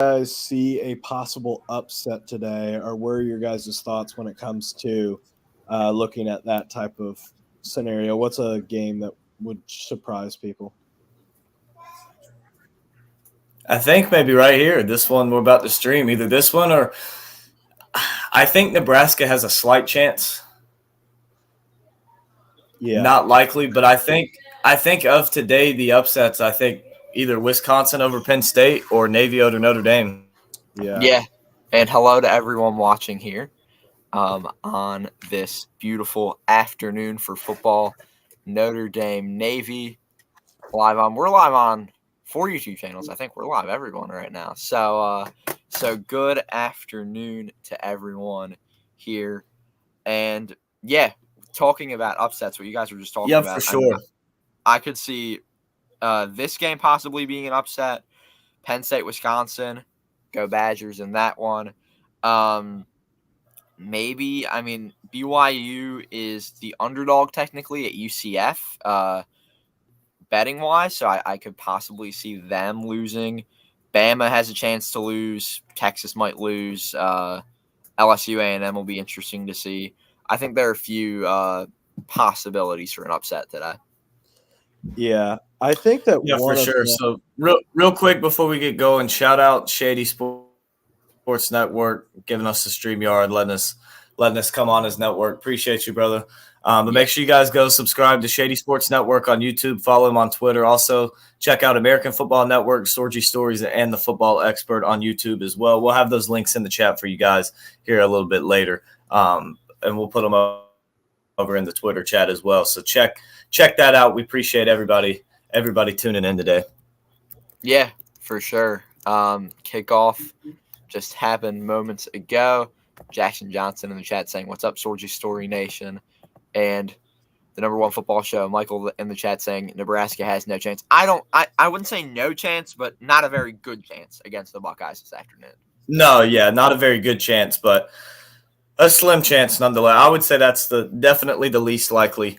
guys see a possible upset today, or what are your guys' thoughts when it comes to looking at that type of scenario? What's a game that would surprise people? I think maybe right here, this one we're about to stream, either this one or I think Nebraska has a slight chance. Yeah, Not likely, but I think of today the upsets. I think either Wisconsin over Penn State or Navy over Notre Dame. yeah, Yeah. And hello to everyone watching here on this beautiful afternoon for football. Notre Dame Navy live on. We're live on 4 YouTube channels. I think we're live everyone right now. So good afternoon to everyone here. And yeah, talking about upsets, what you guys were just talking Yeah, for about. I mean, sure. I could see this game possibly being an upset. Penn State, Wisconsin, go Badgers in that one. Um, Maybe, I mean, BYU is the underdog technically at UCF, betting wise, so I could possibly see them losing. Bama has a chance to lose. Texas might lose. LSU A&M will be interesting to see. I think there are a few possibilities for an upset today. yeah. I think that Yeah, for one of sure. the So real quick before we get going, shout out Shady Sports Network giving us the StreamYard, letting us come on his network. Appreciate you, brother. But Yeah, make sure you guys go subscribe to Shady Sports Network on YouTube. Follow him on Twitter. Also, check out American Football Network, Sorgy Stories, and the Football Expert on YouTube as well. We'll have those links in the chat for you guys here a little bit later, and we'll put them over in the Twitter chat as well. So check that out. We appreciate everybody tuning in today. yeah, for sure. Kickoff just happened moments ago. Jackson Johnson in the chat saying, "What's up, Sorgy Story Nation?" And the number one football show, Michael in the chat saying Nebraska has no chance. I wouldn't say no chance, but not a very good chance against the Buckeyes this afternoon. No, yeah, not a very good chance, but a slim chance nonetheless. I would say that's definitely the least likely.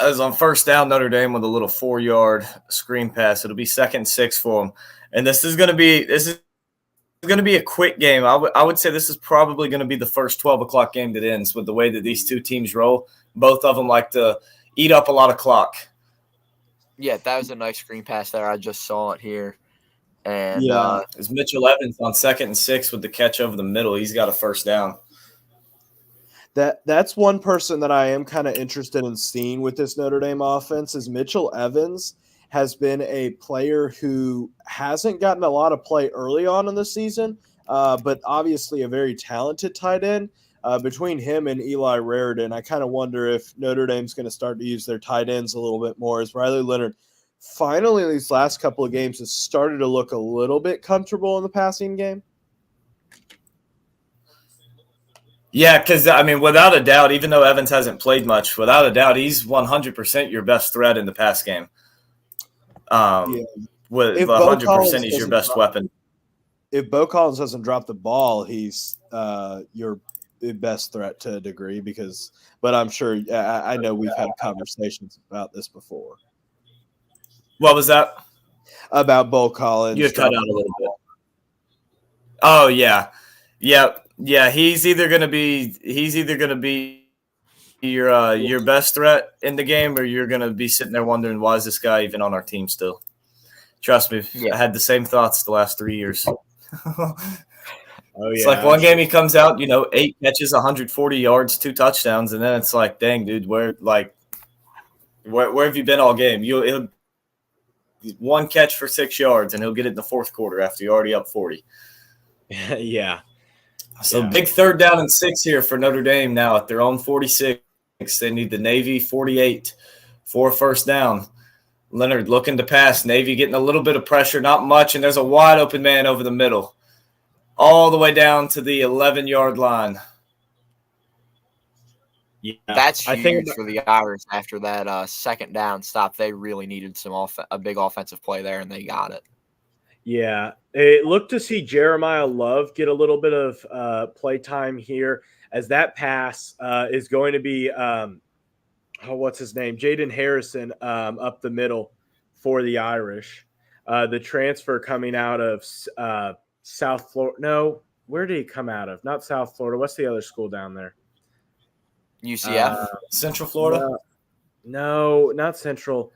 As on first down, Notre Dame with a little 4-yard screen pass. It'll be 2nd and 6 for them, and this is going to be a quick game. I would say this is probably going to be the first 12 o'clock game that ends with the way that these two teams roll. Both of them like to eat up a lot of clock. Yeah, that was a nice screen pass there. I just saw it here. And yeah. Is Mitchell Evans on 2nd and 6 with the catch over the middle? He's got a first down. That's one person that I am kind of interested in seeing with this Notre Dame offense is Mitchell Evans has been a player who hasn't gotten a lot of play early on in the season, but obviously a very talented tight end. Between him and Eli Raridan, I kind of wonder if Notre Dame's going to start to use their tight ends a little bit more as Riley Leonard finally in these last couple of games has started to look a little bit comfortable in the passing game. Yeah, because, I mean, without a doubt, even though Evans hasn't played much, without a doubt, he's 100% your best threat in the pass game. Yeah. With If Bo 100%, Collins he's your doesn't best weapon. if Bo Collins doesn't drop the ball, he's your best threat to a degree. But I'm sure I know we've had conversations about this before What was that? about Bo Collins. You cut out a little bit. Oh, yeah. Yeah, he's either gonna be your best threat in the game, or you're gonna be sitting there wondering why is this guy even on our team still. Trust me, Yeah. I had the same thoughts the last 3 years. Oh, It's yeah, like one game he comes out, 8 catches, 140 yards, 2 touchdowns, and then it's like, dang, dude, where have you been all game? He'll one catch for 6 yards, and he'll get it in the fourth quarter after you're already up 40. yeah. So Yeah. big 3rd down and 6 here for Notre Dame now at their own 46. They need the Navy 48 for a first down. Leonard looking to pass. Navy getting a little bit of pressure, not much, and there's a wide open man over the middle, all the way down to the 11-yard line. Yeah, that's I huge think for the Irish after that 2nd down stop. They really needed a big offensive play there, and they got it. Yeah, it looked to see Jeremiah Love get a little bit of play time here as that pass is going to be what's his name? Jaden Harrison up the middle for the Irish. The transfer coming out of South Florida. No, where did he come out of? Not South Florida. What's the other school down there? UCF, Central Florida. No, not Central.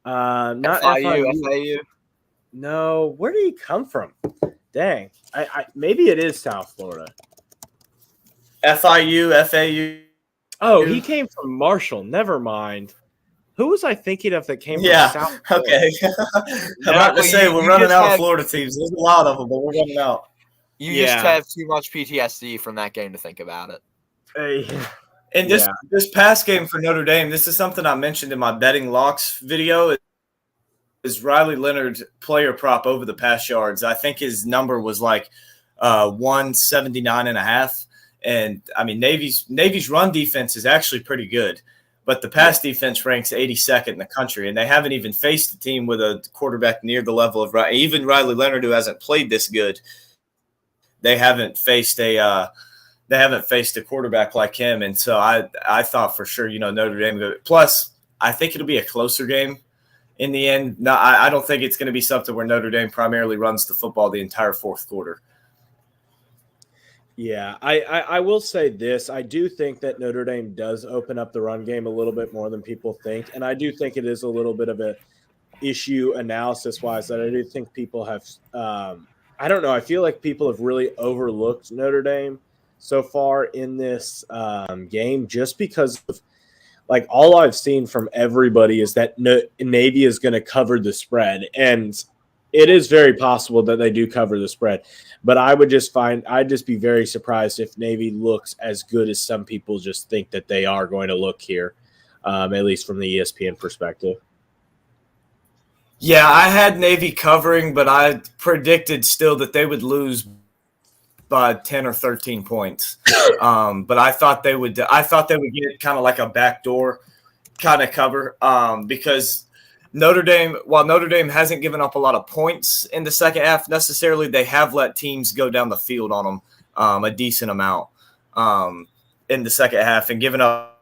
Not FIU, FIU. FAU. No, where did he come from? Dang, I maybe it is South Florida. FIU, FAU. Oh, he came from Marshall. Never mind. Who was I thinking of that came from South Florida? Okay. I'm about to say we're running out of Florida teams. There's a lot of them, but we're running out. You just have too much PTSD from that game to think about it. And this past game for Notre Dame, this is something I mentioned in my betting locks video. Is Riley Leonard player prop over the pass yards? I think his number was like 179.5. And I mean, Navy's run defense is actually pretty good, but the pass defense ranks 82nd in the country, and they haven't even faced a team with a quarterback near the level of even Riley Leonard, who hasn't played this good. They haven't faced a quarterback like him, and so I thought for sure, Notre Dame. Plus, I think it'll be a closer game in the end. No, I don't think it's going to be something where Notre Dame primarily runs the football the entire fourth quarter. Yeah, I will say this. I do think that Notre Dame does open up the run game a little bit more than people think. And I do think it is a little bit of an issue analysis-wise that I do think people have I don't know. I feel like people have really overlooked Notre Dame so far in this game just because of like all I've seen from everybody is that Navy is going to cover the spread. And it is very possible that they do cover the spread, but I'd just be very surprised if Navy looks as good as some people just think that they are going to look here, at least from the ESPN perspective. Yeah, I had Navy covering, but I predicted still that they would lose by 10 or 13 points. But I thought they would get kind of like a backdoor kind of cover because while Notre Dame hasn't given up a lot of points in the second half necessarily, they have let teams go down the field on them a decent amount in the second half and given up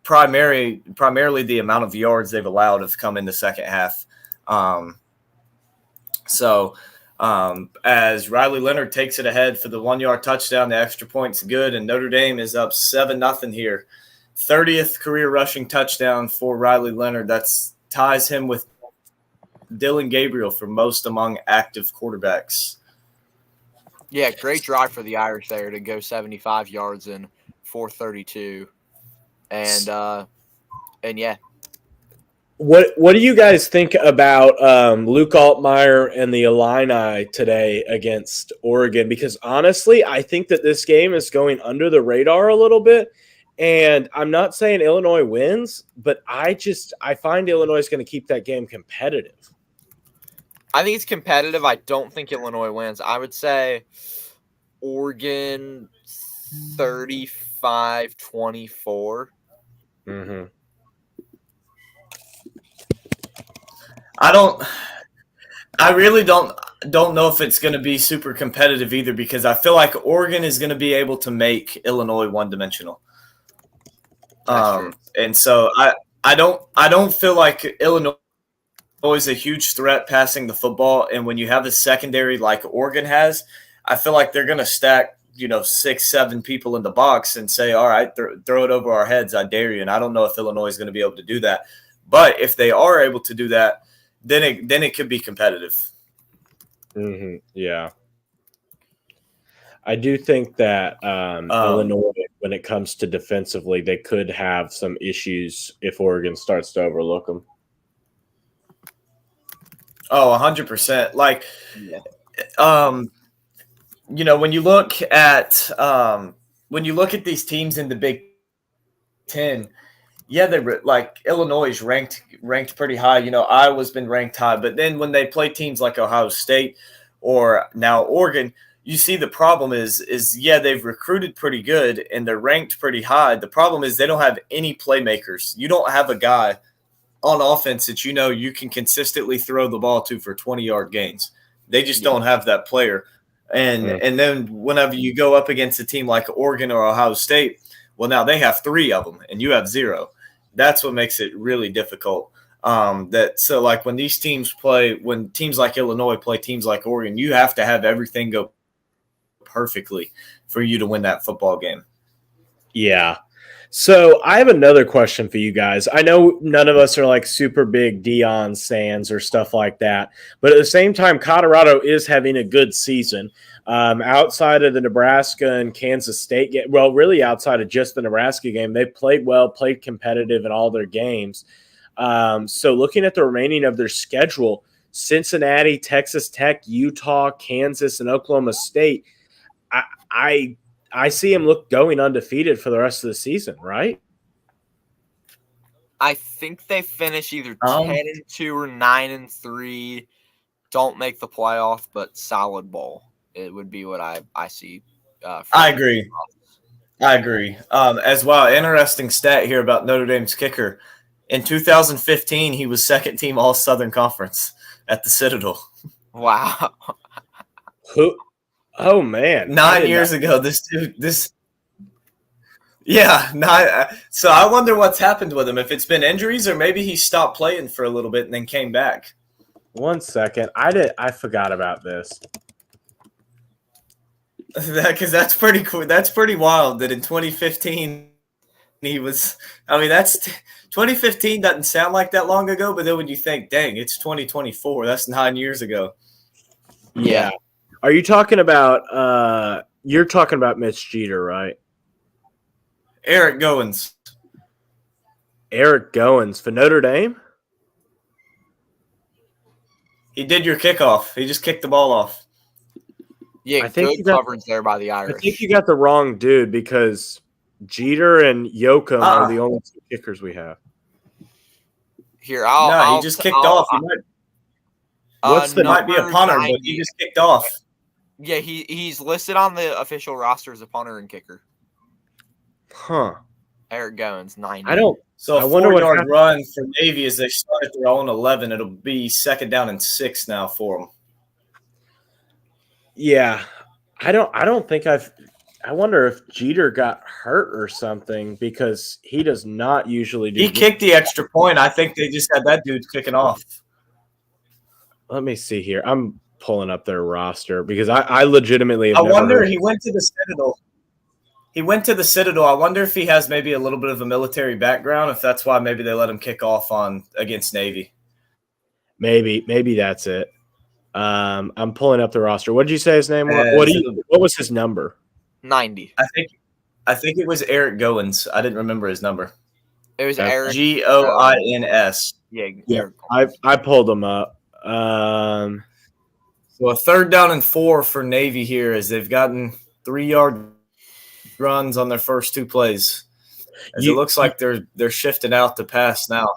primarily the amount of yards they've allowed have come in the second half. As Riley Leonard takes it ahead for the 1-yard touchdown, the extra point's good, and Notre Dame is up 7-0 here. 30th career rushing touchdown for Riley Leonard. That's ties him with Dylan Gabriel for most among active quarterbacks. Yeah, great drive for the Irish there to go 75 yards in 4:32. And yeah. What do you guys think about Luke Altmaier and the Illini today against Oregon? Because honestly, I think that this game is going under the radar a little bit. And I'm not saying Illinois wins, but I find Illinois is going to keep that game competitive. I think it's competitive. I don't think Illinois wins. I would say Oregon 35-24. Mm-hmm. I really don't know if it's going to be super competitive either because I feel like Oregon is going to be able to make Illinois one-dimensional. And so I don't feel like Illinois is a huge threat passing the football. And when you have a secondary like Oregon has, I feel like they're going to stack, 6-7 people in the box and say, all right, throw it over our heads. I dare you. And I don't know if Illinois is going to be able to do that. But if they are able to do that, then it could be competitive. Mm-hmm. Yeah. I do think that Illinois, when it comes to defensively, they could have some issues if Oregon starts to overlook them. Oh, 100%. Like, when you look at these teams in the Big Ten, yeah, they like Illinois is ranked pretty high. Iowa's been ranked high, but then when they play teams like Ohio State or now Oregon, you see the problem is they've recruited pretty good and they're ranked pretty high. The problem is they don't have any playmakers. You don't have a guy on offense that you can consistently throw the ball to for 20-yard gains. They just don't have that player. And then whenever you go up against a team like Oregon or Ohio State, well, now they have 3 of them and you have 0. That's what makes it really difficult. Like when these teams play, when teams like Illinois play teams like Oregon, you have to have everything go perfectly for you to win that football game. Yeah. So I have another question for you guys. I know none of us are like super big Deion fans or stuff like that, but at the same time, Colorado is having a good season. Outside of the Nebraska and Kansas State game, well, really outside of just the Nebraska game, they played well, played competitive in all their games. So looking at the remaining of their schedule, Cincinnati, Texas Tech, Utah, Kansas, and Oklahoma State, I I see him going undefeated for the rest of the season, right? I think they finish either 10-2 or 9-3. Don't make the playoff, but solid bowl. It would be what I see. I agree. As well, interesting stat here about Notre Dame's kicker. In 2015, he was second team All Southern Conference at the Citadel. Wow. Who? Oh man, 9 years ago. So I wonder what's happened with him. If it's been injuries, or maybe he stopped playing for a little bit and then came back. 1 second, I forgot about this. Because that's pretty cool. That's pretty wild. That in 2015 he was. I mean, 2015 doesn't sound like that long ago, but then when you think, dang, it's 2024. That's 9 years ago. Yeah. Are you talking about? You're talking about Mitch Jeter, right? Eric Goins. Eric Goins for Notre Dame. He did your kickoff. He just kicked the ball off. Yeah, good coverage there by the Irish. I think you got the wrong dude because Jeter and Yoakum are the only two kickers we have. Here, he just kicked off. Might be a punter, but he just kicked off. Yeah, he's listed on the official roster as a punter and kicker. Huh. Eric Goins, 90. So a 4-yard run for Navy as they start at their own 11. It'll be 2nd down and 6 now for them. Yeah, I don't think I wonder if Jeter got hurt or something because he does not usually do. He kicked the extra point. I think they just had that dude kicking off. Let me see here. I'm pulling up their roster because I legitimately. I wonder. He went to the Citadel. I wonder if he has maybe a little bit of a military background. If that's why maybe they let him kick off against Navy. Maybe that's it. I'm pulling up the roster. What did you say his name was? What was his number? 90. I think it was Eric Goins. I didn't remember his number. It was Eric Goins. Yeah. I pulled him up. So a 3rd down and 4 for Navy here as they've gotten 3-yard runs on their first 2 plays. It looks like they're shifting out to pass now.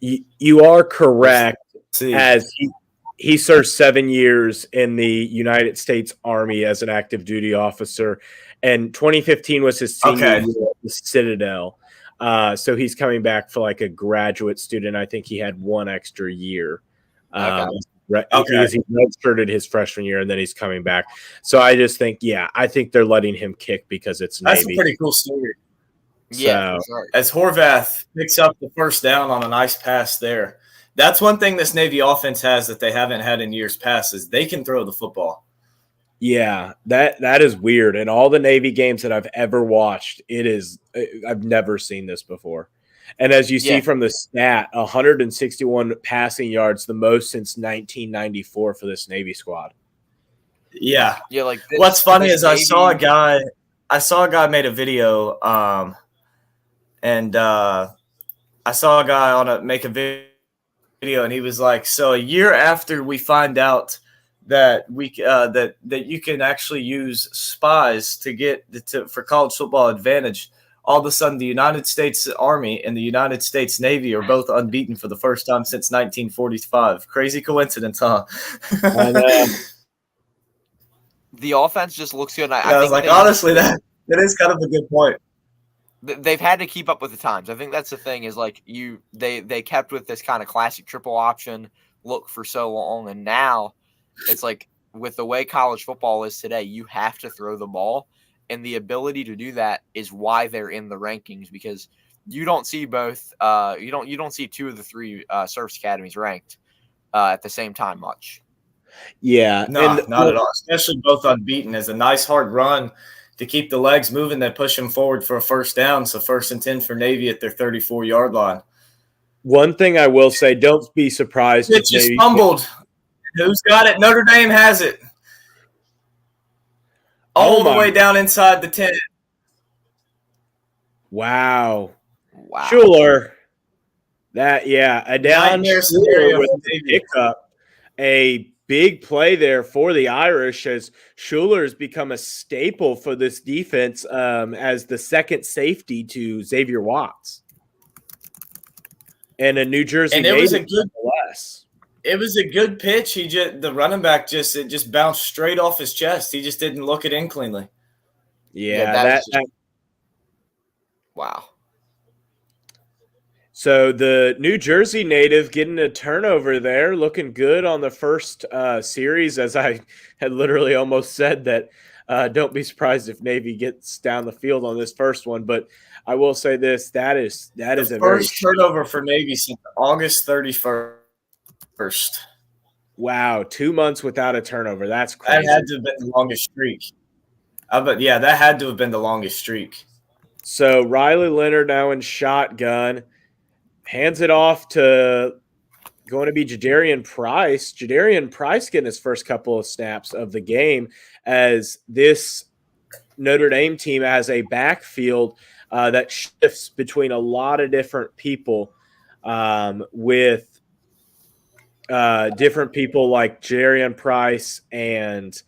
You are correct. As he served 7 years in the United States Army as an active duty officer, and 2015 was his senior year at the Citadel. So he's coming back for like a graduate student. I think he had 1 extra year. Because he redshirted his freshman year and then he's coming back. So I just think, I think they're letting him kick because it's Navy. That's a pretty cool story. Yeah. So, as Horvath picks up the 1st down on a nice pass there. That's one thing this Navy offense has that they haven't had in years past is they can throw the football. Yeah, that is weird. In all the Navy games that I've ever watched, I've never seen this before. And as you see from the stat, 161 passing yards, the most since 1994 for this Navy squad. Yeah. Yeah, like what's funny is I saw a guy made a video and I saw a guy make a video and he was like, so a year after we find out that that you can actually use spies for college football advantage, all of a sudden the United States Army and the United States Navy are both unbeaten for the first time since 1945. Crazy coincidence, huh? I know. The offense just looks good. I was like, honestly, that is kind of a good point. They've had to keep up with the times. I think that's the thing is like they kept with this kind of classic triple option look for so long, and now it's like with the way college football is today, you have to throw the ball, and the ability to do that is why they're in the rankings because you don't see both. You don't see two of the three service academies ranked at the same time much. Yeah, No, not at all. Especially both unbeaten. As a nice hard run to keep the legs moving, then push them forward for a first down. So 1st and 10 for Navy at their 34-yard line. One thing I will say, don't be surprised It just fumbled. Who's got it? Notre Dame has it. All the way down inside the 10. Wow. Schuler. A down Schuler with the pickup. A big play there for the Irish as Schuler's become a staple for this defense as the second safety to Xavier Watts. And a New Jersey native. It was a good pitch. The running back just bounced straight off his chest. He just didn't look it in cleanly. Wow. So the New Jersey native getting a turnover there, looking good on the first series, as I had literally almost said that don't be surprised if Navy gets down the field on this first one. But I will say this, that is a first turnover for Navy since August 31st. Wow, 2 months without a turnover. That's crazy. That had to have been the longest streak. That had to have been the longest streak. So Riley Leonard now in shotgun. Hands it off to going to be Jadarian Price. Jadarian Price getting his first couple of snaps of the game as this Notre Dame team has a backfield that shifts between a lot of different people with different people like Jadarian Price and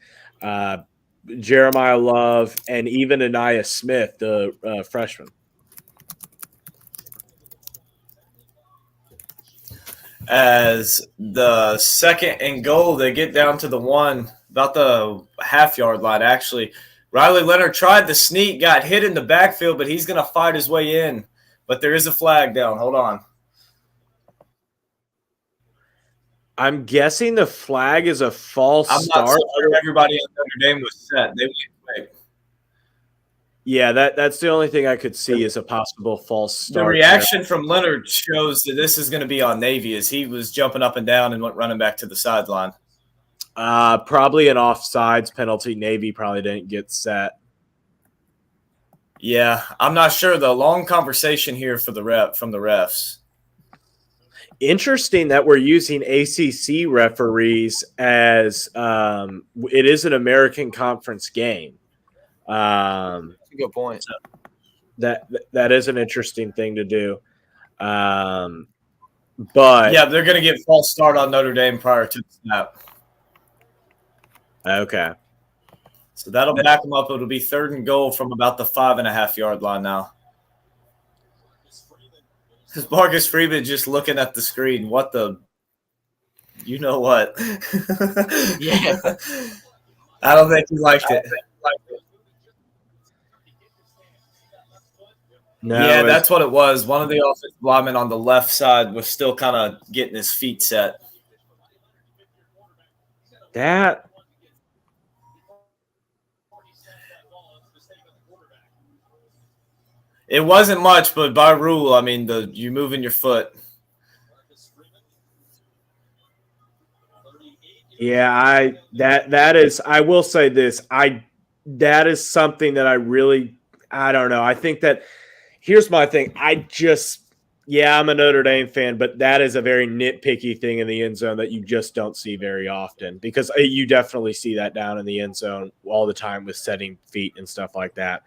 Jeremiah Love and even Anaya Smith, the freshman. As the 2nd and goal, they get down to the 1, about the half-yard line, actually. Riley Leonard tried to sneak, got hit in the backfield, but he's going to fight his way in. But there is a flag down. Hold on. I'm guessing the flag is a false start. I'm not sure everybody in Notre Dame was set. They went quick. Yeah, that's the only thing I could see is a possible false start. The reaction from Leonard shows that this is going to be on Navy as he was jumping up and down and went running back to the sideline. Probably an offsides penalty. Navy probably didn't get set. Yeah, I'm not sure. The long conversation here from the refs. Interesting that we're using ACC referees as it is an American Conference game. That's a good point. That is an interesting thing to do. But yeah, they're going to get false start on Notre Dame prior to the snap. Okay. So that'll back them up. It'll be 3rd and goal from about the 5.5-yard line now. Because Marcus Freeman just looking at the screen. What the – you know what? Yeah. I don't think he liked it. No, yeah, that's what it was. One of the offensive linemen on the left side was still kind of getting his feet set. That – it wasn't much, but by rule, I mean, you moving your foot. Yeah, that is – I will say this. That is something that I don't know. I think that – here's my thing. I'm a Notre Dame fan, but that is a very nitpicky thing in the end zone that you just don't see very often because you definitely see that down in the end zone all the time with setting feet and stuff like that.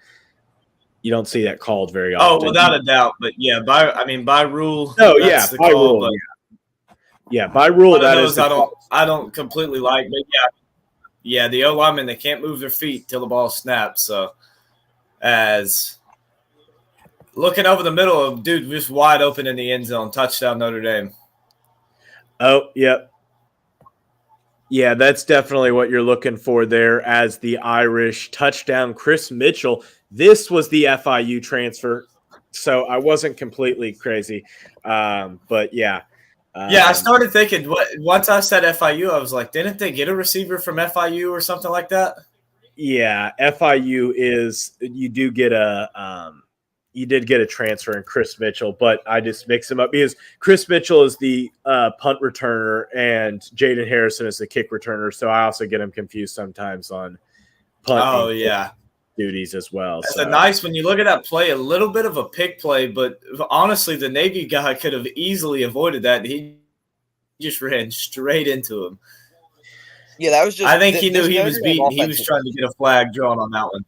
You don't see that called very often. Oh, without a doubt. But yeah, by rule. Oh, yeah, by rule. But yeah, by rule, that is. I don't completely like, but yeah, the O linemen, they can't move their feet till the ball snaps. So, as looking over the middle of dude, just wide open in the end zone, touchdown Notre Dame. Oh, yep. Yeah, that's definitely what you're looking for there as the Irish touchdown. Chris Mitchell. This was the FIU transfer, so I wasn't completely crazy. But yeah. I started thinking, once I said FIU, I was like, didn't they get a receiver from FIU or something like that? Yeah, FIU is – you do get a you did get a transfer in Chris Mitchell, but I just mix him up because Chris Mitchell is the punt returner and Jaden Harrison is the kick returner. So I also get him confused sometimes on punt Oh, yeah. duties as well. That's so. a nice, when you look at that play, a little bit of a pick play, but honestly, the Navy guy could have easily avoided that. He just ran straight into him. Yeah, that was just. I think he knew he Notre was Dame beaten. He offense was trying to get a flag drawn on that one.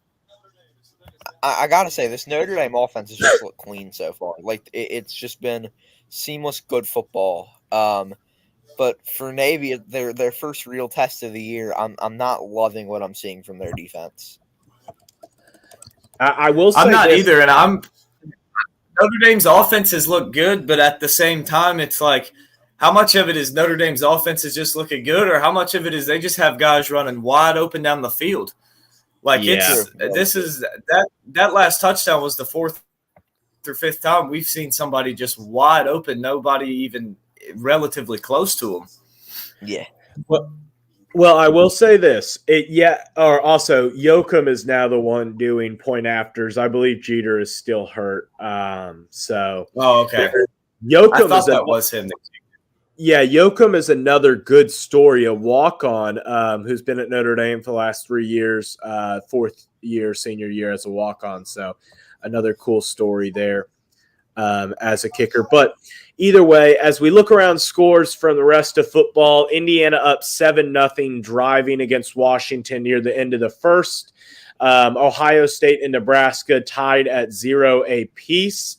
I gotta say, this Notre Dame offense has just looked clean so far. Like it's just been seamless, good football. But for Navy, their first real test of the year, I'm not loving what I'm seeing from their defense. I will say I'm not this. either, and Notre Dame's offenses look good, but at the same time, it's like, how much of it is Notre Dame's offense is just looking good, or how much of it is they just have guys running wide open down the field? Like that last touchdown was the fourth or fifth time we've seen somebody just wide open, nobody even relatively close to them. Yeah. Well, I will say this. Also, Yoakum is now the one doing point afters. I believe Jeter is still hurt. Okay. Yoakum I thought that was him. Yeah, Yoakum is another good story, a walk-on who's been at Notre Dame for the last 3 years, fourth year, senior year as a walk-on. So another cool story there as a kicker. But either way, as we look around scores from the rest of football, Indiana up 7-0 driving against Washington near the end of the first. Ohio State and Nebraska tied at 0 apiece.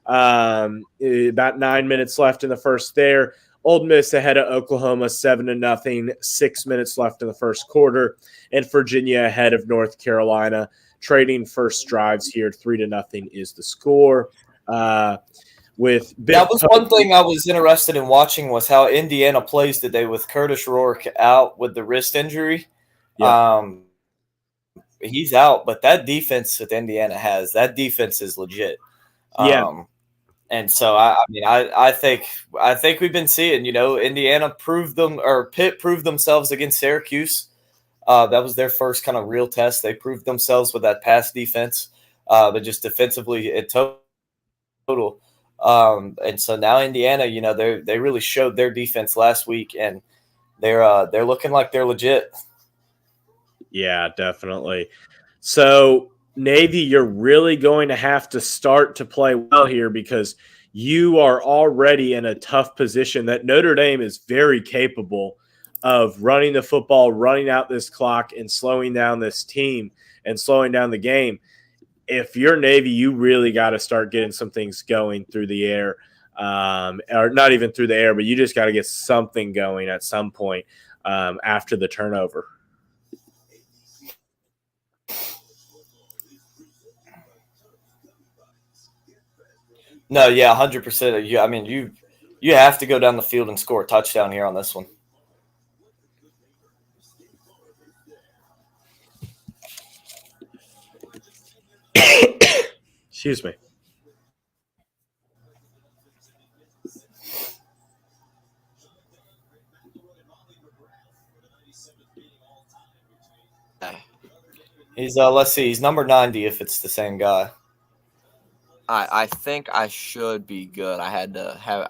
About 9 minutes left in the first there. Ole Miss ahead of Oklahoma 7-0, 6 minutes left in the first quarter. And Virginia ahead of North Carolina, trading first drives here. 3-0 is the score. That was one thing I was interested in watching was how Indiana plays today with Curtis Rourke out with the wrist injury. Yeah. He's out, but that defense that Indiana has, that defense is legit. Yeah. And so I think we've been seeing, Indiana Pitt proved themselves against Syracuse. That was their first kind of real test. They proved themselves with that pass defense, but just defensively in total. And so now Indiana, they really showed their defense last week, and they're looking like they're legit. Yeah, definitely. So Navy, you're really going to have to start to play well here because you are already in a tough position that Notre Dame is very capable of running the football, running out this clock, and slowing down this team and slowing down the game. If you're Navy, you really got to start getting some things going through the air, or not even through the air, but you just got to get something going at some point after the turnover. No, yeah, 100%. You have to go down the field and score a touchdown here on this one. Excuse me. He's let's see, he's number 90 if it's the same guy. I think I should be good. I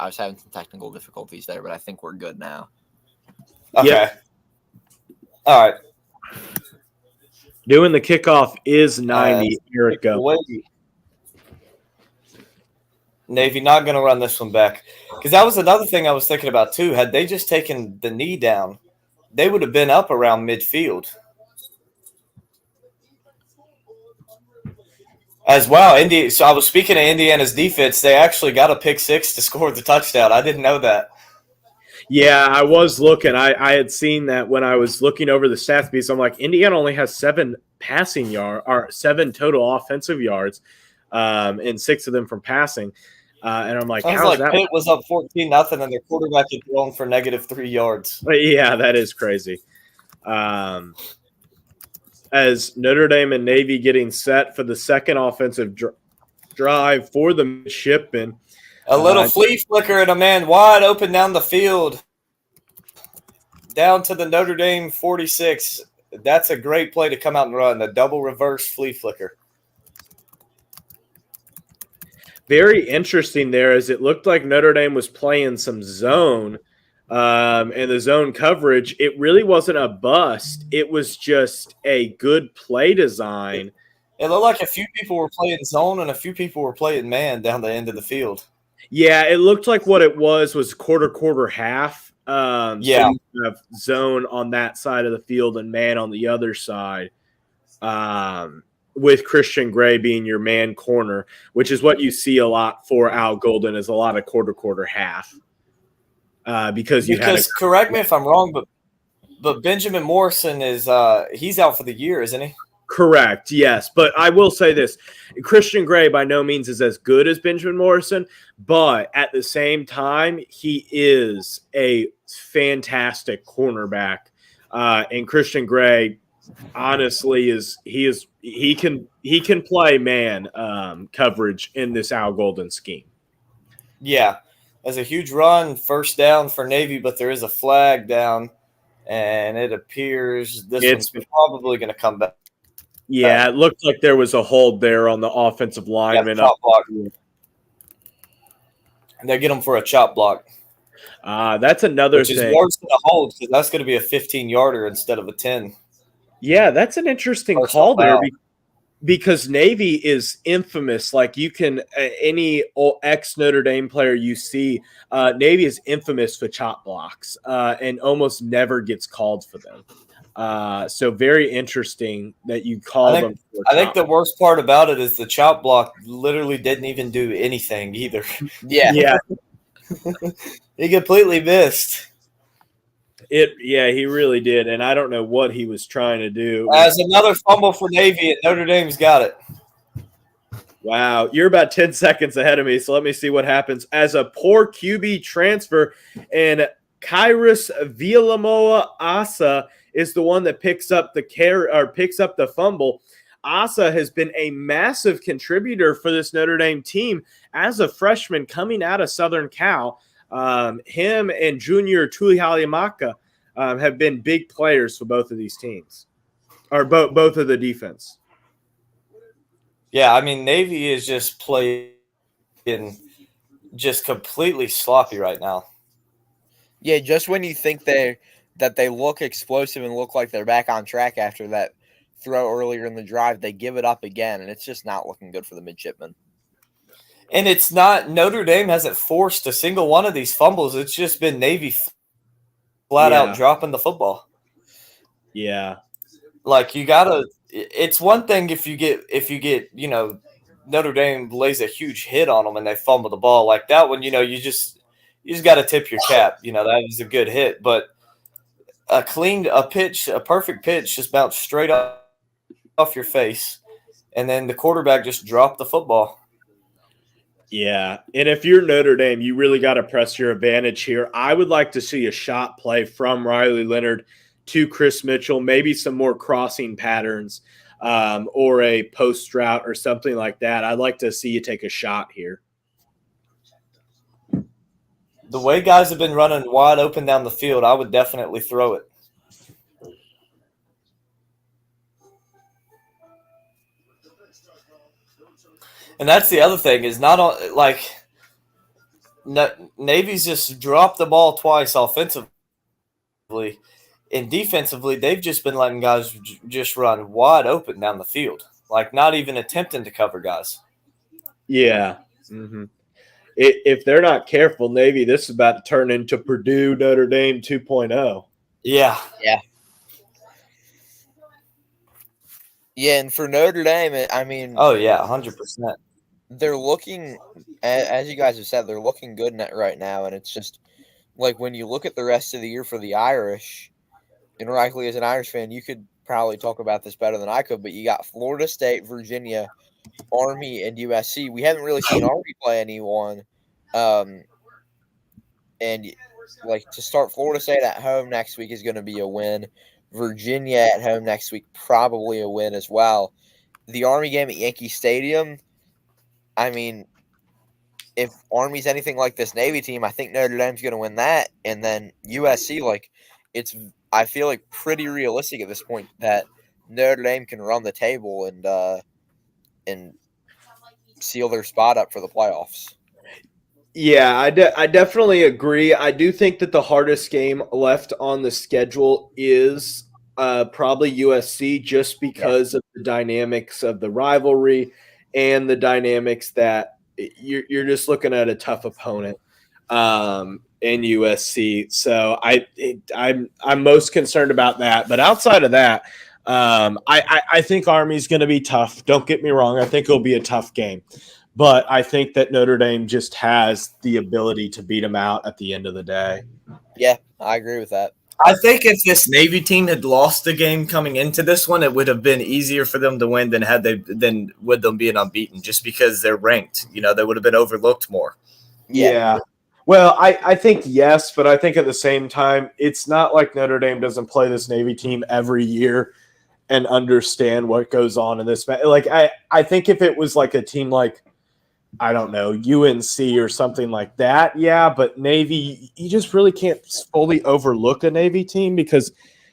was having some technical difficulties there, but I think we're good now. Okay. Yep. All right. Doing the kickoff is 90. Here it goes. Navy not going to run this one back. Because that was another thing I was thinking about, too. Had they just taken the knee down, they would have been up around midfield. As well, so I was speaking of Indiana's defense. They actually got a pick six to score the touchdown. I didn't know that. Yeah, I was looking. I had seen that when I was looking over the stats piece. I'm like, Indiana only has 7 passing yards, or 7 total offensive yards, and 6 of them from passing. And I'm like, how's that? Pitt was up 14-0, and their quarterback had thrown for -3 yards. But yeah, that is crazy. As Notre Dame and Navy getting set for the second offensive drive for the midshipmen. A little flea flicker and a man wide open down the field. Down to the Notre Dame 46. That's a great play to come out and run. The double reverse flea flicker. very interesting there is it looked like Notre Dame was playing some zone, and the zone coverage, it really wasn't a bust. It was just a good play design. It looked like a few people were playing zone and a few people were playing man down the end of the field. Yeah, it looked like what it was quarter, half. So you have zone on that side of the field and man on the other side, with Christian Gray being your man corner, which is what you see a lot for Al Golden, is a lot of quarter, half. Because correct me if I'm wrong, but Benjamin Morrison is he's out for the year, isn't he? Correct, yes. But I will say this. Christian Gray by no means is as good as Benjamin Morrison, but at the same time, he is a fantastic cornerback. And Christian Gray, honestly, he can play man coverage in this Al Golden scheme. Yeah. There's a huge run, first down for Navy, but there is a flag down, and it appears one's probably going to come back. Yeah, it looked like there was a hold there on the offensive lineman. Chop block. And they get them for a chop block. That's another thing. Which is worse than a hold, because that's going to be a 15-yarder instead of a 10. Yeah, that's an interesting call there because Navy is infamous. Like you can any ex-Notre Dame player you see, Navy is infamous for chop blocks and almost never gets called for them. So very interesting that you call them. I think the worst part about it is the chop block literally didn't even do anything either. Yeah. He completely missed. He really did, and I don't know what he was trying to do. As another fumble for Navy, and Notre Dame's got it. Wow, you're about 10 seconds ahead of me, so let me see what happens. As a poor QB transfer, and Kairos Villamoa Asa is the one that picks up the fumble. Asa has been a massive contributor for this Notre Dame team as a freshman coming out of Southern Cal. Him and Junior Tuihalimaka have been big players for both of these teams, or both of the defense. Yeah, I mean, Navy is just playing just completely sloppy right now. Yeah, just when you think that they look explosive and look like they're back on track after that throw earlier in the drive, they give it up again, and it's just not looking good for the midshipmen. And it's not – Notre Dame hasn't forced a single one of these fumbles. It's just been Navy flat out dropping the football. Yeah. Like you got to – it's one thing if you get Notre Dame lays a huge hit on them and they fumble the ball like that one, you just got to tip your cap. That was a good hit. But a perfect pitch just bounced straight off your face, and then the quarterback just dropped the football. Yeah, and if you're Notre Dame, you really got to press your advantage here. I would like to see a shot play from Riley Leonard to Chris Mitchell, maybe some more crossing patterns or a post route or something like that. I'd like to see you take a shot here. The way guys have been running wide open down the field, I would definitely throw it. And that's the other thing is Navy's just dropped the ball twice offensively. And defensively, they've just been letting guys just run wide open down the field, like not even attempting to cover guys. Yeah. Mm-hmm. If they're not careful, Navy, this is about to turn into Purdue Notre Dame 2.0. Yeah. Yeah. Yeah, and for Notre Dame, I mean – oh, yeah, 100%. They're looking, as you guys have said, they're looking good right now, and it's just like when you look at the rest of the year for the Irish, and rightly as an Irish fan, you could probably talk about this better than I could, but you got Florida State, Virginia, Army, and USC. We haven't really seen Army play anyone, and like to start Florida State at home next week is going to be a win. Virginia at home next week, probably a win as well. The Army game at Yankee Stadium, I mean, if Army's anything like this Navy team, I think Notre Dame's going to win that. And then USC, I feel like pretty realistic at this point that Notre Dame can run the table and seal their spot up for the playoffs. Yeah, I definitely agree. I do think that the hardest game left on the schedule is probably USC, just because of the dynamics of the rivalry and the dynamics that you're just looking at a tough opponent in USC. So I'm most concerned about that. But outside of that, I think Army's going to be tough. Don't get me wrong. I think it'll be a tough game. But I think that Notre Dame just has the ability to beat them out at the end of the day. Yeah, I agree with that. I think if this Navy team had lost the game coming into this one, it would have been easier for them to win than with them being unbeaten, just because they're ranked. You know, they would have been overlooked more. Yeah. Well, I think yes, but I think at the same time, it's not like Notre Dame doesn't play this Navy team every year and understand what goes on in this. Like, I think if it was like a team like, I don't know, UNC or something like that, yeah, but Navy, you just really can't fully overlook a Navy team because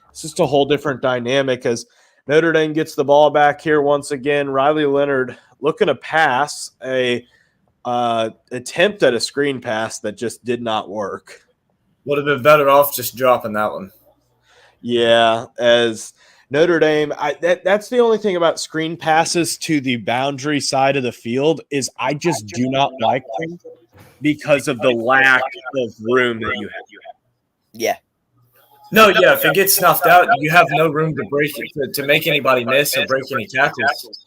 it's just a whole different dynamic. As Notre Dame gets the ball back here once again, Riley Leonard looking to pass a attempt at a screen pass that just did not work. Would have been better off just dropping that one. Yeah, as Notre Dame, that's the only thing about screen passes to the boundary side of the field is I just do not like them because of the lack of room that you have. Yeah. No, yeah, if it gets snuffed out, you have no room to break it, to make anybody miss or break any tackles.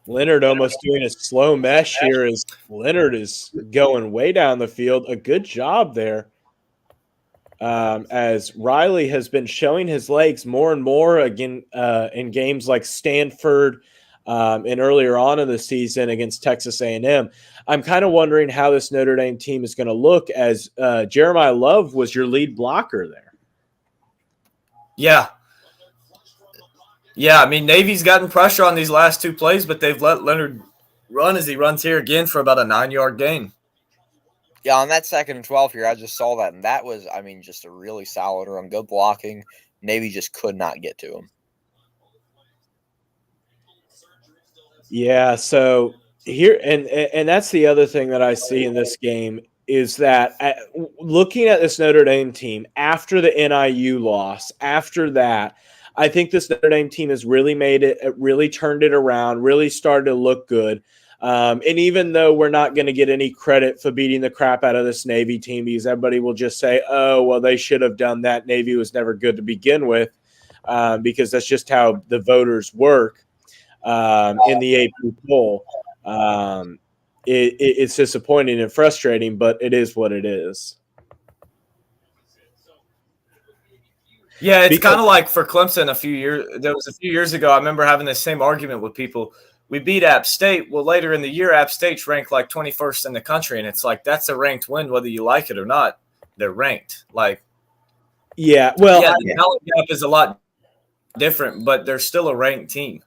Leonard almost doing a slow mesh here as Leonard is going way down the field. A good job there. As Riley has been showing his legs more and more again in games like Stanford and earlier on in the season against Texas A&M. I'm kind of wondering how this Notre Dame team is going to look as Jeremiah Love was your lead blocker there. Yeah. Yeah, I mean, Navy's gotten pressure on these last two plays, but they've let Leonard run as he runs here again for about a 9-yard gain. Yeah, on that 2nd and 12 here, I just saw that, and that was, I mean, just a really solid run. Good blocking. Navy just could not get to him. Yeah, so here, and that's the other thing that I see in this game is that looking at this Notre Dame team after the NIU loss, after that, I think this Notre Dame team has really really turned it around, really started to look good. And even though we're not going to get any credit for beating the crap out of this Navy team, because everybody will just say, oh, well, they should have done that. Navy was never good to begin with, because that's just how the voters work in the AP poll. It's disappointing and frustrating, but it is what it is. Yeah, it's kind of like for Clemson a few years ago. I remember having the same argument with people. We beat App State. Well, later in the year, App State's ranked like 21st in the country, and it's like that's a ranked win, whether you like it or not. They're ranked. Like, yeah, well, yeah, the talent gap is a lot different, but they're still a ranked team.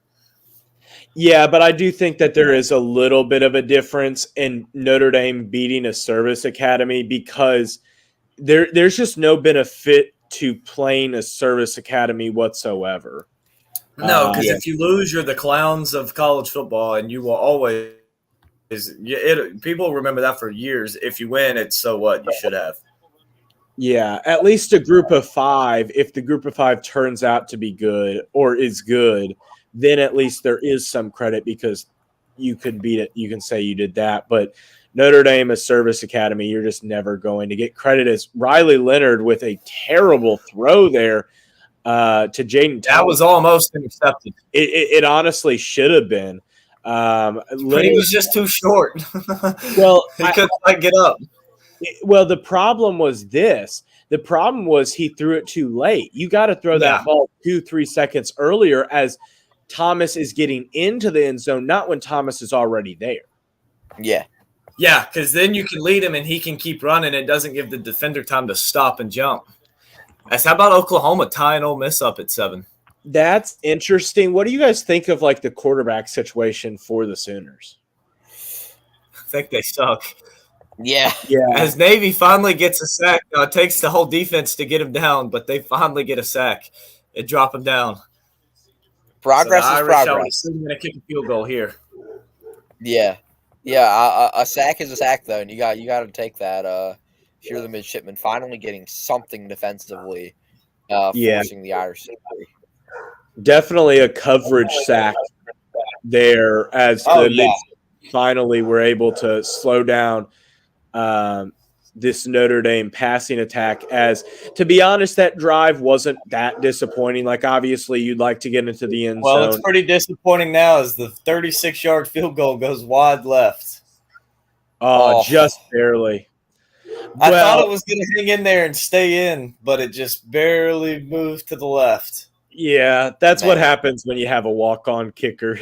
Yeah, but I do think that there is a little bit of a difference in Notre Dame beating a service academy because there's just no benefit to playing a service academy whatsoever. No, because if you lose, you're the clowns of college football, and you will always people remember that for years. If you win, it's so what? You should have. Yeah, at least a group of 5. If the group of 5 turns out to be good or is good, then at least there is some credit because you could beat it. You can say you did that. But Notre Dame, a service academy, you're just never going to get credit. As Riley Leonard with a terrible throw there to Jaden. That was almost intercepted. It honestly should have been. But he was just too short. Well, he couldn't quite get up. Well, the problem was this. The problem was he threw it too late. You got to throw that ball 2-3 seconds earlier as Thomas is getting into the end zone, not when Thomas is already there. Yeah. Yeah, because then you can lead him and he can keep running. It doesn't give the defender time to stop and jump. How about Oklahoma tying Ole Miss up at 7? That's interesting. What do you guys think of like the quarterback situation for the Sooners? I think they suck. Yeah. As Navy finally gets a sack, it takes the whole defense to get him down, but they finally get a sack and drop him down. Progress so the is Irish are progress. soon going to kick a field goal here. Yeah. Yeah, a sack is a sack though, and you got to take that if you're the midshipman finally getting something defensively forcing the Irish victory. Definitely a coverage sack there as the mid finally were able to slow down this Notre Dame passing attack. As to be honest, that drive wasn't that disappointing. Like obviously you'd like to get into the end Well, zone. it's pretty disappointing now as the 36-yard field goal goes wide left. Just barely. I thought it was going to hang in there and stay in, but it just barely moved to the left. Yeah, that's what happens when you have a walk-on kicker.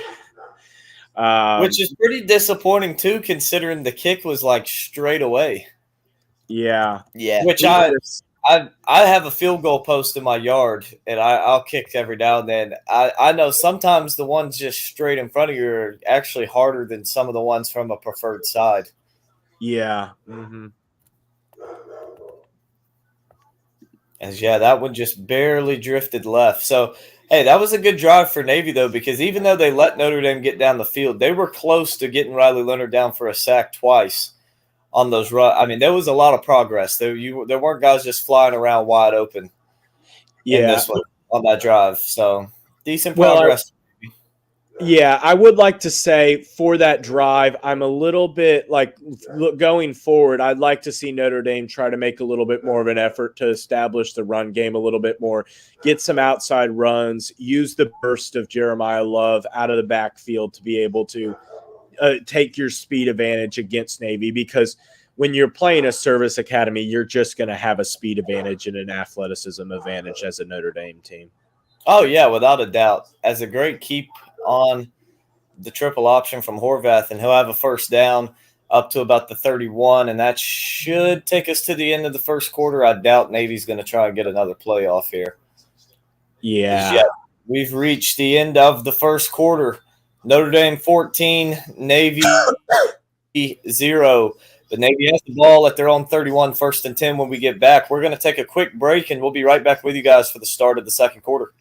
Which is pretty disappointing, too, considering the kick was like straight away. Yeah. Which I have a field goal post in my yard, and I'll kick every now and then. I know sometimes the ones just straight in front of you are actually harder than some of the ones from a preferred side. Yeah. Mm-hmm. That one just barely drifted left. So, hey, that was a good drive for Navy, though, because even though they let Notre Dame get down the field, they were close to getting Riley Leonard down for a sack twice on those runs. I mean, there was a lot of progress. There weren't guys just flying around wide open in this one on that drive. So, decent progress. I would like to say for that drive, I'm a little bit like going forward, I'd like to see Notre Dame try to make a little bit more of an effort to establish the run game a little bit more, get some outside runs, use the burst of Jeremiah Love out of the backfield to be able to take your speed advantage against Navy, because when you're playing a service academy, you're just going to have a speed advantage and an athleticism advantage as a Notre Dame team. Oh, yeah, without a doubt. As a great keep on the triple option from Horvath, and he'll have a first down up to about the 31, and that should take us to the end of the first quarter. I doubt Navy's going to try and get another playoff here. Yeah. We've reached the end of the first quarter. Notre Dame 14, Navy 0. The Navy has the ball at their own 31, 1st and 10 when we get back. We're going to take a quick break, and we'll be right back with you guys for the start of the second quarter.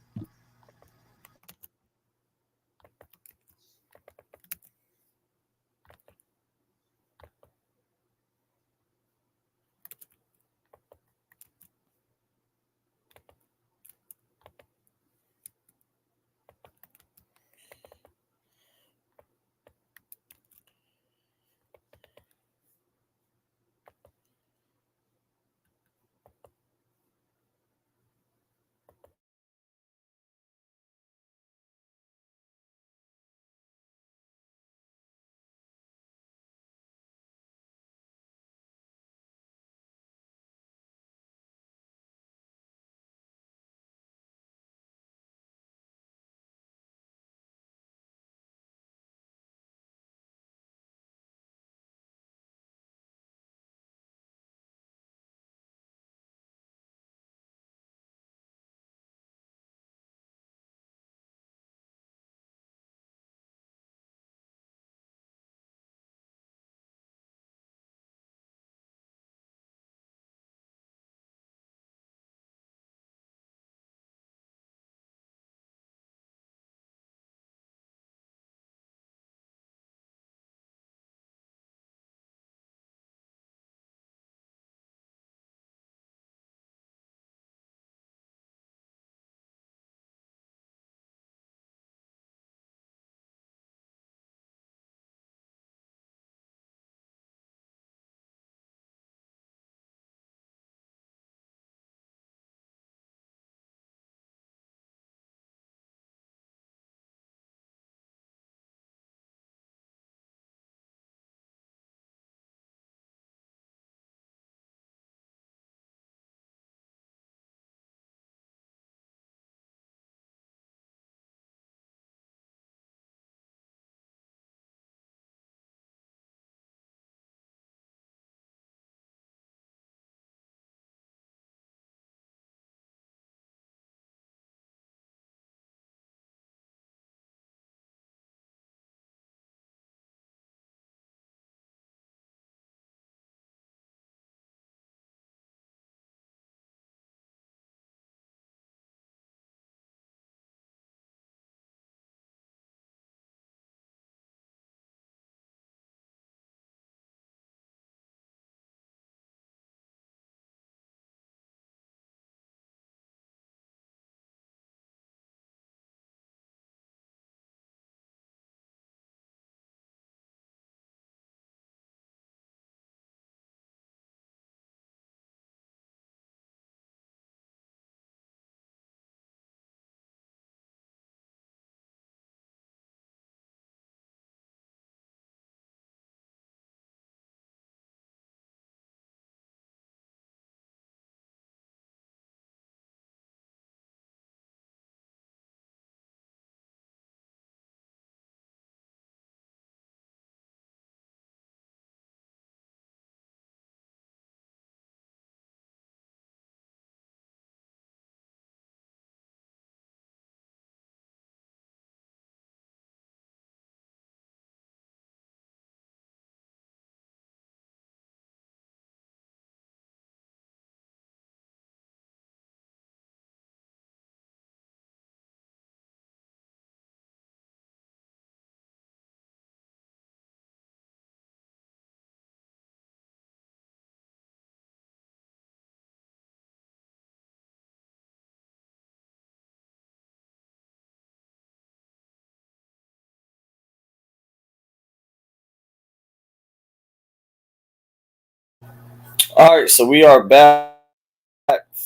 All right, so we are back.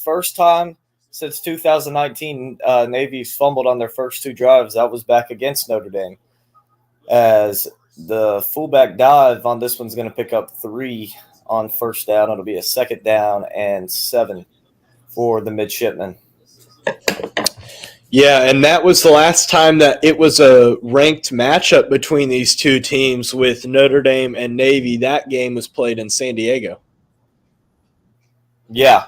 First time since 2019, Navy's fumbled on their first two drives. That was back against Notre Dame. As the fullback dive on this one's going to pick up 3 on first down. It'll be a 2nd down and 7 for the midshipmen. Yeah, and that was the last time that it was a ranked matchup between these two teams with Notre Dame and Navy. That game was played in San Diego. Yeah.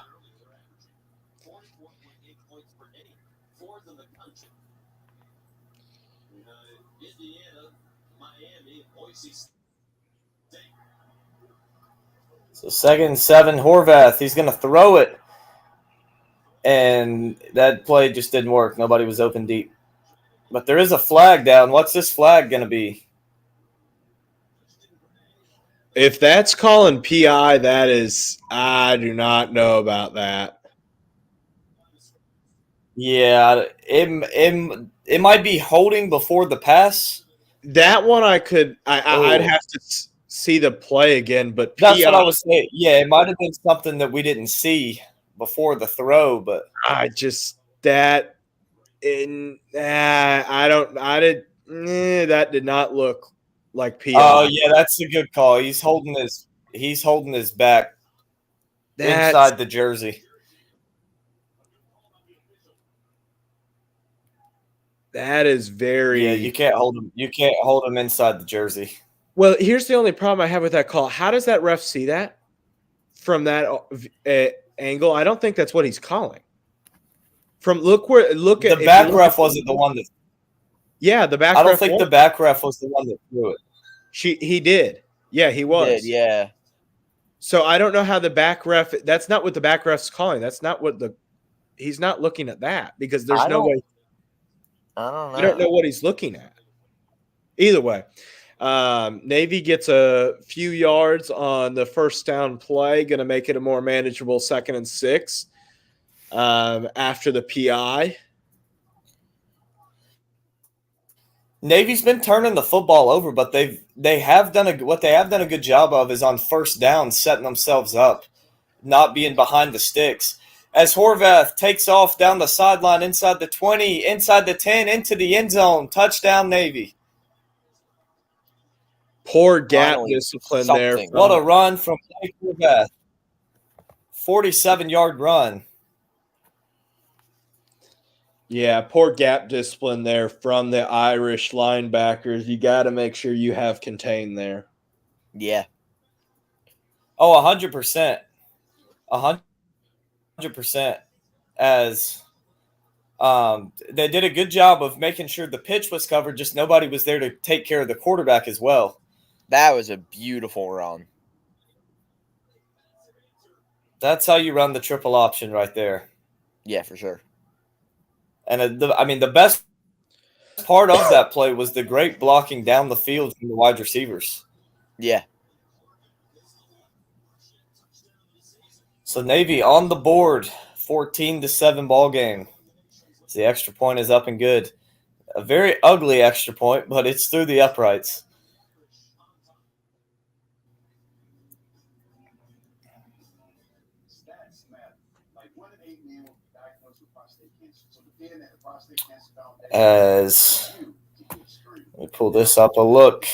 So 2nd and 7, Horvath. He's going to throw it. And that play just didn't work. Nobody was open deep. But there is a flag down. What's this flag going to be? If that's calling PI, that is – I do not know about that. Yeah, it might be holding before the pass. That one I could – I'd have to see the play again, but That's PI, what I was saying. Yeah, it might have been something that we didn't see before the throw, but I just – that – that did not look like PI. oh yeah, that's a good call. He's holding his back inside the jersey. That is very. Yeah, you can't hold him. You can't hold him inside the jersey. Well, here's the only problem I have with that call. How does that ref see that from that angle? I don't think that's what he's calling. Look at the back ref wasn't the one that. Yeah, the back. I don't think the back ref was the one that threw it. He did. Yeah, he was. He did, yeah. So I don't know how the back ref. That's not what the back ref's calling. That's not what he's not looking at that because there's no way. I don't know. I don't know what he's looking at. Either way, Navy gets a few yards on the first down play, going to make it a more manageable 2nd and 6 after the PI. Navy's been turning the football over, but they have done a good job of is on first down setting themselves up, not being behind the sticks. As Horvath takes off down the sideline inside the 20, inside the 10, into the end zone. Touchdown, Navy. Poor gap discipline there. What a run from Horvath. 47-yard run. Yeah, poor gap discipline there from the Irish linebackers. You got to make sure you have contained there. Yeah. Oh, 100%. 100%. As they did a good job of making sure the pitch was covered, just nobody was there to take care of the quarterback as well. That was a beautiful run. That's how you run the triple option right there. Yeah, for sure. And the best part of that play was the great blocking down the field from the wide receivers. Yeah. So Navy on the board, 14-7 ball game. So the extra point is up and good. A very ugly extra point, but it's through the uprights. As we pull this up, a look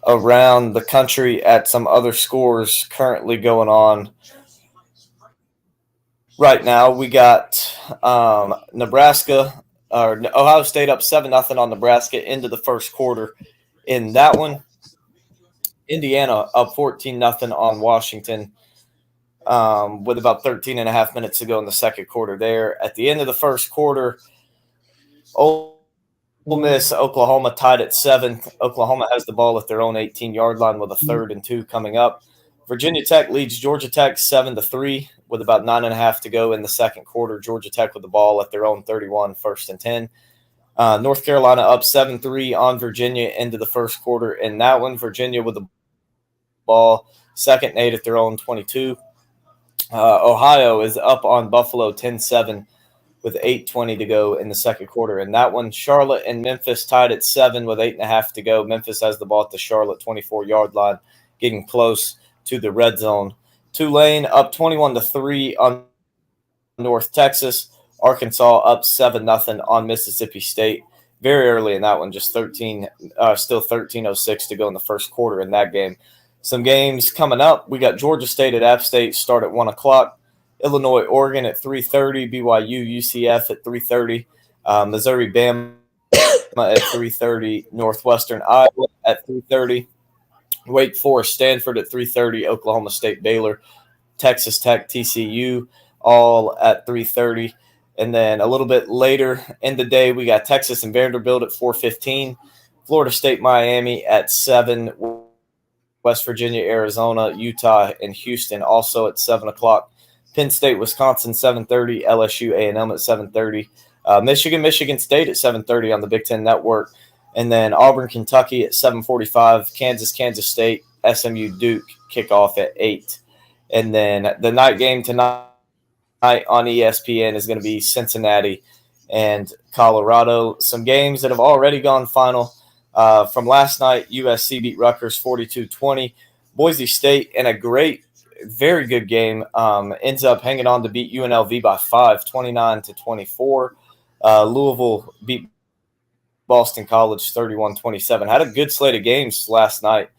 around the country at some other scores currently going on. Right now, we got Nebraska or Ohio State up 7-0 on Nebraska into the first quarter. In that one, Indiana up 14-0 on Washington with about 13 and a half minutes to go in the second quarter there. At the end of the first quarter, Ole Miss, Oklahoma tied at 7. Oklahoma has the ball at their own 18-yard line with a 3rd and 2 coming up. Virginia Tech leads Georgia Tech 7-3 with about 9.5 to go in the second quarter. Georgia Tech with the ball at their own 31, 1st and 10. North Carolina up 7-3 on Virginia into the first quarter. In that one, Virginia with the ball, 2nd and 8 at their own 22. Ohio is up on Buffalo 10-7 with 8:20 to go in the second quarter. In that one, Charlotte and Memphis tied at 7 with 8.5 to go. Memphis has the ball at the Charlotte 24-yard line, getting close to the red zone Tulane up 21-3 on North Texas. Arkansas up 7-0 on Mississippi State. Very early in that one, just still 13:06 to go in the first quarter in that game. Some games coming up. We got Georgia State at App State start at 1 o'clock. Illinois, Oregon at 3:30. BYU, UCF at 3:30. Missouri, Bama at 3:30. Northwestern, Iowa at 3:30. Wake Forest, Stanford at 3:30. Oklahoma State, Baylor. Texas Tech, TCU, all at 3:30. And then a little bit later in the day, we got Texas and Vanderbilt at 4:15. Florida State, Miami at 7. West Virginia, Arizona, Utah, and Houston also at 7 o'clock. Penn State, Wisconsin, 7:30. LSU, A&M at 7:30. Michigan State at 7:30 on the Big Ten Network. And then Auburn, Kentucky at 7:45. Kansas State, SMU, Duke kickoff at 8. And then the night game tonight on ESPN is going to be Cincinnati and Colorado. Some games that have already gone final. From last night, USC beat Rutgers 42-20. Boise State in a very good game ends up hanging on to beat UNLV by 5, 29-24. Louisville beat Boston College 31-27. Had a good slate of games last night.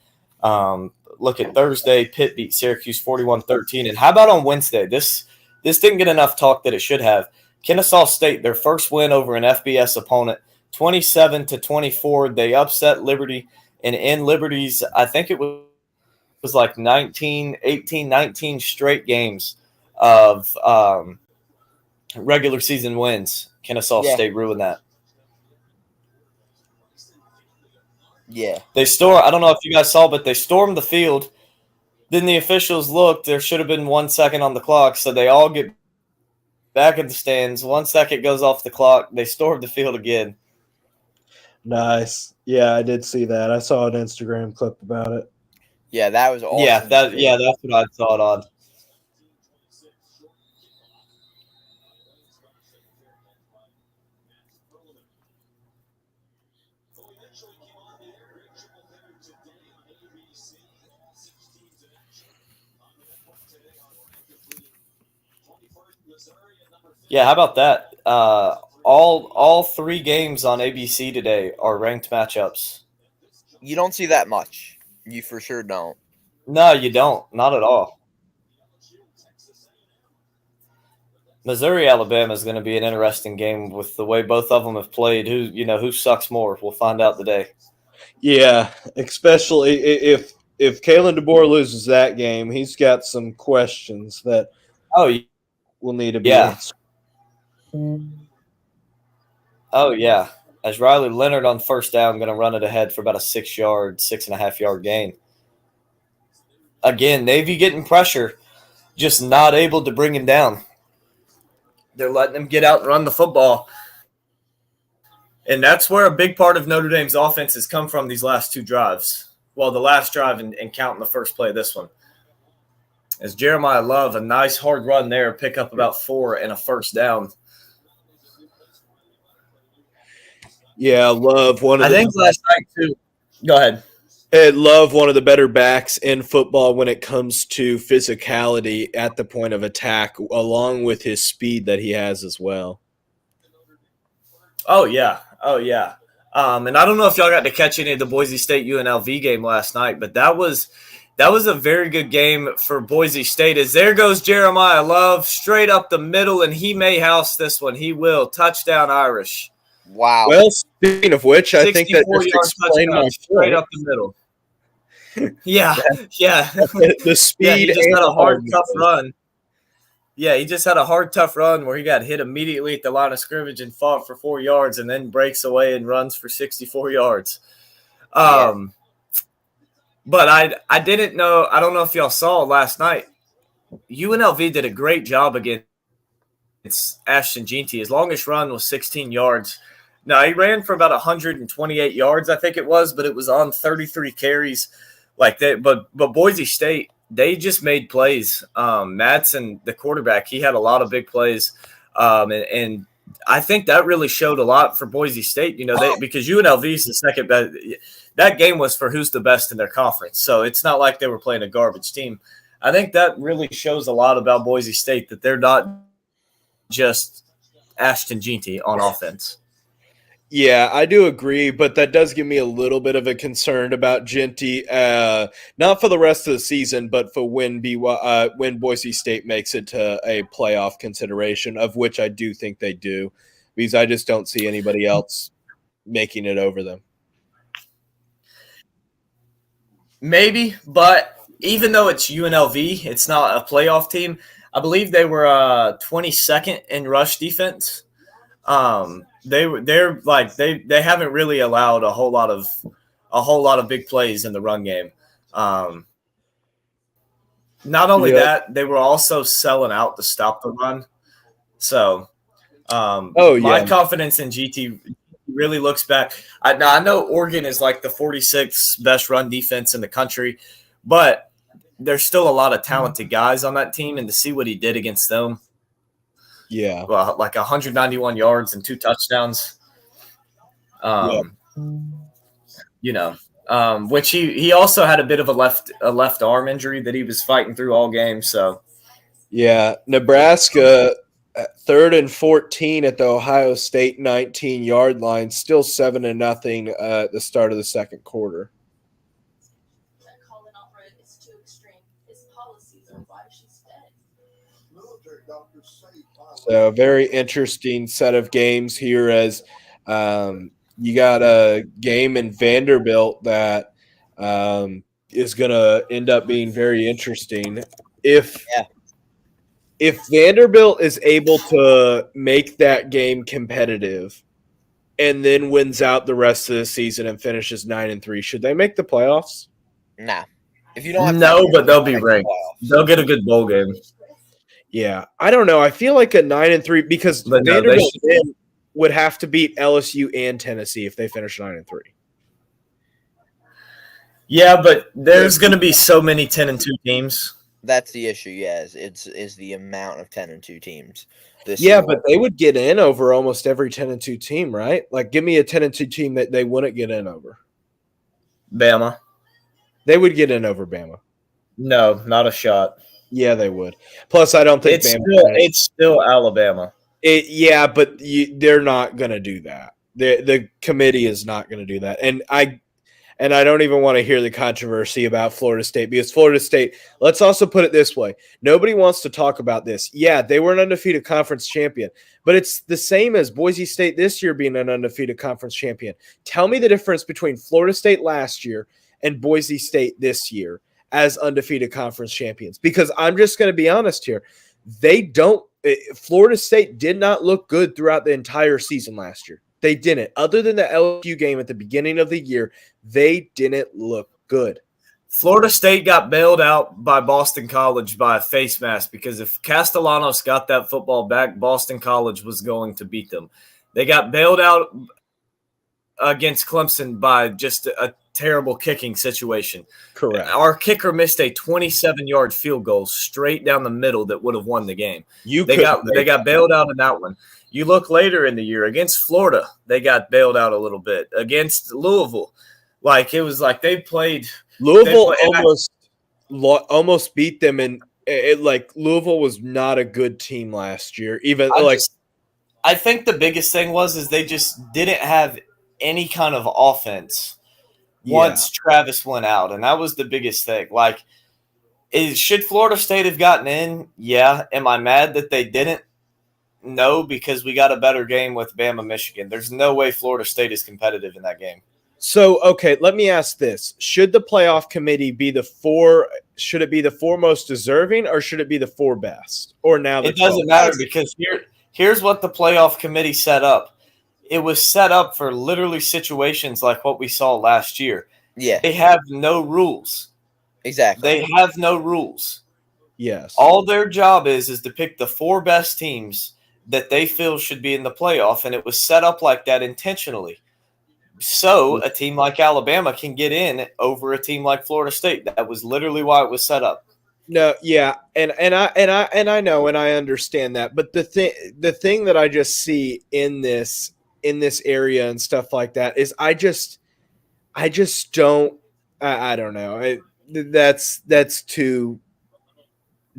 Look at Thursday, Pitt beat Syracuse 41-13. And how about on Wednesday? This didn't get enough talk that it should have. Kennesaw State, their first win over an FBS opponent, 27-24. They upset Liberty. And in Liberty's, I think it was like 19 straight games of regular season wins. Kennesaw State ruined that. Yeah. I don't know if you guys saw, but they stormed the field. Then the officials looked. There should have been 1 second on the clock, so they all get back in the stands. 1 second goes off the clock. They stormed the field again. Nice. Yeah, I did see that. I saw an Instagram clip about it. Yeah, that was awesome. Yeah, that's what I saw it on. Yeah, how about that? All 3 games on ABC today are ranked matchups. You don't see that much. You for sure don't. No, you don't. Not at all. Missouri, Alabama is going to be an interesting game with the way both of them have played. Who sucks more? We'll find out today. Yeah, especially if Kalen DeBoer loses that game, he's got some questions that will need to be answered. Oh, yeah. As Riley Leonard on first down, going to run it ahead for about a 6.5-yard gain. Again, Navy getting pressure, just not able to bring him down. They're letting him get out and run the football. And that's where a big part of Notre Dame's offense has come from these last 2 drives. Well, the last drive and counting the first play of this one. As Jeremiah Love, a nice hard run there, pick up about 4 and a first down. Yeah, Love I think last night too. Go ahead. Love one of the better backs in football when it comes to physicality at the point of attack, along with his speed that he has as well. Oh yeah. And I don't know if y'all got to catch any of the Boise State UNLV game last night, but that was a very good game for Boise State. As there goes Jeremiah Love straight up the middle, and he may house this one. He will. Touchdown Irish. Wow. Well, speaking of which, I think that just explained my straight up the middle. Yeah. The speed. He just had a hard, tough run. Yeah, he just had a hard, tough run where he got hit immediately at the line of scrimmage and fought for 4 yards and then breaks away and runs for 64 yards. But I didn't know – I don't know if y'all saw last night. UNLV did a great job against Ashton Jeanty. His longest run was 16 yards. Now, he ran for about 128 yards, I think it was, but it was on 33 carries like that. But Boise State, they just made plays. Madsen, the quarterback, he had a lot of big plays. And I think that really showed a lot for Boise State, because UNLV is the second best. That game was for who's the best in their conference. So it's not like they were playing a garbage team. I think that really shows a lot about Boise State, that they're not just Ashton Jeanty on offense. Yeah, I do agree, but that does give me a little bit of a concern about Ginty, not for the rest of the season, but for when Boise State makes it to a playoff consideration, of which I do think they do, because I just don't see anybody else making it over them. Maybe, but even though it's UNLV, it's not a playoff team. I believe they were 22nd in rush defense. They haven't really allowed a whole lot of big plays in the run game. Not only that, they were also selling out to stop the run. So, my confidence in GT really looks back. I know Oregon is like the 46th best run defense in the country, but there's still a lot of talented guys on that team, and to see what he did against them. Yeah. Well, like 191 yards and 2 touchdowns. Which he also had a bit of a left arm injury that he was fighting through all game. So, yeah, Nebraska 3rd and 14 at the Ohio State 19-yard line, still 7-0 at the start of the second quarter. So, very interesting set of games here as you got a game in Vanderbilt that is going to end up being very interesting. If Vanderbilt is able to make that game competitive and then wins out the rest of the season and finishes 9-3, should they make the playoffs? Nah. If you don't but they'll be ranked. They'll get a good bowl game. Yeah, I don't know. I feel like a 9-3 because Vanderbilt would have to beat LSU and Tennessee if they finish 9-3. Yeah, but there's going to be so many 10-2 teams. That's the issue. Yes, is the amount of 10-2 teams. But they would get in over almost every 10-2 team, right? Like, give me a 10-2 team that they wouldn't get in over. Bama. They would get in over Bama. No, not a shot. Yeah, they would. Plus, I don't think it's still Alabama. But they're not going to do that. The committee is not going to do that. And I don't even want to hear the controversy about Florida State, because Florida State, let's also put it this way. Nobody wants to talk about this. Yeah, they were an undefeated conference champion, but it's the same as Boise State this year being an undefeated conference champion. Tell me the difference between Florida State last year and Boise State this year as undefeated conference champions, because I'm just going to be honest here. Florida State did not look good throughout the entire season last year. They didn't. Other than the LSU game at the beginning of the year, they didn't look good. Florida State got bailed out by Boston College by a face mask, because if Castellanos got that football back, Boston College was going to beat them. They got bailed out against Clemson by just a terrible kicking situation. Correct. Our kicker missed a 27-yard field goal straight down the middle that would have won the game. They got bailed out in that one. You look later in the year against Florida, they got bailed out a little bit. Against Louisville, it was like they played. Louisville almost beat them, and Louisville was not a good team last year. I think the biggest thing is they just didn't have any kind of offense once Travis went out, and that was the biggest thing. Should Florida State have gotten in? Yeah. Am I mad that they didn't? No, because we got a better game with Bama, Michigan. There's no way Florida State is competitive in that game. So, okay, let me ask this. Should the playoff committee be should it be the 4 most deserving, or should it be the 4 best? Or now it doesn't matter, because here's what the playoff committee set up. It was set up for literally situations like what we saw last year. Yeah. They have no rules. Exactly. They have no rules. Yes. All their job is to pick the 4 best teams that they feel should be in the playoff, and it was set up like that intentionally. So a team like Alabama can get in over a team like Florida State. That was literally why it was set up. No, yeah, and I know, and I understand that, but the thing that I just see in this area and stuff like that is I just don't know. That's too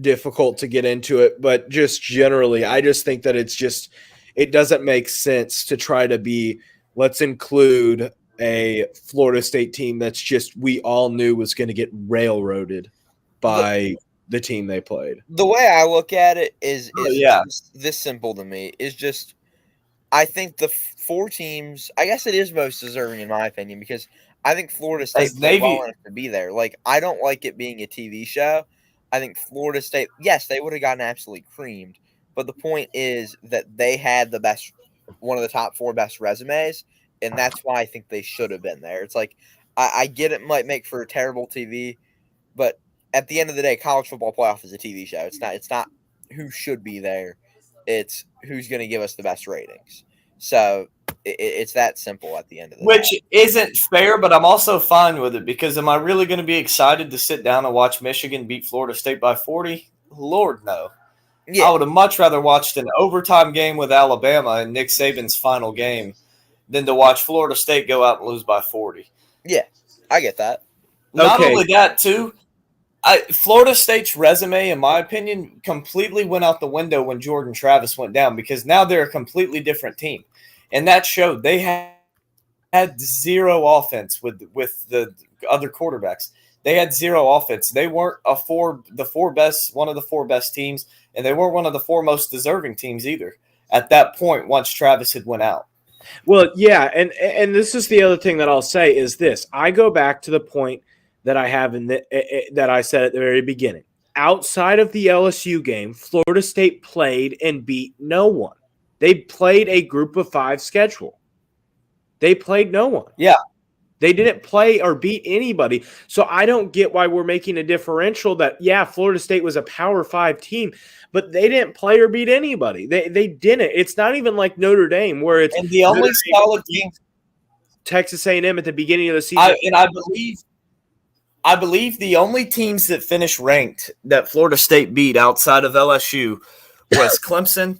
difficult to get into it, but just generally, I just think that it doesn't make sense to try to be, let's include a Florida State team that's just we all knew was going to get railroaded by the team they played. The way I look at it is yeah. just this simple to me. Is just I think the 4 teams. I guess it is most deserving in my opinion because I think Florida State played well enough to be there. Like I don't like it being a TV show. I think Florida State. Yes, they would have gotten absolutely creamed. But the point is that they had the best, one of the top 4 best resumes, and that's why I think they should have been there. It's like I get it might make for a terrible TV, but at the end of the day, college football playoff is a TV show. It's not who should be there. It's who's going to give us the best ratings. So it's that simple at the end of the day. Which isn't fair, but I'm also fine with it because am I really going to be excited to sit down and watch Michigan beat Florida State by 40? Lord, no. Yeah. I would have much rather watched an overtime game with Alabama and Nick Saban's final game than to watch Florida State go out and lose by 40. Yeah, I get that. Not only that, too, Florida State's resume, in my opinion, completely went out the window when Jordan Travis went down because now they're a completely different team. And that showed they had zero offense with the other quarterbacks. They had zero offense. They weren't one of the four best teams, and they weren't one of the 4 most deserving teams either at that point once Travis had went out. Well, yeah, and this is the other thing that I'll say is this. I go back to the point that I have that I said at the very beginning. Outside of the LSU game, Florida State played and beat no one. They played a group of 5 schedule. They played no one. Yeah. They didn't play or beat anybody. So I don't get why we're making a differential that, yeah, Florida State was a Power 5 team, but they didn't play or beat anybody. They didn't. It's not even like Notre Dame where it's – and the only solid team – Texas A&M at the beginning of the season. I believe the only teams that finished ranked that Florida State beat outside of LSU was Clemson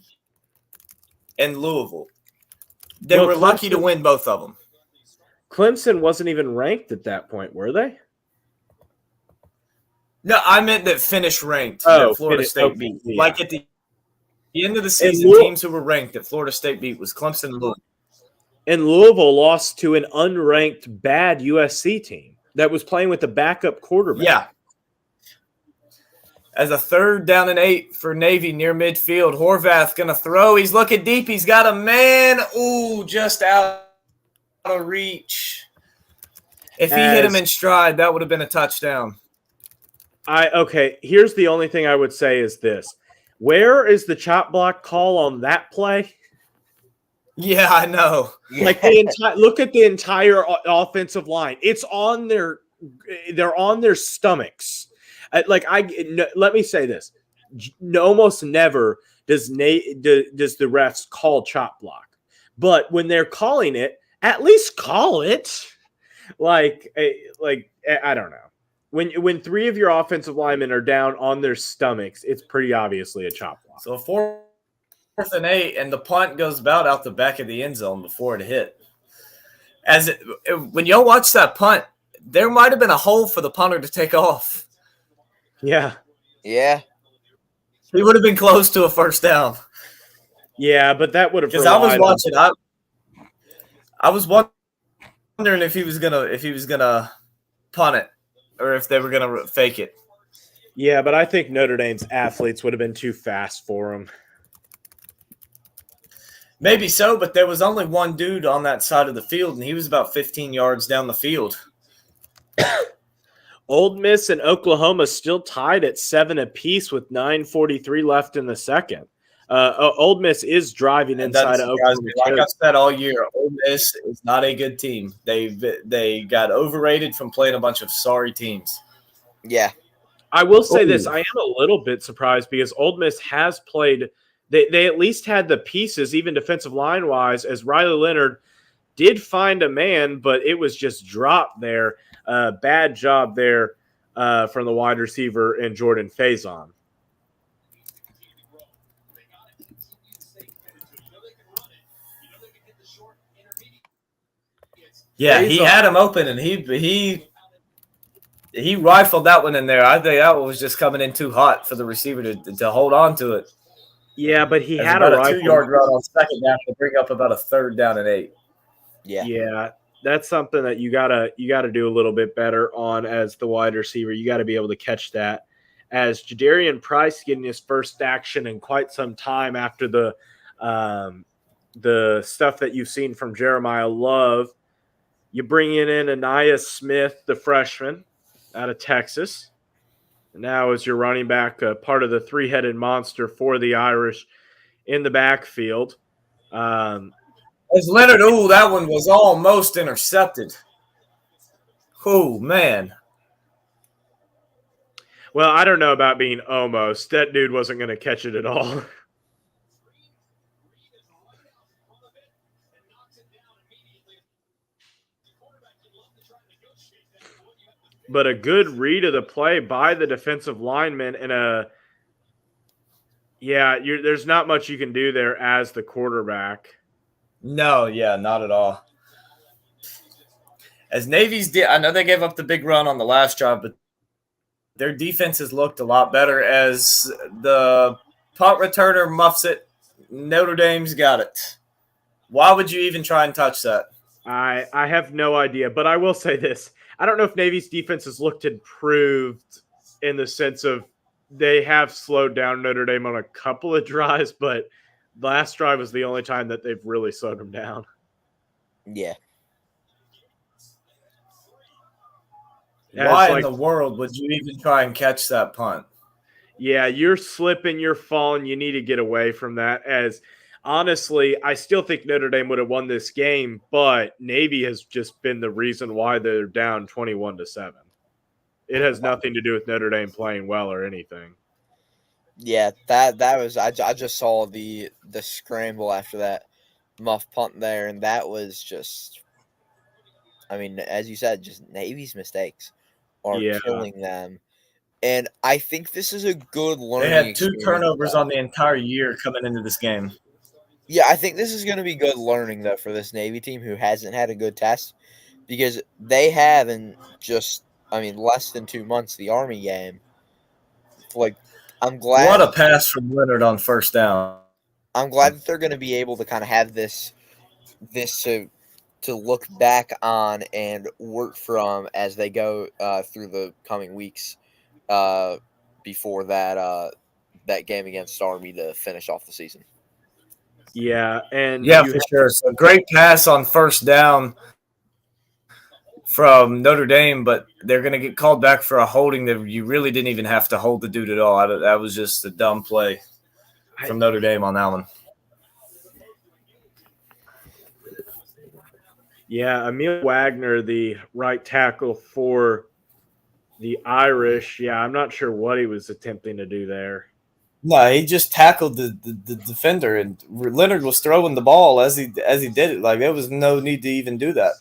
and Louisville. They were lucky to win both of them. Clemson wasn't even ranked at that point, were they? No, I meant that finished ranked that Florida State beat. Yeah. Like at the end of the season, teams who were ranked that Florida State beat was Clemson and Louisville. And Louisville lost to an unranked bad USC team that was playing with the backup quarterback. Yeah. As a 3rd down and 8 for Navy near midfield, Horvath going to throw. He's looking deep. He's got a man. Ooh, just out of reach. If he hit him in stride, that would have been a touchdown. Okay, here's the only thing I would say is this. Where is the chop block call on that play? Yeah, I know. Like look at the entire offensive line. It's on they're on their stomachs. Let me say this. Almost never does the refs call chop block. But when they're calling it, at least call it. Like I don't know. When 3 of your offensive linemen are down on their stomachs, it's pretty obviously a chop block. So 4th and 8, and the punt goes about out the back of the end zone before it hit. When y'all watch that punt, there might have been a hole for the punter to take off. Yeah. Yeah. He would have been close to a first down. Yeah, but that would have. Because I was watching. I was wondering if he was gonna punt it or if they were gonna fake it. Yeah, but I think Notre Dame's athletes would have been too fast for him. Maybe so, but there was only one dude on that side of the field, and he was about 15 yards down the field. Ole Miss and Oklahoma still tied at 7 apiece with 9:43 left in the second. Ole Miss is driving inside of Oklahoma. Like I said all year, Ole Miss is not a good team. They got overrated from playing a bunch of sorry teams. Yeah. I will say this. I am a little bit surprised because Ole Miss has played – they at least had the pieces, even defensive line-wise, as Riley Leonard did find a man, but it was just dropped there. Bad job there from the wide receiver and Jordan Faison. Yeah, he had him open, and he he rifled that one in there. I think that one was just coming in too hot for the receiver to hold on to it. Yeah, but he As had about a a rifle. 2-yard run on second down to bring up about a 3rd down and 8. Yeah, that's something that you gotta do a little bit better on as the wide receiver. You got to be able to catch that. As Jadarian Price getting his first action in quite some time after the stuff that you've seen from Jeremiah Love, you bring in Ananias Smith, the freshman out of Texas. And now as your running back, part of the three-headed monster for the Irish in the backfield. As Leonard, that one was almost intercepted. Oh, man. Well, I don't know about being almost. That dude wasn't going to catch it at all. But a good read of the play by the defensive lineman and there's not much you can do there as the quarterback. No, yeah, not at all. As Navy's I know they gave up the big run on the last drive, but their defense has looked a lot better as the punt returner muffs it. Notre Dame's got it. Why would you even try and touch that? I have no idea, but I will say this. I don't know if Navy's defense has looked improved in the sense of they have slowed down Notre Dame on a couple of drives, but last drive was the only time that they've really slowed them down. Yeah. Why in the world would you even try and catch that punt? Yeah, you're slipping, you're falling. You need to get away from that. As honestly, I still think Notre Dame would have won this game, but Navy has just been the reason why they're down 21-7. It has nothing to do with Notre Dame playing well or anything. Yeah, that was I just saw the scramble after that muff punt there, and that was just, I mean, as you said, just Navy's mistakes are killing them. And I think this is a good learning. They had 2 turnovers on the entire year coming into this game. Yeah, I think this is going to be good learning, though, for this Navy team who hasn't had a good test, because they have in just, less than 2 months, the Army game. Like, I'm glad. What a pass from Leonard on first down. I'm glad that they're going to be able to kind of have this to look back on and work from as they go through the coming weeks before that game against Army to finish off the season. Yeah, for sure. So great pass on first down from Notre Dame, but they're going to get called back for a holding that you really didn't even have to hold the dude at all. That was just a dumb play from Notre Dame on that one. Yeah, Emil Wagner, the right tackle for the Irish. Yeah, I'm not sure what he was attempting to do there. No, he just tackled the defender, and Leonard was throwing the ball as he did it. Like, there was no need to even do that.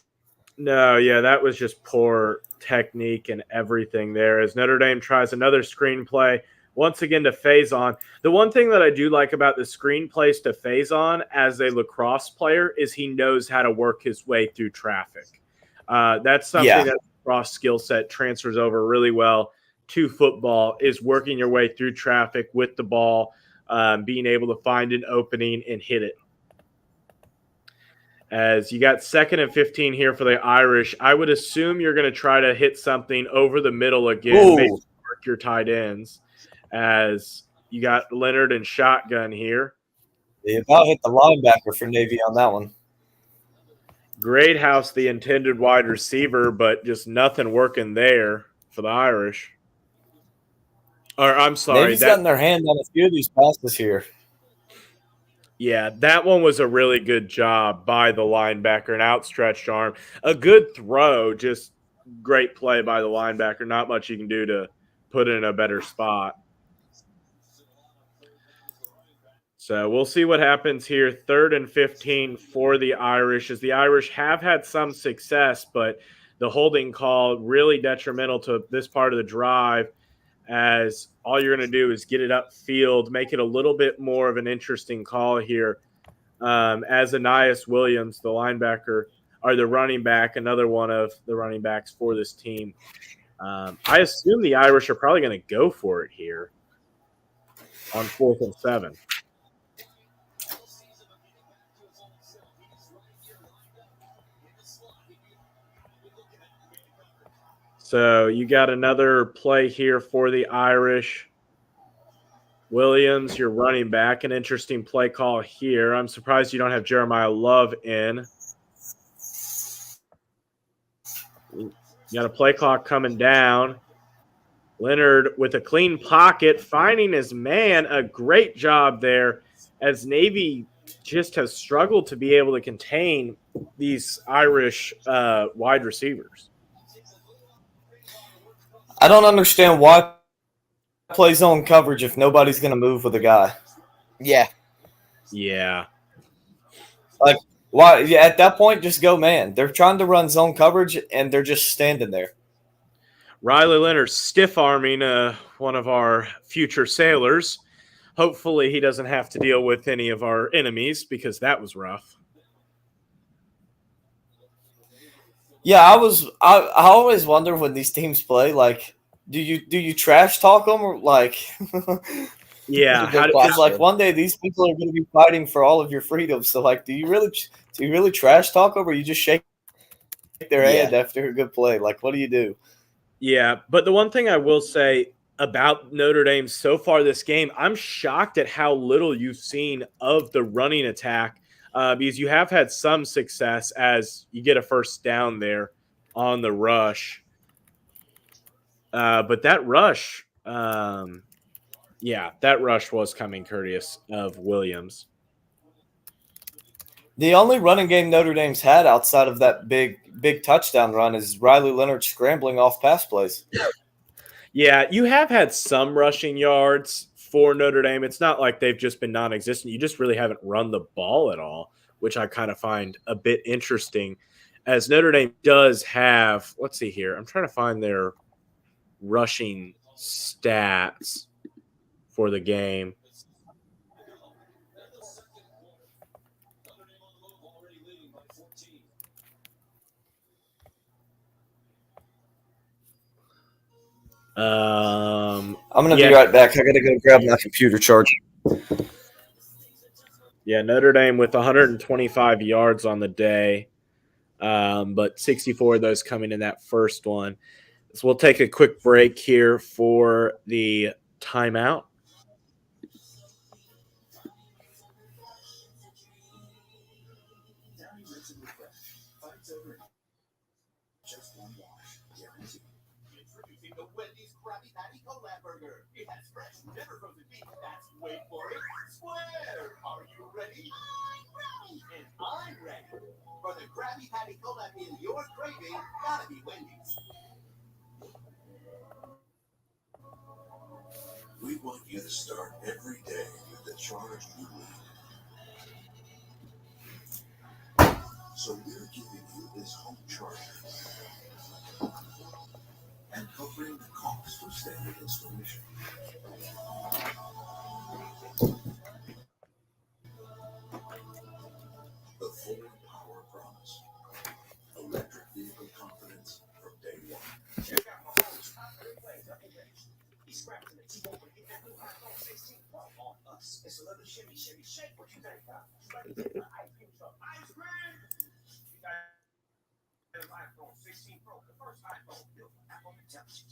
No, yeah, that was just poor technique and everything there. As Notre Dame tries another screenplay, once again to Faison. The one thing that I do like about the screenplays to Faison as a lacrosse player is he knows how to work his way through traffic. That's something that lacrosse skill set transfers over really well to football, is working your way through traffic with the ball, being able to find an opening and hit it. As you got 2nd and 15 here for the Irish, I would assume you're going to try to hit something over the middle again, maybe work your tight ends, as you got Leonard and shotgun here. They about hit the linebacker for Navy on that one. Greathouse, the intended wide receiver, but just nothing working there for the Irish. Or I'm sorry. Navy's gotten their hand on a few of these passes here. Yeah, that one was a really good job by the linebacker, an outstretched arm. A good throw, just great play by the linebacker. Not much you can do to put it in a better spot. So we'll see what happens here. 3rd and 15 for the Irish, as the Irish have had some success, but the holding call really detrimental to this part of the drive, as all you're going to do is get it upfield, make it a little bit more of an interesting call here. As Ananias Williams, the linebacker, or the running back, another one of the running backs for this team, I assume the Irish are probably going to go for it here on 4th and 7. So you got another play here for the Irish. Williams, you're running back. An interesting play call here. I'm surprised you don't have Jeremiah Love in. You got a play clock coming down. Leonard with a clean pocket, finding his man. A great job there as Navy just has struggled to be able to contain these Irish wide receivers. I don't understand why play zone coverage if nobody's going to move with a guy. Yeah. Yeah. Like, why? Yeah, at that point, just go man. They're trying to run zone coverage, and they're just standing there. Riley Leonard stiff-arming one of our future sailors. Hopefully he doesn't have to deal with any of our enemies because that was rough. Yeah, I always wonder when these teams play, like, do you trash talk them or like Yeah, because like one day these people are going to be fighting for all of your freedoms. So like, do you really trash talk them or you just shake their hand after a good play? Like, what do you do? Yeah, but the one thing I will say about Notre Dame so far this game, I'm shocked at how little you've seen of the running attack because you have had some success as you get a first down there on the rush. But that rush, that rush was coming courteous of Williams. The only running game Notre Dame's had outside of that big touchdown run is Riley Leonard scrambling off pass plays. Yeah, you have had some rushing yards for Notre Dame. It's not like they've just been non-existent. You just really haven't run the ball at all, which I kind of find a bit interesting. As Notre Dame does have, let's see here. I'm trying to find their rushing stats for the game. I'm gonna be right back. I gotta go grab my computer charger. Yeah, Notre Dame with 125 yards on the day, but 64 of those coming in that first one. So we'll take a quick break here for the timeout. It has fresh, never frozen beef that's, wait for it, square. Are you ready? I'm ready. And I'm ready. For the Krabby Patty collab meal you're craving, gotta be Wendy's. We want you to start every day with the charge you need. So we're giving you this home charger and covering the cost of standard installation. The full power promise. Electric vehicle confidence from day one. Check out Mahomes' confident plays up in race. He's scrapping the T-Mobile and get that new iPhone 16 Pro on us. It's a little shimmy, shake. What you think? Ice cream truck. Ice cream! You got an iPhone 16 Pro, the first iPhone built for Apple Intelligence.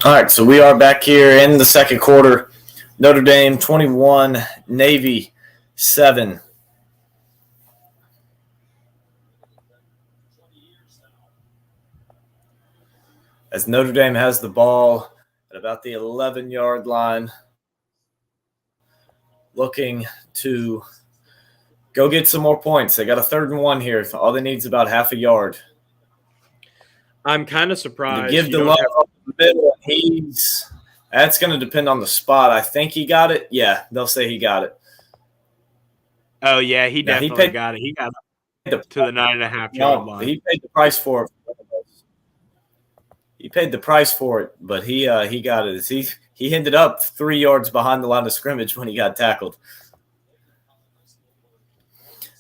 All right, so we are back here in the second quarter. Notre Dame 21, Navy 7. As Notre Dame has the ball at about the 11-yard line, looking to go get some more points. They got a 3rd and 1 here. All they need is about half a yard. I'm kind of To surprised. give the love up the middle, that's going to depend on the spot. I think he got it. Yeah, they'll say he got it. Oh, yeah, he Now, definitely got it. He got to the 9.5-yard line. He paid the price for it. He paid the price for it, but he got it. He ended up 3 yards behind the line of scrimmage when he got tackled.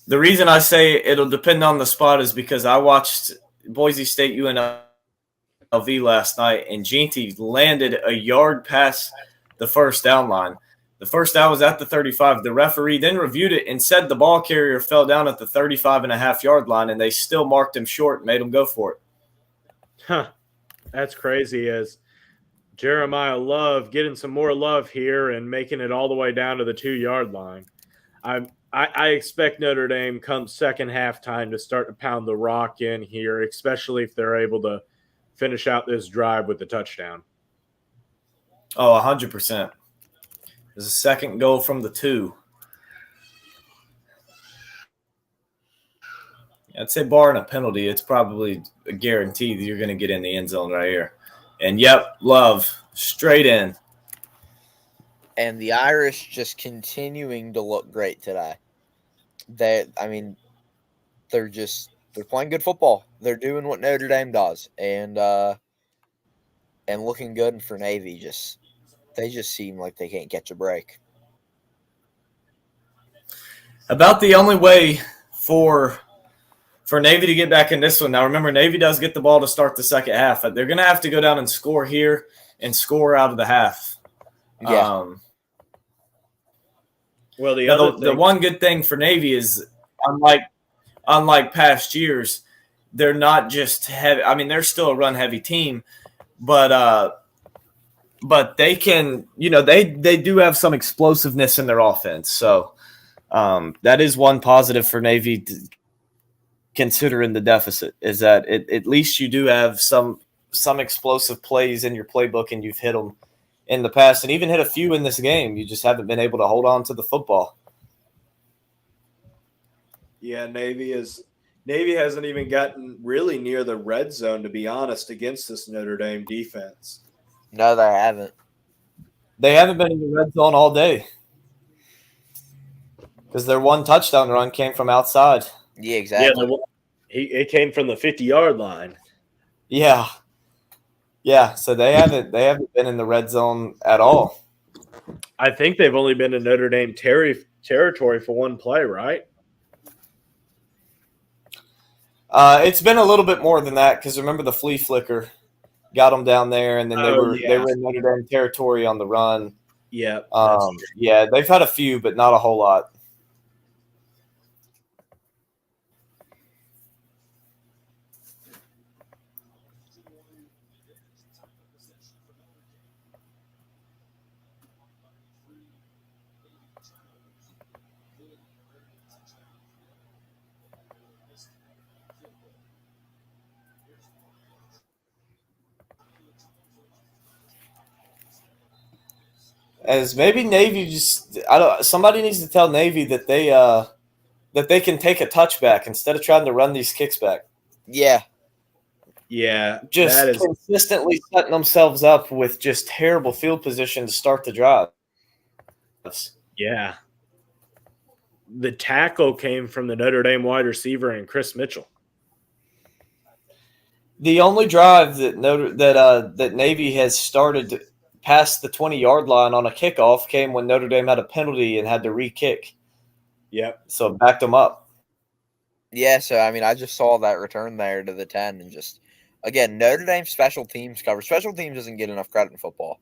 The reason I say it'll depend on the spot is because I watched Boise State UNLV last night, and Jeanty landed a yard past the first down line. The first down was at the 35. The referee then reviewed it and said the ball carrier fell down at the 35.5-yard line, and they still marked him short and made him go for it. Huh. That's crazy, as Jeremiah Love getting some more love here and making it all the way down to the 2-yard line. I expect Notre Dame come second halftime to start to pound the rock in here, especially if they're able to finish out this drive with the touchdown. Oh, 100%. There's a second goal from the 2. I'd say barring a penalty, it's probably a guarantee that you're going to get in the end zone right here. And, yep, Love, straight in. And the Irish just continuing to look great today. They're playing good football. They're doing what Notre Dame does, and looking good. And for Navy, they just seem like they can't catch a break. About the only way for Navy to get back in this one. Now, remember, Navy does get the ball to start the second half. They're going to have to go down and score here and score out of the half. Yeah. Well, the one good thing for Navy is, unlike past years, they're not just heavy. I mean, they're still a run-heavy team, but they can, they do have some explosiveness in their offense. So that is one positive for Navy, considering the deficit, is that at least you do have some explosive plays in your playbook, and you've hit them in the past, and even hit a few in this game. You just haven't been able to hold on to the football. Yeah, Navy hasn't even gotten really near the red zone, to be honest, against this Notre Dame defense. No, they haven't. They haven't been in the red zone all day because their one touchdown run came from outside. Yeah, exactly. Yeah, it came from the 50-yard line. Yeah. Yeah, so they haven't been in the red zone at all. I think they've only been in Notre Dame territory for one play, right? It's been a little bit more than that, because remember the flea flicker got them down there, and then they were in Notre Dame territory on the run. Yeah. Yeah, they've had a few, but not a whole lot. As maybe Navy somebody needs to tell Navy that they can take a touchback instead of trying to run these kicks back. Yeah. Yeah. Just consistently setting themselves up with just terrible field position to start the drive. Yeah. The tackle came from the Notre Dame wide receiver and Chris Mitchell. The only drive that Navy has started past the 20-yard line on a kickoff came when Notre Dame had a penalty and had to re-kick. Yep. So it backed them up. Yeah, so, I just saw that return there to the 10, and just, again, Notre Dame special teams cover. Special teams doesn't get enough credit in football.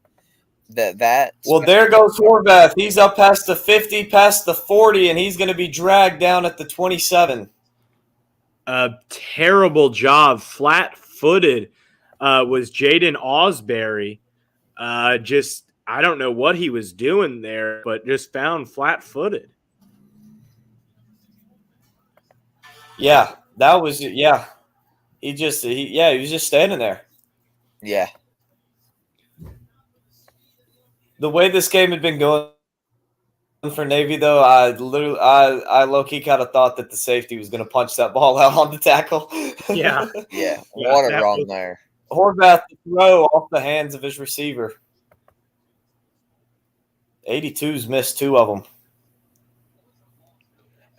Well, there goes Horvath. He's up past the 50, past the 40, and he's going to be dragged down at the 27. A terrible job, flat-footed, was Jaden Osbury. Just I don't know what he was doing there, but just found flat-footed. Yeah, that was yeah. He was just standing there. Yeah. The way this game had been going for Navy, though, I low key kind of thought that the safety was going to punch that ball out on the tackle. Yeah. Yeah. What a run there. Horvath to throw off the hands of his receiver. 82's missed 2 of them.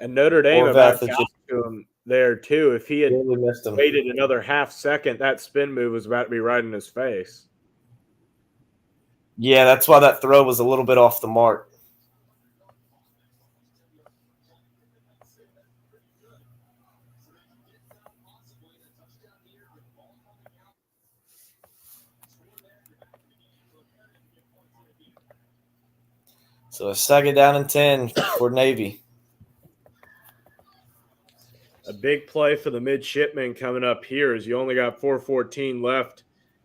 And Notre Dame Horvath about has got just to him there, too. If he had really missed them. waited another half second, that spin move was about to be right in his face. Yeah, that's why that throw was a little bit off the mark. So a 2nd down and 10 for Navy. A big play for the midshipmen coming up here as you only got 4:14 left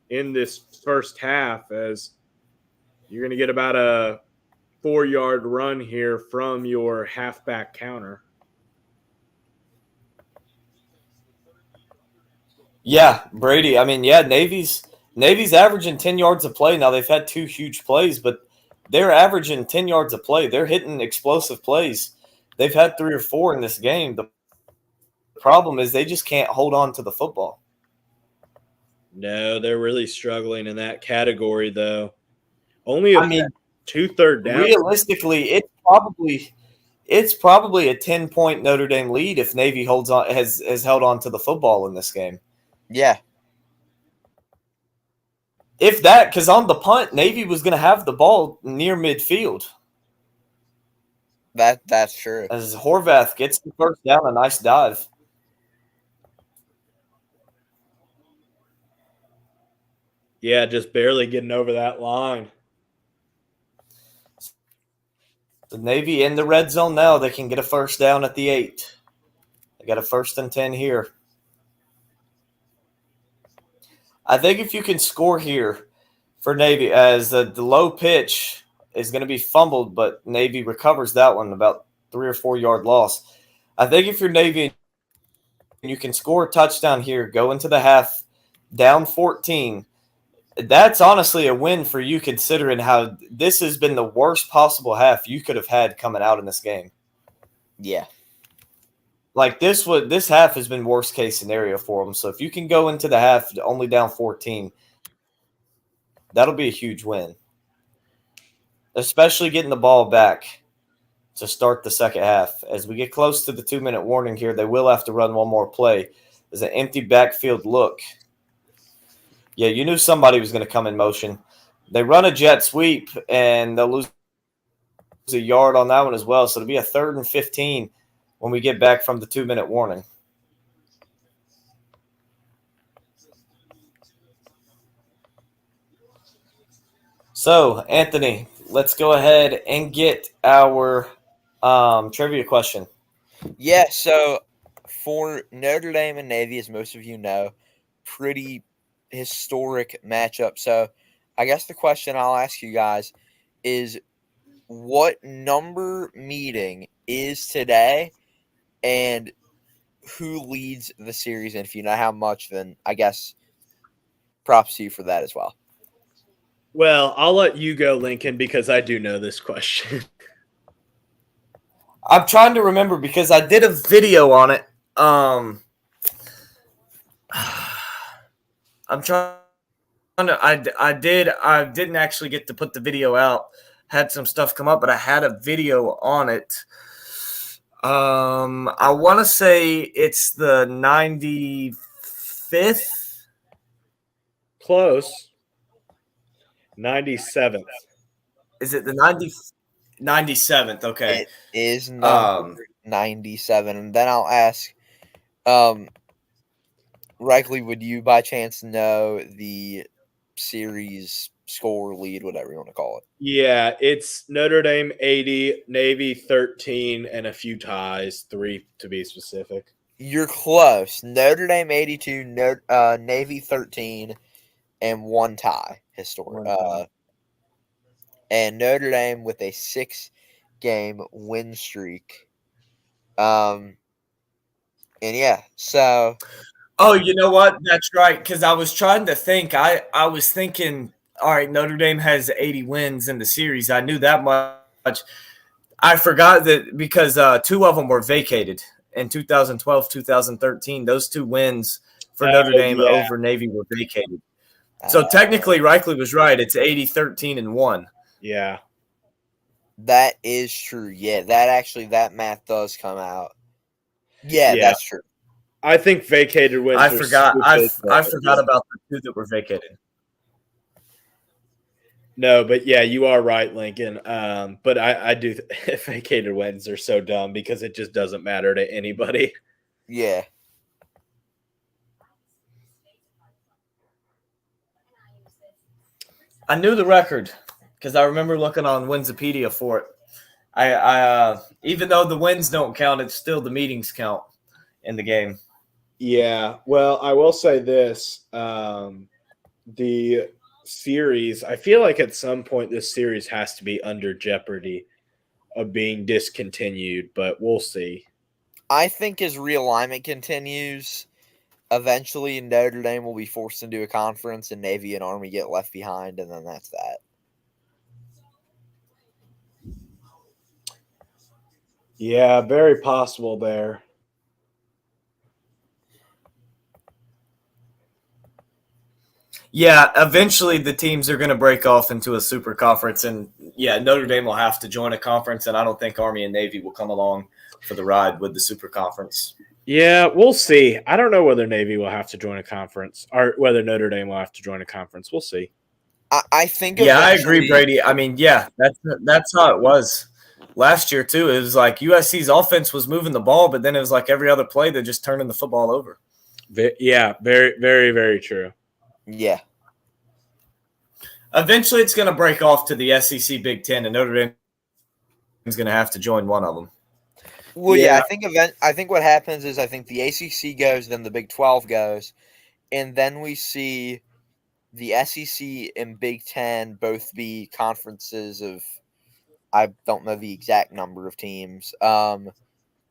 in this first half, as you're going to get about a 4-yard run here from your halfback counter. Yeah, Brady. I mean, yeah, Navy's averaging 10 yards of play. Now they've had 2 huge plays, but they're averaging 10 yards of play. They're hitting explosive plays. They've had 3 or 4 in this game. The problem is they just can't hold on to the football. No, they're really struggling in that category, though. Only 2 third downs. Realistically, it's probably a 10-point Notre Dame lead if Navy has held on to the football in this game. Yeah. If that, because on the punt, Navy was going to have the ball near midfield. That's true. As Horvath gets the first down, a nice dive. Yeah, just barely getting over that line. The Navy in the red zone now. They can get a first down at the 8. They got a 1st and 10 here. I think if you can score here for Navy, as the low pitch is going to be fumbled, but Navy recovers that one, about 3 or 4 yard loss. I think if you're Navy and you can score a touchdown here, go into the half down 14, that's honestly a win for you, considering how this has been the worst possible half you could have had coming out in this game. Yeah. Like this half has been worst case scenario for them. So if you can go into the half only down 14, that'll be a huge win. Especially getting the ball back to start the second half. As we get close to the 2-minute warning here, they will have to run one more play. There's an empty backfield look. Yeah, you knew somebody was going to come in motion. They run a jet sweep, and they'll lose a yard on that one as well. So it'll be a 3rd and 15 when we get back from the 2-minute warning. So, Anthony, let's go ahead and get our trivia question. Yeah, so for Notre Dame and Navy, as most of you know, pretty historic matchup. So I guess the question I'll ask you guys is, what number meeting is today, and who leads the series? And if you know how much, then I guess props to you for that as well. Well, I'll let you go, Lincoln, because I do know this question. I'm trying to remember because I did a video on it. I'm trying to. I didn't actually get to put the video out. Had some stuff come up, but I had a video on it. I want to say it's the 95th. Close. 97th. Is it the 97th? Okay. It is number 97. And then I'll ask, Reichley, would you by chance know the series score, lead, whatever you want to call it? Yeah, it's Notre Dame 80, Navy 13, and a few ties, 3 to be specific. You're close. Notre Dame 82, Navy 13, and 1 tie. and Notre Dame with a 6-game win streak. And yeah, so Oh, you know what? That's right. Because I was trying to think. I was thinking, all right, Notre Dame has 80 wins in the series. I knew that much. I forgot that because 2 of them were vacated in 2012, 2013. Those 2 wins for Notre Dame yeah. over Navy were vacated. So technically, Reichley was right. It's 80, 13, and 1. Yeah. that is true. Yeah, that math does come out. Yeah, Yeah. that's true. I think vacated wins I are forgot. stupid, I but forgot about the 2 that were vacated. no, but yeah, you are right, Lincoln. But I do vacated wins are so dumb because it just doesn't matter to anybody. Yeah. I knew the record because I remember looking on Winsipedia for it. I even though the wins don't count, it's still the meetings count in the game. Yeah. Well, I will say this. The series, I feel like at some point this series has to be under jeopardy of being discontinued, but we'll see. I think as realignment continues, eventually Notre Dame will be forced into a conference and Navy and Army get left behind, and then that's that. Yeah, very possible there. Yeah, eventually the teams are going to break off into a super conference, and yeah, Notre Dame will have to join a conference, and I don't think Army and Navy will come along for the ride with the super conference. Yeah, we'll see. I don't know whether Navy will have to join a conference or whether Notre Dame will have to join a conference. We'll see. I think Yeah, I agree, eventually- Brady. I mean, yeah, that's how it was last year too. It was like USC's offense was moving the ball, but then it was like every other play they're just turning the football over. Yeah, very, very, very true. Yeah. Eventually, it's going to break off to the SEC Big Ten, and Notre Dame is going to have to join one of them. Well, yeah, Yeah. I think what happens is I think the ACC goes, then the Big 12 goes, and then we see the SEC and Big 10 both be conferences of, I don't know the exact number of teams,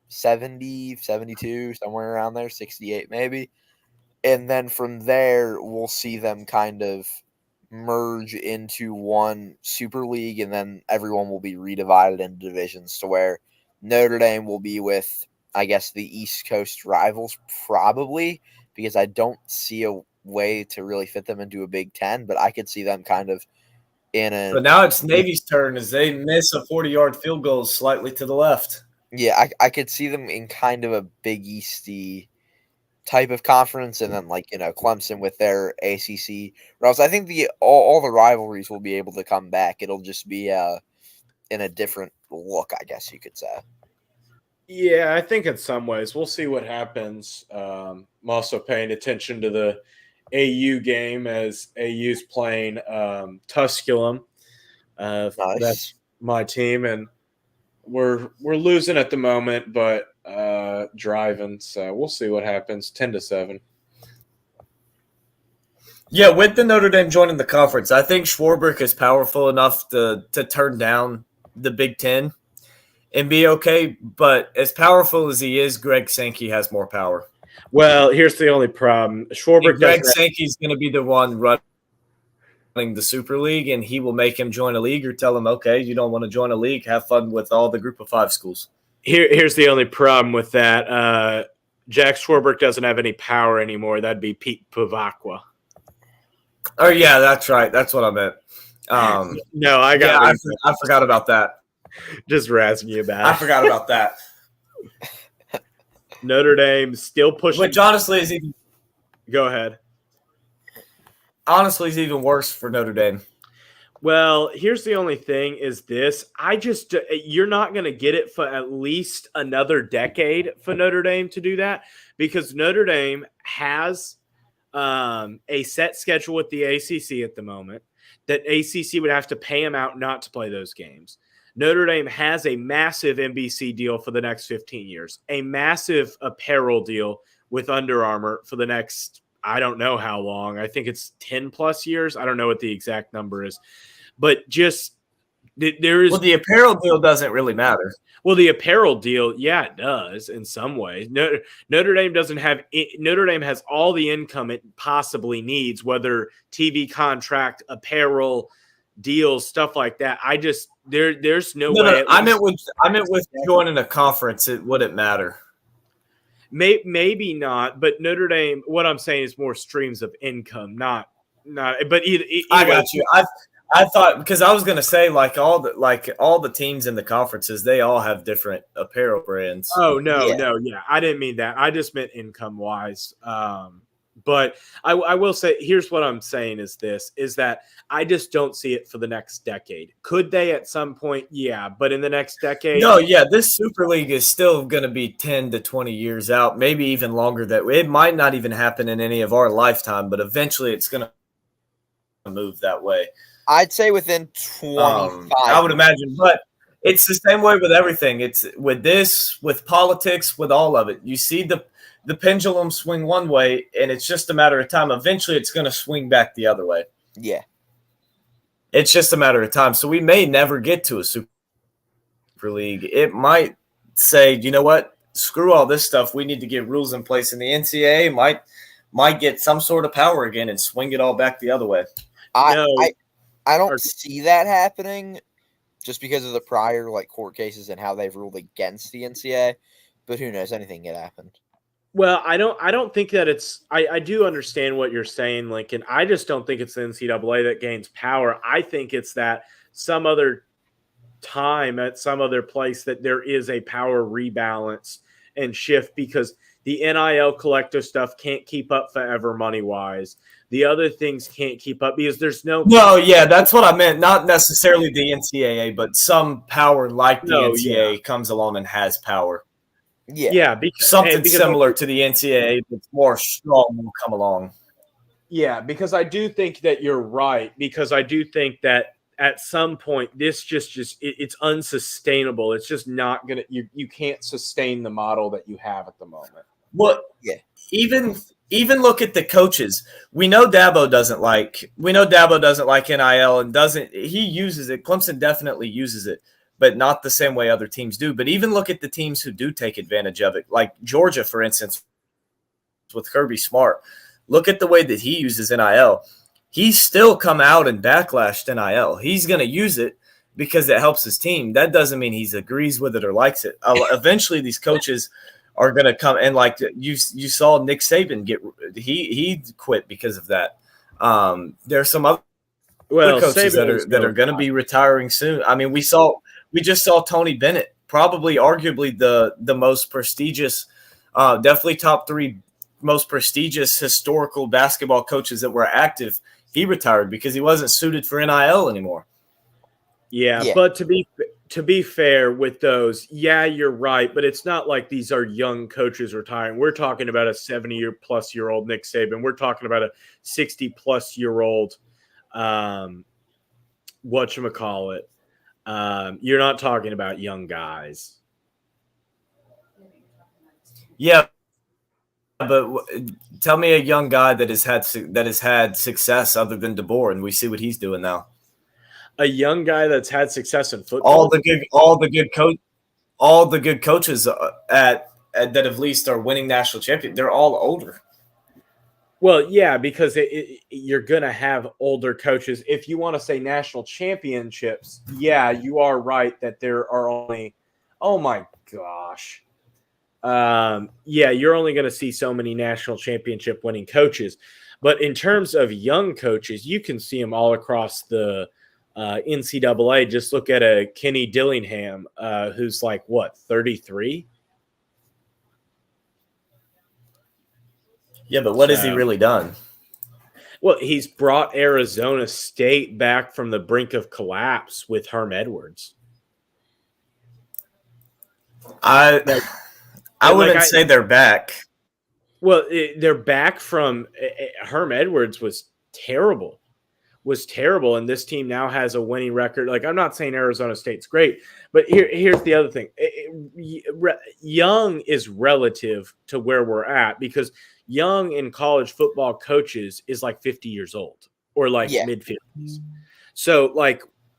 70, 72, somewhere around there, 68 maybe. And then from there, we'll see them kind of merge into one super league, and then everyone will be redivided into divisions to where Notre Dame will be with, I guess, the East Coast rivals probably, because I don't see a way to really fit them into a Big Ten, but I could see them kind of in a But now it's Navy's turn as they miss a 40-yard field goal slightly to the left. yeah, I could see them in kind of a Big Easty type of conference, and then Clemson with their ACC. Or else I think all the rivalries will be able to come back. It'll just be in a different look, I guess you could say. Yeah, I think in some ways we'll see what happens. I'm also paying attention to the AU game as AU's playing Tusculum. Nice. That's my team, and we're losing at the moment, but driving. So we'll see what happens. 10-7. Yeah, with the Notre Dame joining the conference, I think Schwarbrick is powerful enough to turn down the Big Ten and be okay. But as powerful as he is, Greg Sankey has more power. Well, here's the only problem. Schwarbrick Greg doesn't have- Sankey's going to be the one running the Super League, and he will make him join a league or tell him, okay, you don't want to join a league, have fun with all the Group of 5 schools. Here's the only problem with that. Jack Schwarbrick doesn't have any power anymore. That'd be Pete Pavakwa. Oh, yeah, that's right. That's what I meant. No, I forgot about that. Just razzing you about I it. forgot about that. Notre Dame still pushing. Which honestly is even Go ahead. honestly is even worse for Notre Dame. Well, here's the only thing is this. You're not going to get it for at least another decade for Notre Dame to do that, because Notre Dame has a set schedule with the ACC at the moment that ACC would have to pay them out not to play those games. Notre Dame has a massive NBC deal for the next 15 years, a massive apparel deal with Under Armour for the next, I don't know how long. I think it's 10 plus years. I don't know what the exact number is, but just There is Well, the apparel deal doesn't really matter. Well, the apparel deal, yeah, it does in some ways. Notre Dame doesn't have Notre Dame has all the income it possibly needs, whether TV contract, apparel deals, stuff like that. I just there's no way. No, I meant with joining a conference. It wouldn't matter. Maybe not, but Notre Dame. What I'm saying is more streams of income, not. But either I got you. I thought, because I was going to say all the teams in the conferences, they all have different apparel brands. Oh no, yeah, I didn't mean that. I just meant income wise. But I will say, here's what I'm saying is that I just don't see it for the next decade. Could they at some point? Yeah, but in the next decade, no, yeah, this Super League is still going to be 10 to 20 years out, maybe even longer. That it might not even happen in any of our lifetime, but eventually it's going to move that way. I'd say within 25. I would imagine, but it's the same way with everything. It's with this, with politics, with all of it. You see the pendulum swing one way, and it's just a matter of time. Eventually, it's going to swing back the other way. Yeah. It's just a matter of time. So we may never get to a Super League. It might say, you know what? Screw all this stuff. We need to get rules in place, and the NCAA might get some sort of power again and swing it all back the other way. I don't see that happening just because of the prior court cases and how they've ruled against the NCAA. But who knows? Anything could happen. Well, I don't think that it's I do understand what you're saying, Lincoln. I just don't think it's the NCAA that gains power. I think it's that some other time at some other place that there is a power rebalance and shift because the NIL collective stuff can't keep up forever money-wise. The other things can't keep up because there's no. No, yeah, that's what I meant. Not necessarily the NCAA, but some power like the NCAA comes along and has power. Yeah, because something similar to the NCAA, but more strong will come along. Yeah, because I do think that you're right. Because I do think that at some point this it's unsustainable. It's just not gonna. You can't sustain the model that you have at the moment. Well, yeah. Even look at the coaches. We know Dabo doesn't like NIL and he uses it. Clemson definitely uses it, but not the same way other teams do. But even look at the teams who do take advantage of it, like Georgia, for instance, with Kirby Smart. Look at the way that he uses NIL. He's still come out and backlashed NIL. He's going to use it because it helps his team. That doesn't mean he agrees with it or likes it. Eventually, these coaches are going to come and you saw Nick Saban he quit because of that. There's some other coaches that are going to be retiring soon. I mean, we just saw Tony Bennett, probably arguably the most prestigious, definitely top 3 most prestigious historical basketball coaches that were active. He retired because he wasn't suited for NIL anymore. Yeah. But to be fair with those, yeah, you're right, but it's not like these are young coaches retiring. We're talking about a 70-plus-year-old Nick Saban. We're talking about a 60-plus-year-old whatchamacallit. You're not talking about young guys. Yeah, but tell me a young guy that has had success other than DeBoer, and we see what he's doing now. A young guy that's had success in football. All the good coaches that at least are winning national champion. They're all older. Well, yeah, because you're going to have older coaches. If you want to say national championships, yeah, you are right that there are only. Oh my gosh. Yeah, you're only going to see so many national championship winning coaches. But in terms of young coaches, you can see them all across the NCAA. Just look at a Kenny Dillingham, who's 33? Yeah, but what has he really done? Well, he's brought Arizona State back from the brink of collapse with Herm Edwards. I wouldn't say they're back. Well, they're back from Herm Edwards was terrible, and this team now has a winning record. I'm not saying Arizona State's great, but here's the other thing. Young is relative to where we're at because young in college football coaches is 50 years old or mid-50s. So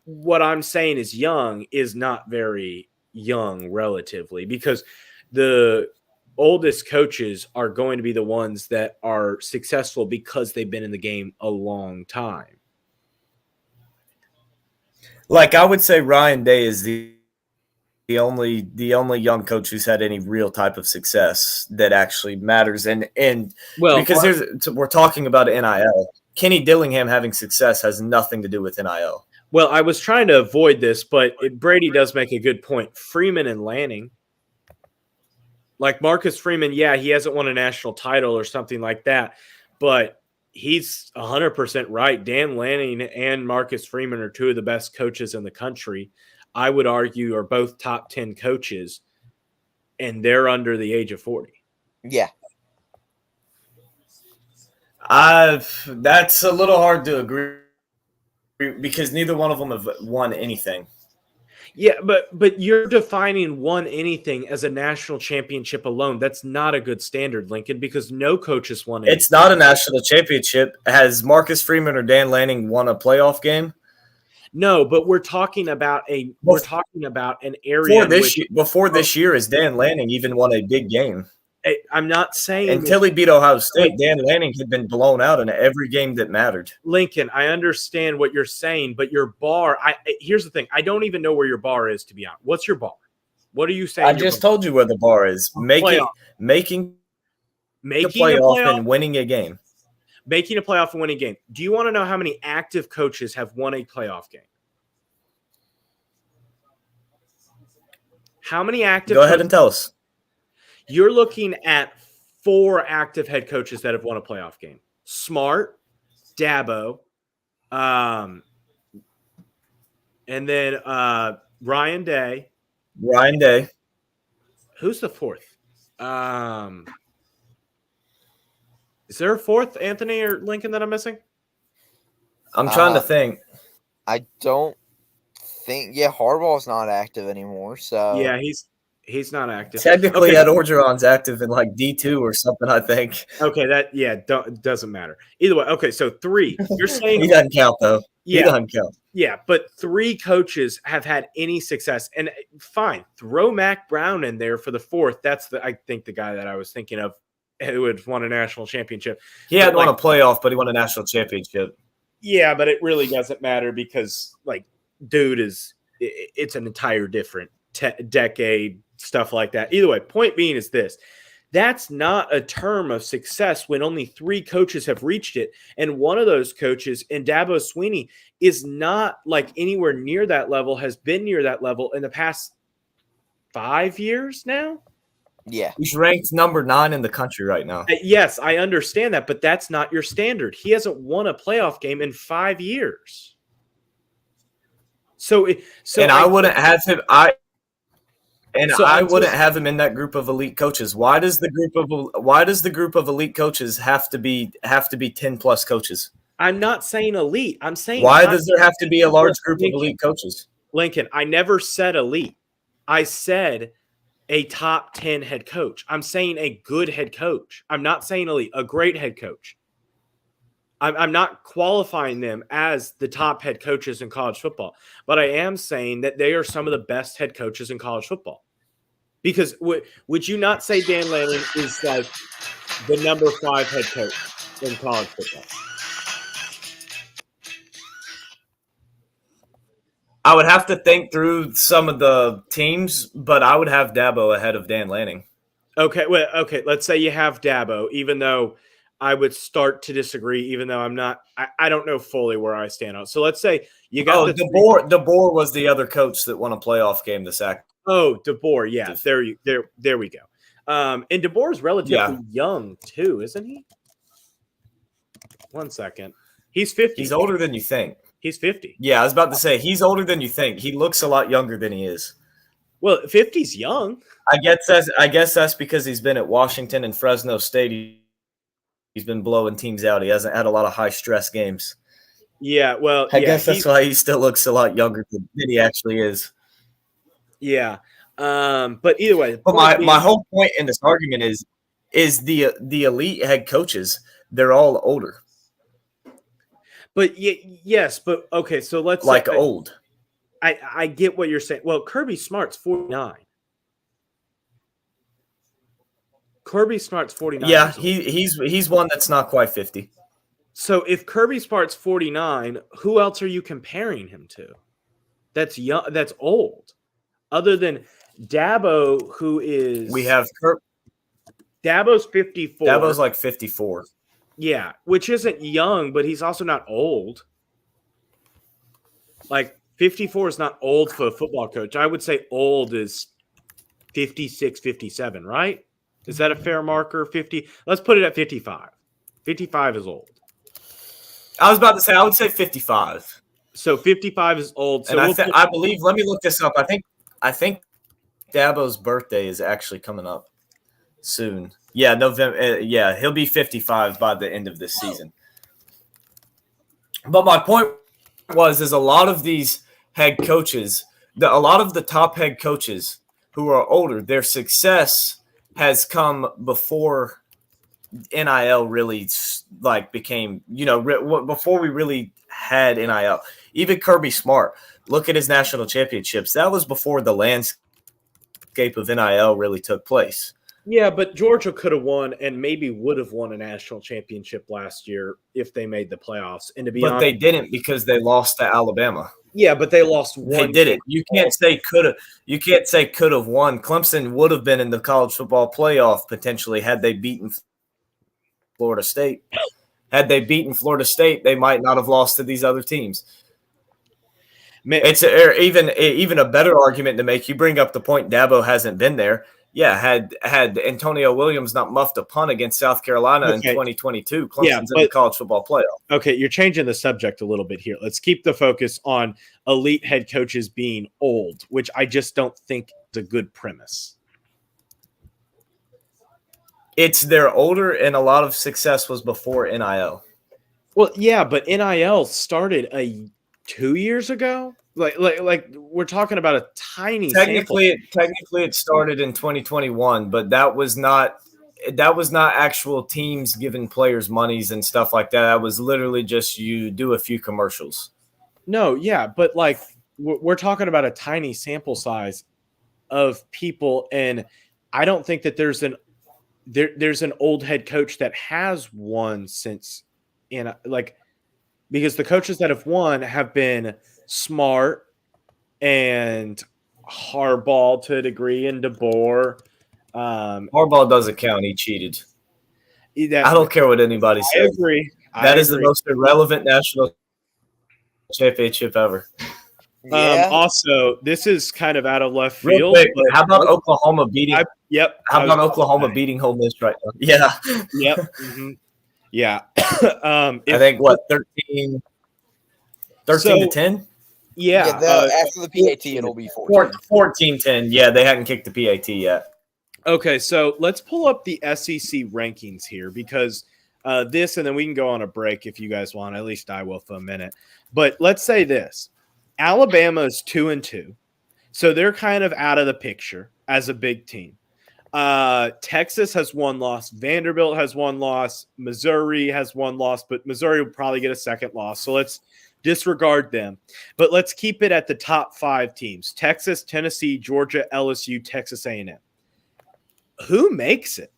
what I'm saying is young is not very young relatively, because the oldest coaches are going to be the ones that are successful because they've been in the game a long time. Like I would say Ryan Day is the only young coach who's had any real type of success that actually matters. And Well, because we're talking about NIL. Kenny Dillingham having success has nothing to do with NIL. Well, I was trying to avoid this, but Brady does make a good point. Freeman and Lanning. Like Marcus Freeman, yeah, he hasn't won a national title or something like that, but he's 100% right. Dan Lanning and Marcus Freeman are two of the best coaches in the country. I would argue are both top 10 coaches, and they're under the age of 40. Yeah. That's a little hard to agree because neither one of them have won anything. Yeah, but you're defining won anything as a national championship alone. That's not a good standard, Lincoln, because no coach has won anything. It's not a national championship. Has Marcus Freeman or Dan Lanning won a playoff game? No, but we're talking about an area before this year. Has Dan Lanning even won a big game? I'm not saying until he beat Ohio State. Dan Lanning had been blown out in every game that mattered. Lincoln, I understand what you're saying, but your bar. Here's the thing: I don't even know where your bar is, to be honest. What's your bar? What are you saying? I just told you where the bar is. Making a playoff and winning a game. Making a playoff and winning a game. Do you want to know how many active coaches have won a playoff game? How many active? Go ahead and tell us. You're looking at 4 active head coaches that have won a playoff game. Smart, Dabo, and then Ryan Day. Ryan Day. Who's the 4th? Is there a 4th, Anthony or Lincoln, that I'm missing? I'm trying to think. I don't think. Yeah, Harbaugh's not active anymore. So yeah, he's not active. Technically, Ed Orgeron's active in like D2 or something, I think. Okay, doesn't matter. Either way, okay, so 3. You're saying he doesn't count though. Yeah, he doesn't count. Yeah, but 3 coaches have had any success, and fine, throw Mac Brown in there for the 4th. That's I think the guy that I was thinking of who had won a national championship. He hadn't won a playoff, but he won a national championship. Yeah, but it really doesn't matter because, like, dude it's an entire different decade, stuff like that. Either way, point being is this. That's not a term of success when only 3 coaches have reached it. And one of those coaches, in Dabo Swinney, is not like anywhere near that level, has been near that level in the past 5 years now. Yeah. He's ranked number 9 in the country right now. Yes, I understand that, but that's not your standard. He hasn't won a playoff game in 5 years. I wouldn't have him. I wouldn't have him in that group of elite coaches. Why does the group of elite coaches have to be 10 plus coaches? I'm not saying elite. I'm saying why does there have to be a large group of elite coaches? Lincoln, I never said elite. I said a top 10 head coach. I'm saying a good head coach. I'm not saying elite, a great head coach. I'm not qualifying them as the top head coaches in college football, but I am saying that they are some of the best head coaches in college football. Because would you not say Dan Lanning is like the number 5 head coach in college football? I would have to think through some of the teams, but I would have Dabo ahead of Dan Lanning. Okay, let's say you have Dabo, even though I would start to disagree, even though I'm not. I don't know fully where I stand on. So let's say you got DeBoer was the other coach that won a playoff game this act. Oh, DeBoer, yeah, there we go. And DeBoer's relatively young too, isn't he? 1 second, he's 50. He's older than you think. He's 50. Yeah, I was about to say he's older than you think. He looks a lot younger than he is. Well, 50's young. I guess that's because he's been at Washington and Fresno State. He's been blowing teams out. He hasn't had a lot of high-stress games. Yeah, well, I guess that's why he still looks a lot younger than he actually is. Yeah, but either way. But my whole point in this argument is the elite head coaches, they're all older. But yes, but okay, so let's old. I get what you're saying. Well, Kirby Smart's 49. Kirby Smart's 49. Yeah, he's one that's not quite 50. So if Kirby Smart's 49, who else are you comparing him to? That's young. That's old. Other than Dabo, who is We have Dabo's 54. Dabo's like 54. Yeah, which isn't young, but he's also not old. Like 54 is not old for a football coach. I would say old is 56, 57, right? Is that a fair marker? 50. Let's put it at 55. 55 is old. I was about to say I would say 55. So 55 is old. So And I believe. Let me look this up. I think Dabo's birthday is actually coming up soon. Yeah, November. Yeah, he'll be 55 by the end of this season. But my point is a lot of these head coaches, a lot of the top head coaches who are older, their success has come before NIL really became, before we really had NIL. Even Kirby Smart, look at his national championships. That was before the landscape of NIL really took place. Yeah, but Georgia could have won and maybe would have won a national championship last year if they made the playoffs. And to be honest, they didn't because they lost to Alabama. Yeah, but they lost one. They did it. You can't say could have. You can't say could have won. Clemson would have been in the college football playoff potentially had they beaten Florida State. Had they beaten Florida State, they might not have lost to these other teams. It's even a better argument to make. You bring up the point Dabo hasn't been there. Yeah, had Antonio Williams not muffed a punt against South Carolina in 2022, Clemson's in the college football playoff. Okay, you're changing the subject a little bit here. Let's keep the focus on elite head coaches being old, which I just don't think is a good premise. It's they're older, and a lot of success was before NIL. Well, yeah, but NIL started 2 years ago. Like we're talking about a tiny technically it started in 2021, but that was not actual teams giving players monies and stuff like that. That was literally just you do a few commercials. No, yeah, but like we're talking about a tiny sample size of people, and I don't think that there's an old head coach that has won since because the coaches that have won have been Smart and Harbaugh to a degree, and DeBoer. Harbaugh doesn't count. He cheated. I don't care what anybody says. I agree. That is the most irrelevant national championship ever. Yeah. Also, this is kind of out of left Real field. quick, how about Oklahoma beating? How about Oklahoma beating Ole Miss right now? Yeah. Yep. Mm-hmm. Yeah. I think 13 to 10. Yeah. After the PAT, it'll be 14-10. Yeah, they hadn't kicked the PAT yet. Okay, so let's pull up the SEC rankings here because this, and then we can go on a break if you guys want. At least I will for a minute. But let's say this. Alabama is 2-2, so they're kind of out of the picture as a big team. Texas has one loss. Vanderbilt has one loss. Missouri has one loss, but Missouri will probably get a second loss. So let's disregard them. But let's keep it at the top 5 teams: Texas, Tennessee, Georgia, LSU, Texas A&M. Who makes it?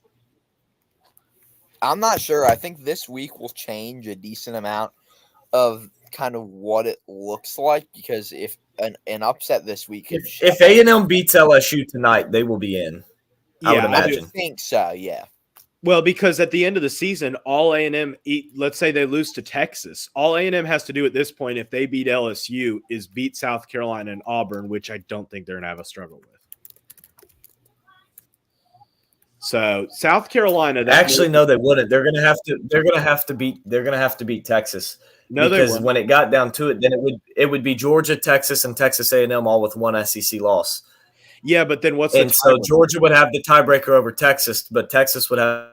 I'm not sure. I think this week will change a decent amount of kind of what it looks like, because if an upset this week, if A&M beats LSU tonight, they will be in. I would imagine. I think so. Yeah. Well, because at the end of the season, all A&M, let's say they lose to Texas, all A&M has to do at this point, if they beat LSU, is beat South Carolina and Auburn, which I don't think they're going to have a struggle with. So South Carolina, no, they wouldn't. They're going to have to beat Texas. No, because when it got down to it, then it would be Georgia, Texas, and Texas A&M all with one SEC loss. Yeah, but then so Georgia would have the tiebreaker over Texas, but Texas would have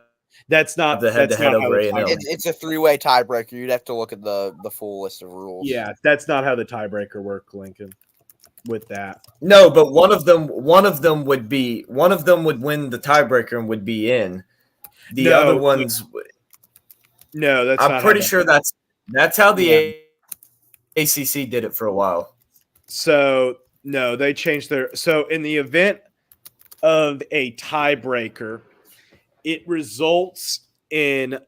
the head-to-head over A&M. It's a 3-way tiebreaker. You'd have to look at the full list of rules. Yeah, that's not how the tiebreaker worked, Lincoln. With that, no, but one of them would win the tiebreaker and would be in. The other ones, no, that's. I'm pretty sure that's how the ACC did it for a while. So no, they changed their. So in the event of a tiebreaker, it results in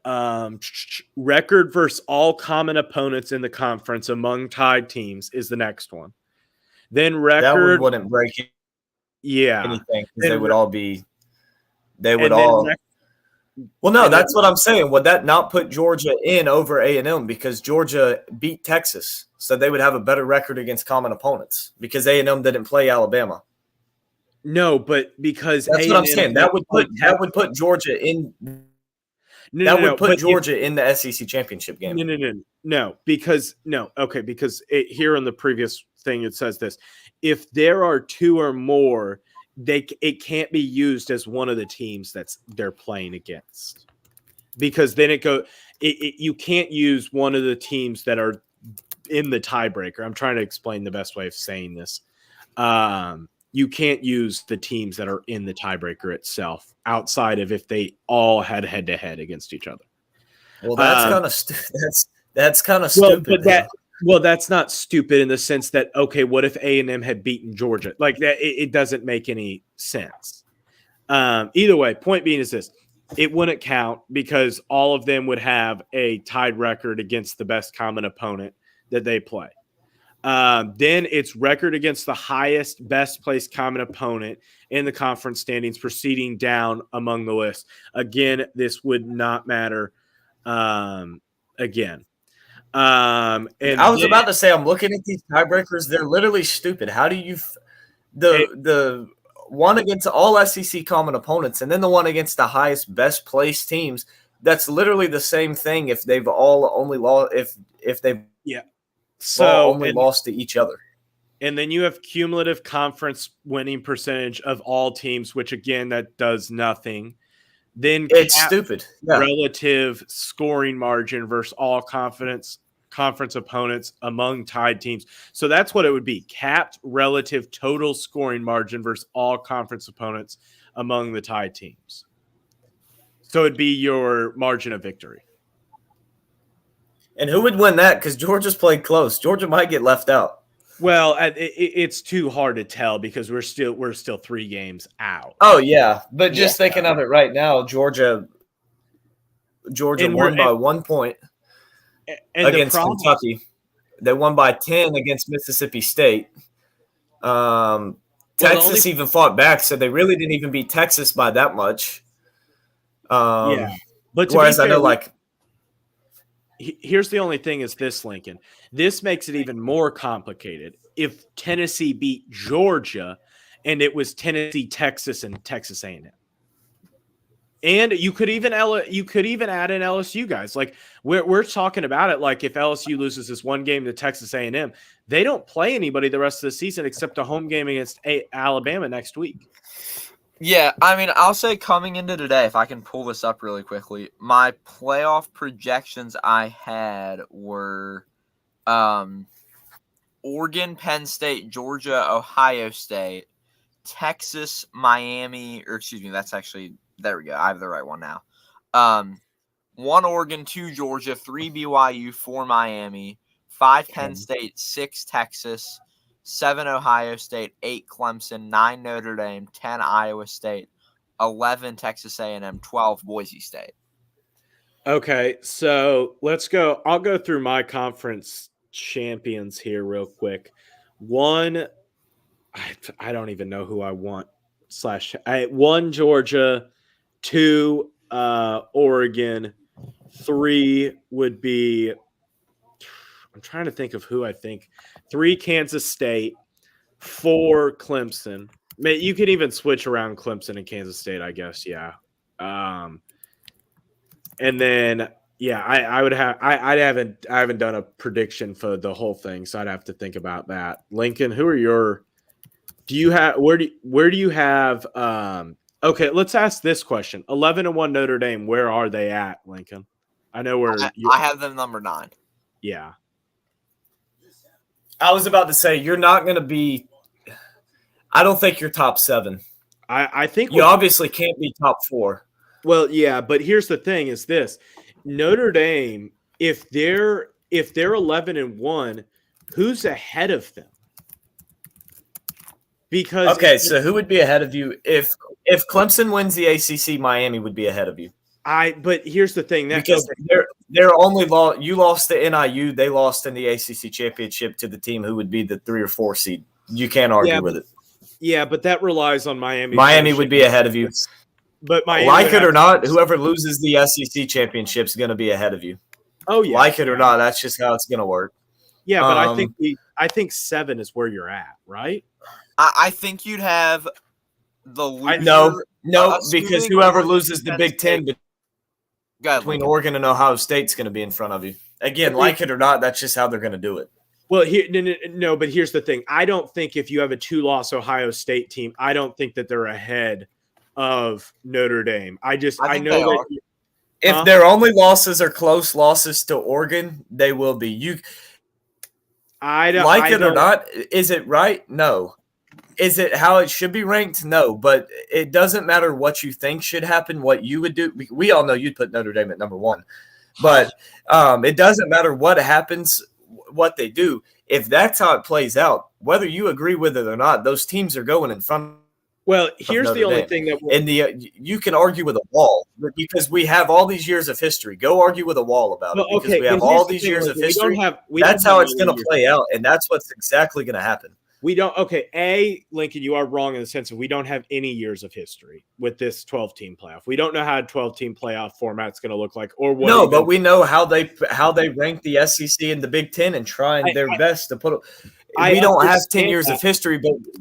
record versus all common opponents in the conference among tied teams is the next one. Then That record, wouldn't break yeah. anything because Then they would re- all be. They would and then all. rec- Well, no, and then that's what I'm saying. Would that not put Georgia in over A&M because Georgia beat Texas, so they would have a better record against common opponents because A&M didn't play Alabama. no, but because That's what I'm saying. That would put Georgia in. That would put Georgia in the SEC championship game. No, because here in the previous thing it says this: if there are two or more, it can't be used as one of the teams they're playing against, because then you can't use one of the teams that are in the tiebreaker. I'm trying to explain the best way of saying this. You can't use the teams that are in the tiebreaker itself outside of if they all had head-to-head against each other. Well, that's kind of that's kind of stupid. That's not stupid in the sense that, okay, what if A&M had beaten Georgia? Like that, it doesn't make any sense. Either way, point being is this: it wouldn't count because all of them would have a tied record against the best common opponent that they play. Then it's record against the highest, best placed common opponent in the conference standings, proceeding down among the list. Again, this would not matter. Again. And I was about to say, I'm looking at these tiebreakers. They're literally stupid. How do you the one against all SEC common opponents and then the one against the highest, best placed teams? That's literally the same thing if they've all only lost if they've lost to each other. And then you have cumulative conference winning percentage of all teams, which again, that does nothing. Then it's stupid. Yeah. Relative scoring margin versus all conference opponents among tied teams. So that's what it would be: capped relative total scoring margin versus all conference opponents among the tied teams. So it'd be your margin of victory. And who would win that? Because Georgia's played close. Georgia might get left out. Well, it's too hard to tell because we're still 3 games out. Oh yeah, but just thinking of it right now, Georgia won by 1 point against Kentucky. They won by 10 against Mississippi State. Texas even fought back, so they really didn't even beat Texas by that much. But whereas I know, here's the only thing is this, Lincoln. This makes it even more complicated. If Tennessee beat Georgia and it was Tennessee, Texas, and Texas A&M. And you could even add in LSU guys. Like we're talking about it like if LSU loses this one game to Texas A&M, they don't play anybody the rest of the season except a home game against Alabama next week. Yeah, I mean, I'll say coming into today, if I can pull this up really quickly, my playoff projections I had were Oregon, Penn State, Georgia, Ohio State, Texas, Miami, there we go. I have the right one now. 1 Oregon, 2 Georgia, 3 BYU, 4 Miami, 5 Penn State, 6 Texas, 7 Ohio State, 8 Clemson, 9 Notre Dame, 10 Iowa State, 11 Texas A&M, 12 Boise State. Okay, so let's go. I'll go through my conference champions here real quick. 1, I don't even know who I want. 1 Georgia, 2 Oregon, 3 would be. I'm trying to think of who I think. 3 Kansas State, 4 Clemson. You could even switch around Clemson and Kansas State, I guess. Yeah. And then I haven't done a prediction for the whole thing, so I'd have to think about that. Lincoln, who are your? Where do you have? Okay, let's ask this question: 11-1 Notre Dame. Where are they at, Lincoln? I know where. I have them number 9. Yeah. I was about to say you're not going to be. I don't think you're top 7. I think you obviously can't be top 4. Well, yeah, but here's the thing: is this Notre Dame? If they're 11-1, who's ahead of them? because Okay, so who would be ahead of you if Clemson wins the ACC? Miami would be ahead of you. But here's the thing because they're only you lost to NIU, they lost in the ACC championship to the team who would be the 3 or 4 seed. You can't argue with it. Yeah, but that relies on Miami. Miami would be ahead of you. But Miami like it or not, whoever loses the SEC championship is going to be ahead of you. Oh yeah, like it or not, that's just how it's going to work. Yeah, but I think 7 is where you're at, right? I think you'd have the loser. No, because whoever loses the Big Ten between Oregon and Ohio State's going to be in front of you. Again, like it or not, that's just how they're going to do it. Well, no, but here's the thing. I don't think if you have a 2-loss Ohio State team, I don't think that they're ahead of Notre Dame. I know that if their only losses are close losses to Oregon, they will be. Like it or not, is it right? No. Is it how it should be ranked? No, but it doesn't matter what you think should happen, what you would do. We all know you'd put Notre Dame at number 1, but it doesn't matter what happens, what they do. If that's how it plays out, whether you agree with it or not, those teams are going in front. Well, here's the only thing that you can argue with a wall because we have all these years of history. Go argue with a wall about it because we have all these years of history. That's how it's going to play out, and that's what's exactly going to happen. We don't. Okay, Lincoln, you are wrong in the sense of we don't have any years of history with this 12-team playoff. We don't know how a 12-team playoff format's going to look like, or what. No, but we know how they rank the SEC and the Big Ten and trying their best to put. We don't have 10 years of history,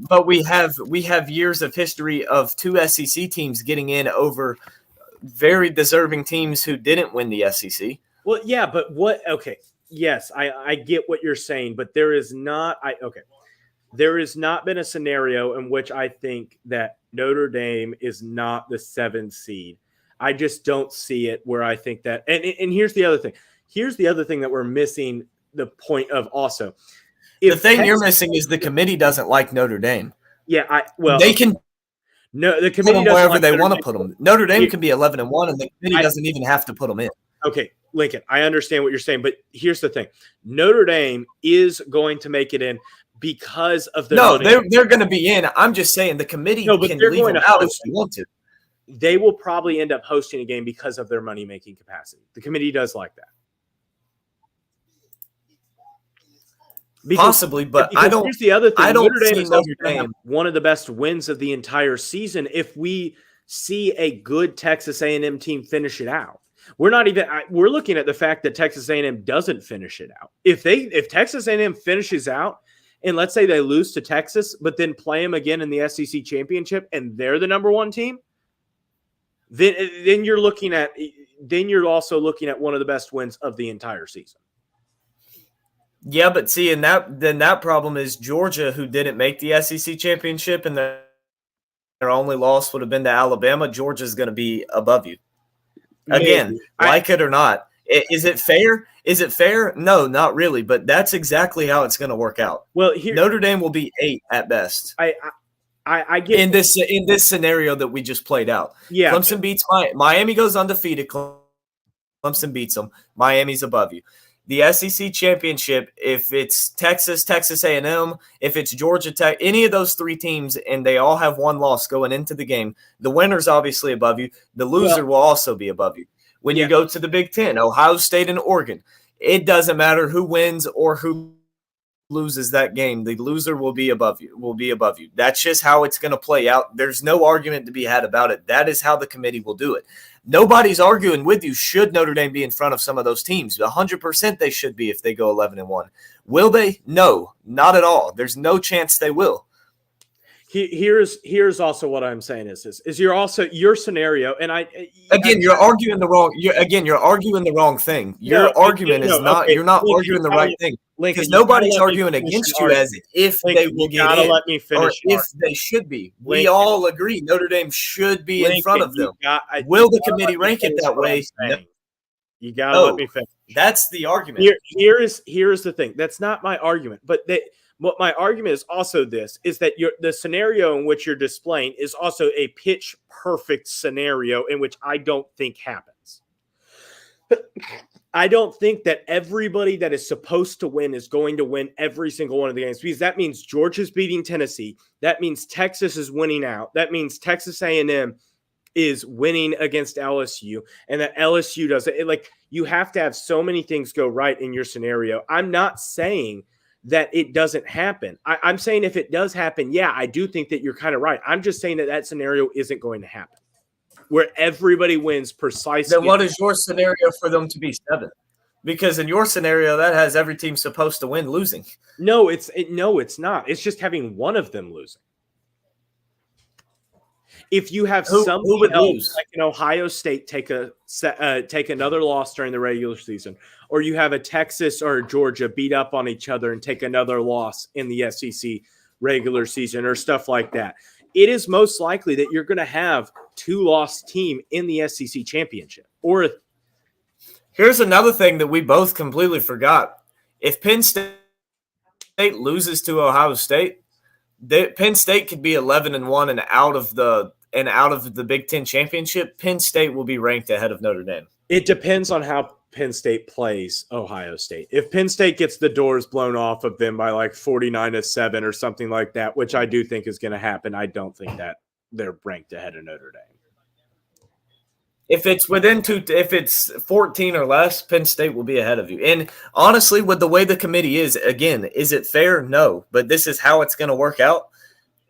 but we have years of history of 2 SEC teams getting in over very deserving teams who didn't win the SEC. Well, yeah, but what? Okay, yes, I get what you're saying, but there is not. There has not been a scenario in which I think that Notre Dame is not the 7th seed. I just don't see it where I think that. And here's the other thing. Here's the other thing that we're missing the point of also. The thing you're missing is the committee doesn't like Notre Dame. Yeah, they can the committee put them wherever they want to put them. Notre Dame can be 11-1, and the committee doesn't even have to put them in. Okay, Lincoln, I understand what you're saying, but here's the thing: Notre Dame is going to make it in. Because of their they're going to be in. I'm just saying the committee can leave them out if they want to. They will probably end up hosting a game because of their money-making capacity. The committee does like that. Possibly, but I don't. Here's the other thing. I don't Notre Dame is Notre Dame one of the best wins of the entire season. If we see a good Texas A&M team finish it out, we're looking at the fact that Texas A&M doesn't finish it out. If Texas A&M finishes out. And let's say they lose to Texas, but then play them again in the SEC championship, and they're the number 1 team. Then you're also looking at one of the best wins of the entire season. Yeah, but see, and that problem is Georgia, who didn't make the SEC championship, and their only loss would have been to Alabama. Georgia's going to be above you. Again, like it or not. Is it fair? Is it fair? No, not really. But that's exactly how it's going to work out. Well, Notre Dame will be 8 at best. I get in this scenario that we just played out. Yeah, Clemson beats Miami goes undefeated. Clemson beats them. Miami's above you. The SEC championship, if it's Texas A&M, if it's Georgia Tech, any of those 3 teams, and they all have 1 loss going into the game, the winner's obviously above you. The loser will also be above you. When you go to the Big Ten, Ohio State and Oregon, it doesn't matter who wins or who loses that game. The loser will be above you. That's just how it's going to play out. There's no argument to be had about it. That is how the committee will do it. Nobody's arguing with you. Should Notre Dame be in front of some of those teams? 100% they should be if they go 11-1. Will they? No, not at all. There's no chance they will. Here's also what I'm saying is you're also your scenario, and you're arguing the wrong. You're arguing the wrong thing. Your argument is not. You're not arguing the right thing because nobody's arguing against you as if they will get in let me finish or if they should be. We all agree Notre Dame should be in front of them. Will the committee rank it that way? No. You gotta let me finish. That's the argument. Here's the thing. That's not my argument, but what my argument is also is that the scenario in which you're displaying is also a pitch perfect scenario in which I don't think happens. I don't think that everybody that is supposed to win is going to win every single one of the games, because that means Georgia's beating Tennessee. That means Texas is winning out. That means Texas A&M is winning against LSU, and that LSU does it. Like, you have to have so many things go right in your scenario. I'm not saying that it doesn't happen. I'm saying if it does happen, yeah, I do think that you're kind of right. I'm just saying that that scenario isn't going to happen, where everybody wins precisely. Then what is your scenario for them to be 7? Because in your scenario, that has every team supposed to win losing. No, it's not. It's just having one of them losing. If you have Who somebody would else, lose? like an Ohio State take another loss during the regular season, or you have a Texas or a Georgia beat up on each other and take another loss in the SEC regular season, or stuff like that, it is most likely that you're going to have 2-loss team in the SEC championship. Or Here's another thing that we both completely forgot. If Penn State loses to Ohio State, Penn State could be 11-1 and out of the Big Ten championship. Penn State will be ranked ahead of Notre Dame. it depends on how Penn State plays Ohio State. If Penn State gets the doors blown off of them by like 49-7 or something like that, which I do think is going to happen, I don't think that they're ranked ahead of Notre Dame. If it's if it's 14 or less, Penn State will be ahead of you. And honestly, with the way the committee is, again, is it fair? No, but this is how it's going to work out.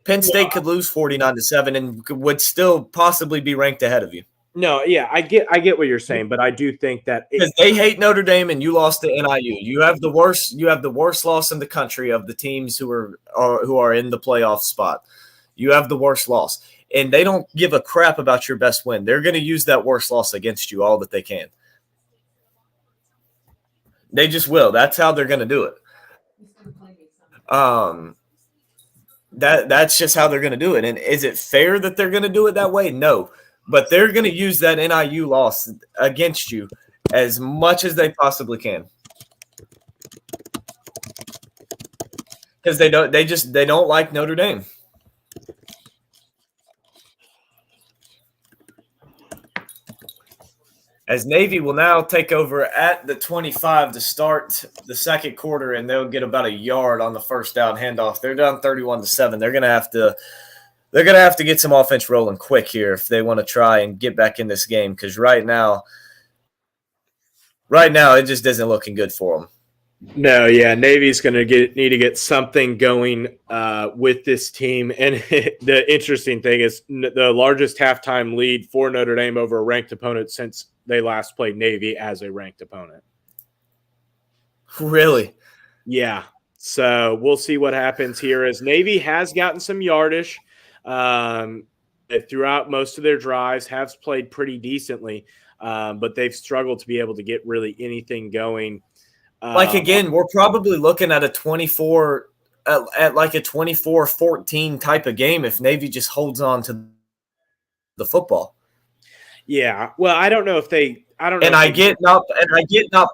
Penn State could lose 49-7 and would still possibly be ranked ahead of you. No, yeah, I get what you're saying, but I do think that because they hate Notre Dame and you lost to NIU. You have the worst loss in the country of the teams who are in the playoff spot. You have the worst loss. And they don't give a crap about your best win. They're going to use that worst loss against you all that they can. They just will. That's how they're going to do it. That's just how they're going to do it. And is it fair that they're going to do it that way? No. But they're going to use that NIU loss against you as much as they possibly can. Because they don't like Notre Dame. As Navy will now take over at the 25 to start the second quarter, and they'll get about a yard on the first down handoff. They're down 31-7. They're gonna have to get some offense rolling quick here if they want to try and get back in this game, because right now it just isn't looking good for them. No, yeah, Navy's going to need to get something going with this team. And the interesting thing is the largest halftime lead for Notre Dame over a ranked opponent since they last played Navy as a ranked opponent. Really? Yeah. So we'll see what happens here, as Navy has gotten some yardage throughout most of their drives, have played pretty decently, but they've struggled to be able to get really anything going. Again, we're probably looking at a 24 at like a 24-14 type of game if Navy just holds on to the football. Yeah. Well, I don't know if they – I don't know. And I get not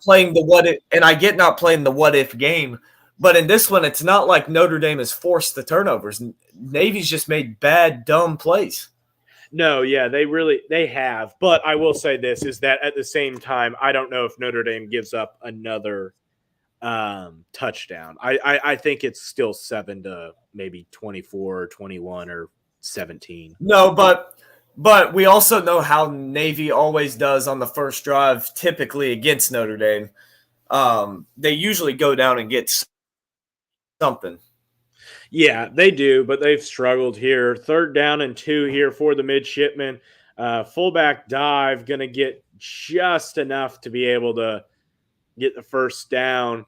playing the what if game, but in this one, it's not like Notre Dame has forced the turnovers. Navy's just made bad, dumb plays. No, yeah, they have. But I will say this, is that at the same time, I don't know if Notre Dame gives up another touchdown. I think it's still 7 to maybe 24 or 21 or 17. No, but we also know how Navy always does on the first drive, typically against Notre Dame. They usually go down and get something. Yeah, they do, but they've struggled here. 3rd down and 2 here for the midshipmen. Fullback dive, going to get just enough to be able to get the first down.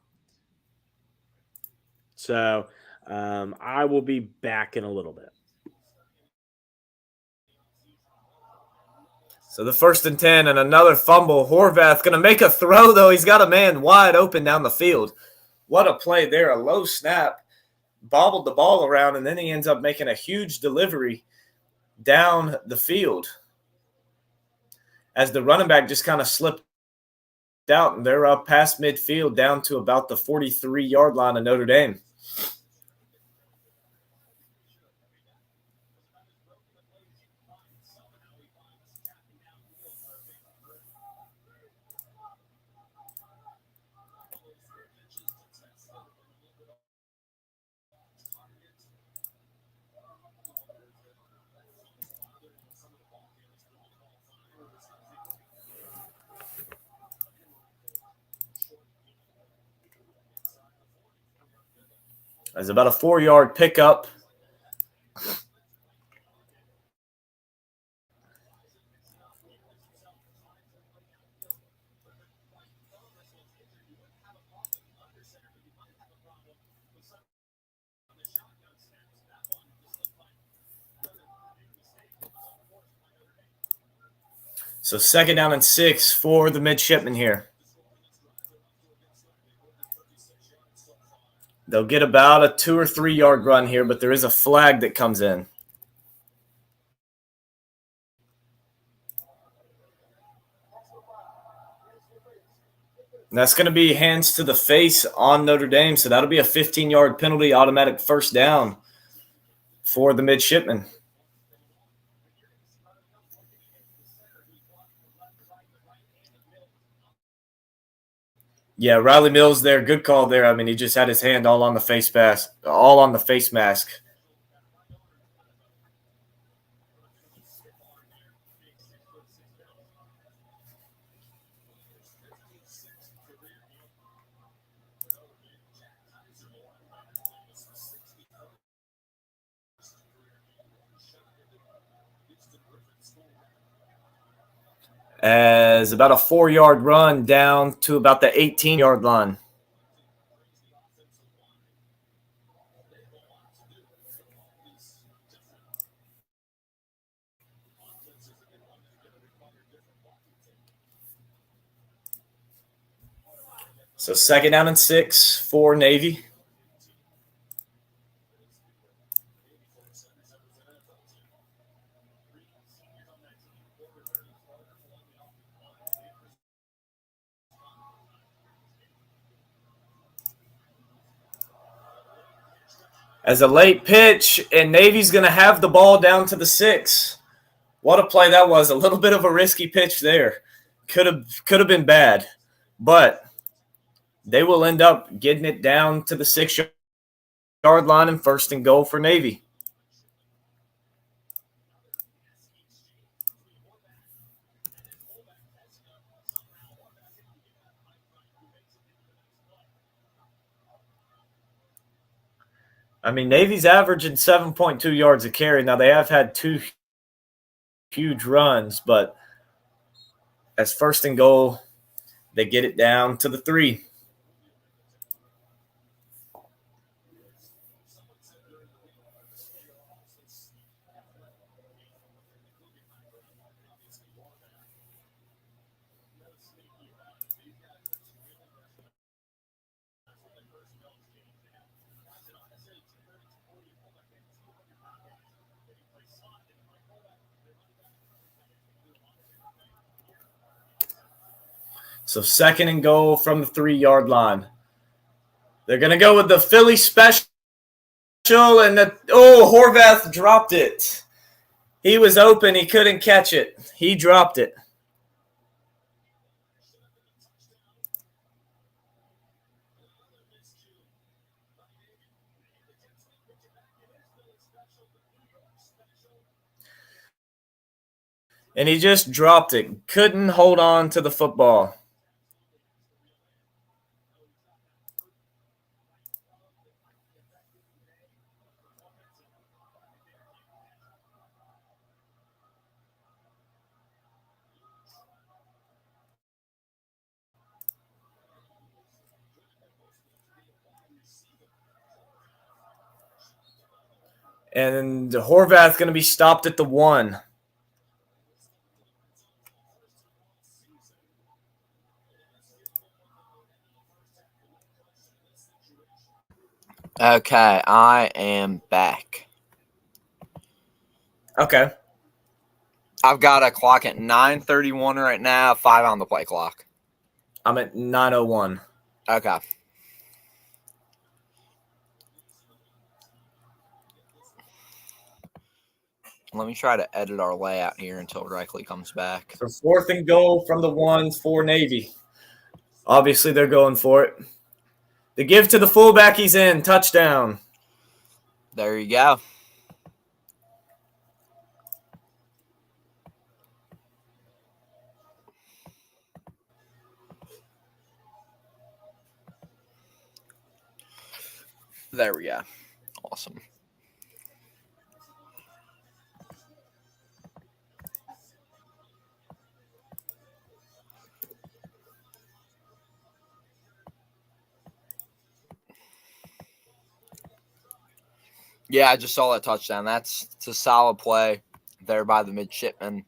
So I will be back in a little bit. So the 1st and 10 and another fumble. Horvath going to make a throw, though. He's got a man wide open down the field. What a play there. A low snap. Bobbled the ball around, and then he ends up making a huge delivery down the field as the running back just kind of slipped out, and they're up past midfield down to about the 43-yard line of Notre Dame. It's about a 4-yard pickup. So 2nd down and 6 for the midshipmen here. They'll get about a 2 or 3 yard run here, but there is a flag that comes in. And that's going to be hands to the face on Notre Dame, so that'll be a 15-yard penalty, automatic first down for the midshipmen. Yeah, Riley Mills there. Good call there. I mean, he just had his hand all on the face mask. As about a 4-yard run down to about the 18-yard line. So 2nd down and 6 for Navy. As a late pitch, and Navy's going to have the ball down to the 6. What a play that was. A little bit of a risky pitch there. Could have been bad. But they will end up getting it down to the 6-yard line and 1st and goal for Navy. I mean, Navy's averaging 7.2 yards a carry. Now, they have had 2 huge runs, but as 1st and goal, they get it down to the 3. So 2nd and goal from the 3-yard line. They're going to go with the Philly special, and Horvath dropped it. He was open. He couldn't catch it. He dropped it. And he just dropped it. Couldn't hold on to the football. And Horvath's going to be stopped at the 1. Okay, I am back. Okay. I've got a clock at 9:31 right now, 5 on the play clock. I'm at 9:01. Okay. Let me try to edit our layout here until Reichley comes back. So 4th and goal from the 1 for Navy. Obviously, they're going for it. The give to the fullback, he's in. Touchdown. There you go. There we go. Awesome. Yeah, I just saw that touchdown. It's a solid play there by the midshipman.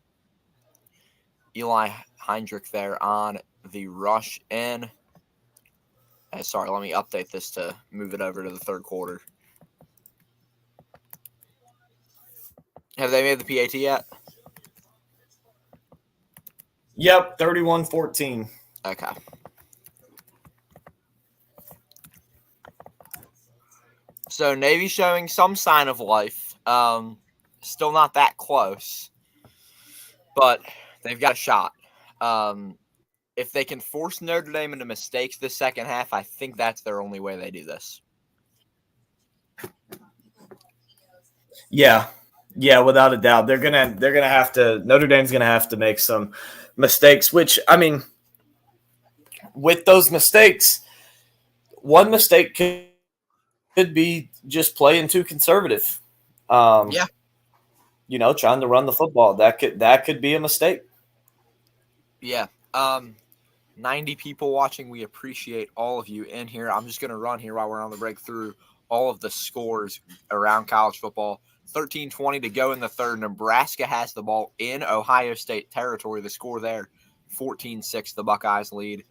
Eli Heinrich there on the rush in. Sorry, let me update this to move it over to the third quarter. Have they made the PAT yet? Yep, 31-14. Okay. So Navy showing some sign of life. Still not that close, but they've got a shot. If they can force Notre Dame into mistakes this second half, I think that's their only way they do this. Yeah, without a doubt, they're gonna have to. Notre Dame's gonna have to make some mistakes. Which, I mean, with those mistakes, one mistake could be just playing too conservative. Yeah. Trying to run the football, that could be a mistake. Yeah. 90 people watching. We appreciate all of you in here. I'm just going to run here while we're on the break through all of the scores around college football. 13:20 to go in the third. Nebraska has the ball in Ohio State territory. The score there, 14-6, the Buckeyes lead.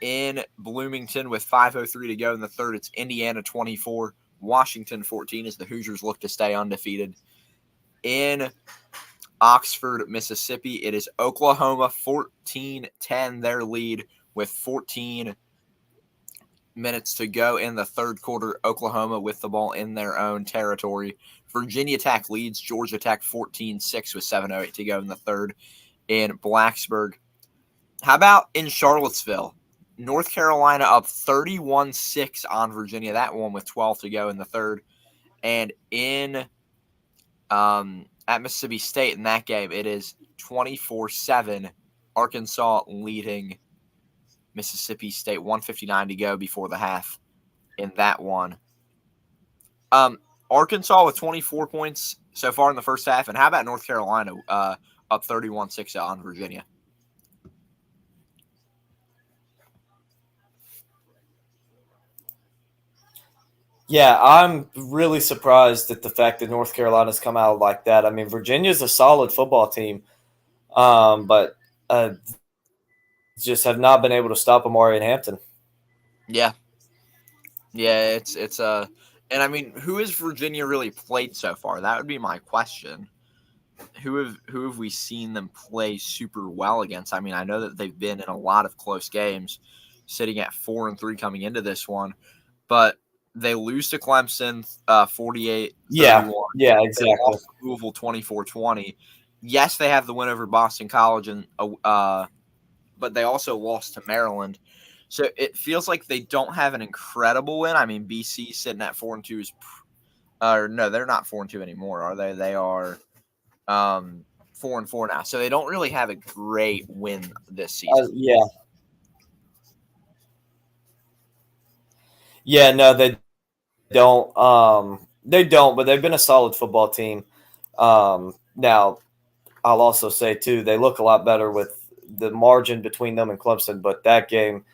In Bloomington with 5:03 to go in the third, it's Indiana 24, Washington 14 as the Hoosiers look to stay undefeated. In Oxford, Mississippi, it is Oklahoma 14-10, their lead with 14 minutes to go in the third quarter. Oklahoma with the ball in their own territory. Virginia Tech leads Georgia Tech 14-6 with 7:08 to go in the third in Blacksburg. How about in Charlottesville? North Carolina up 31-6 on Virginia. That one with 12 to go in the third. And in at Mississippi State in that game, it is 24-7. Arkansas leading Mississippi State, 1:59 to go before the half in that one. Arkansas with 24 points so far in the first half. And how about North Carolina up 31-6 on Virginia? Yeah, I'm really surprised at the fact that North Carolina's come out like that. I mean, Virginia's a solid football team, but just have not been able to stop Amari and Hampton. Yeah, it's and I mean, who has Virginia really played so far? That would be my question. Who have we seen them play super well against? I mean, I know that they've been in a lot of close games, sitting at 4-3 coming into this one, but they lose to Clemson 48-31. Yeah, exactly. They lost to Louisville 24-20. Yes, they have the win over Boston College, but they also lost to Maryland. So it feels like they don't have an incredible win. I mean, BC sitting at 4-2 is, no, they're not 4-2 anymore, are they? They are 4-4 now. So they don't really have a great win this season. Yeah, no, they don't. They don't, but they've been a solid football team. Now, I'll also say, too, they look a lot better with the margin between them and Clemson, but that game,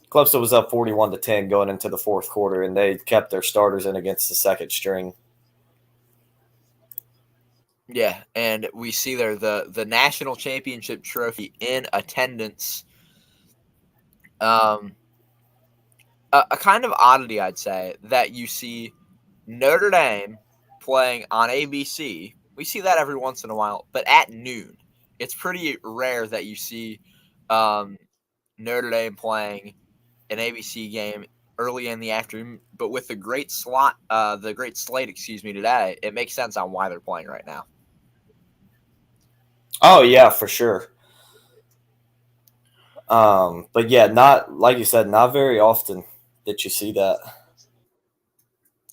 Clemson was up 41-10 going into the fourth quarter, and they kept their starters in against the second string. Yeah, and we see there the national championship trophy in attendance. A kind of oddity, I'd say, that you see Notre Dame playing on ABC. We see that every once in a while, but at noon. It's pretty rare that you see Notre Dame playing an ABC game early in the afternoon. But with the great slate, today, it makes sense on why they're playing right now. Oh, yeah, for sure. But yeah, not like you said, not very often that you see that.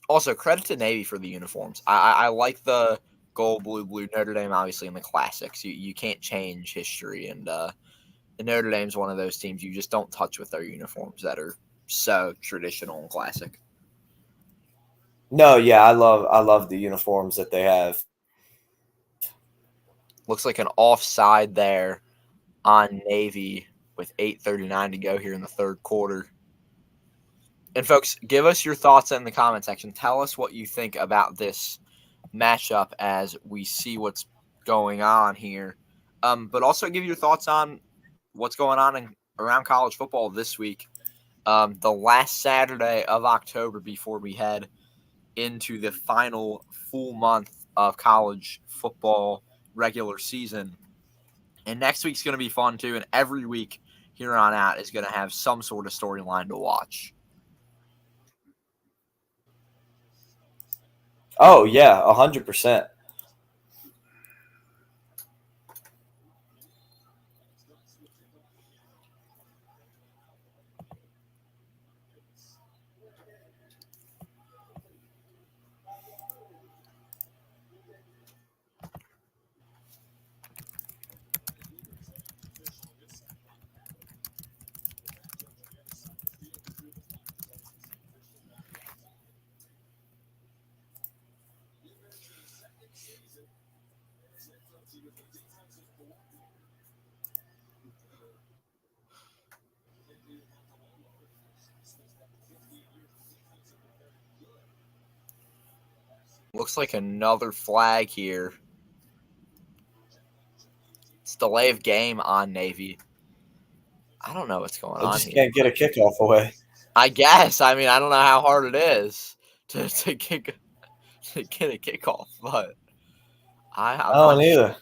Also, credit to Navy for the uniforms. I like the gold, blue, Notre Dame, obviously, in the classics. You can't change history, and Notre Dame's one of those teams you just don't touch with their uniforms that are so traditional and classic. No, yeah, I love the uniforms that they have. Looks like an offside there on Navy with 8:39 to go here in the third quarter. And folks, give us your thoughts in the comment section. Tell us what you think about this matchup as we see what's going on here. But also give your thoughts on what's going on around college football this week. The last Saturday of October before we head into the final full month of college football regular season. And next week's going to be fun too. And every week here on out is going to have some sort of storyline to watch. Oh yeah, 100%. Looks like another flag here. It's delay of game on Navy. I don't know what's going They on just here. can't get a kickoff away. I guess. I mean, I don't know how hard it is to get a kickoff, but I'm I don't not either.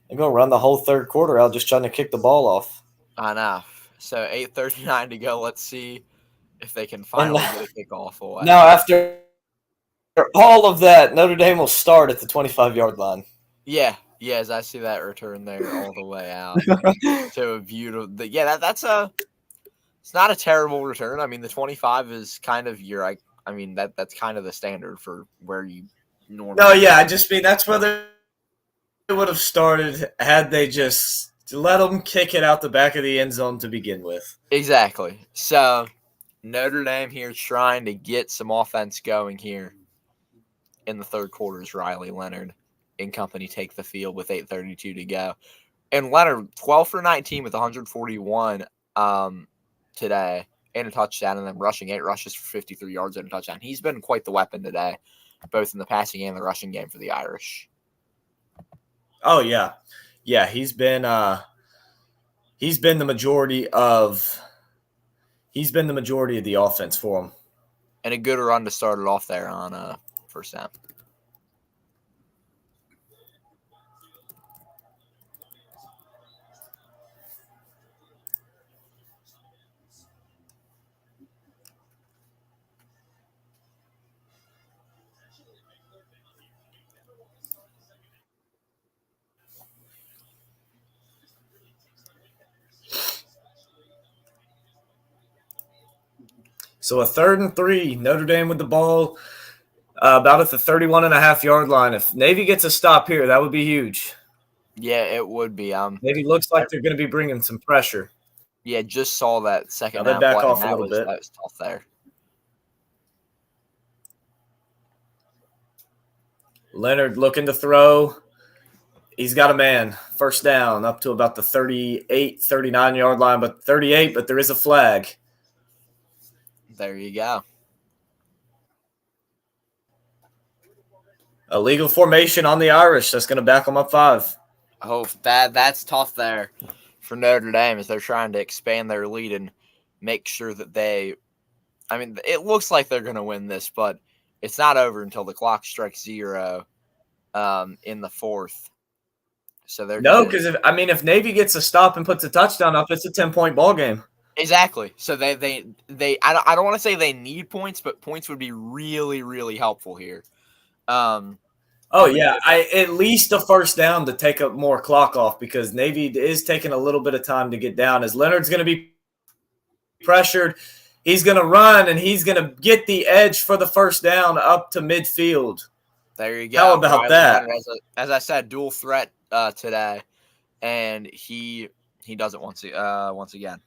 They're gonna run the whole third quarter out just trying to kick the ball off. I know. So 8:39 to go. Let's see if they can finally get a kickoff away. Now, after all of that, Notre Dame will start at the 25-yard line. Yeah, as I see that return there all the way out to a beautiful. Yeah, that's it's not a terrible return. I mean, the 25 is kind of I mean that's kind of the standard for where you normally. No, yeah, I just mean that's where they would have started had they just let them kick it out the back of the end zone to begin with. Exactly. So Notre Dame here trying to get some offense going here in the third quarter as Riley Leonard and company take the field with 8:32 to go. And Leonard, 12 for 19 with 141 today and a touchdown, and then rushing 8 rushes for 53 yards and a touchdown. He's been quite the weapon today, both in the passing and the rushing game for the Irish. Oh yeah. Yeah, he's been the majority of the offense for him. And a good run to start it off there on first down. So a 3rd and 3, Notre Dame with the ball about at the 31.5-yard line. If Navy gets a stop here, that would be huge. Yeah, it would be. Navy looks like they're going to be bringing some pressure. Yeah, just saw that second Now down they back play, off a little bit. That was tough there. Leonard looking to throw. He's got a man. First down up to about the 38, 39-yard line, but 38, but there is a flag. There you go. Illegal formation on the Irish. That's going to back them up 5. Oh, that's tough there for Notre Dame as they're trying to expand their lead and make sure that I mean, it looks like they're going to win this, but it's not over until the clock strikes 0 in the fourth. So they're because if Navy gets a stop and puts a touchdown up, it's a 10-point ball game. Exactly. So I don't want to say they need points, but points would be really, really helpful here. At least a first down to take up more clock off because Navy is taking a little bit of time to get down as Leonard's going to be pressured. He's going to run, and he's going to get the edge for the first down up to midfield. There you go. How about that? As I said, dual threat today, and he does it once again.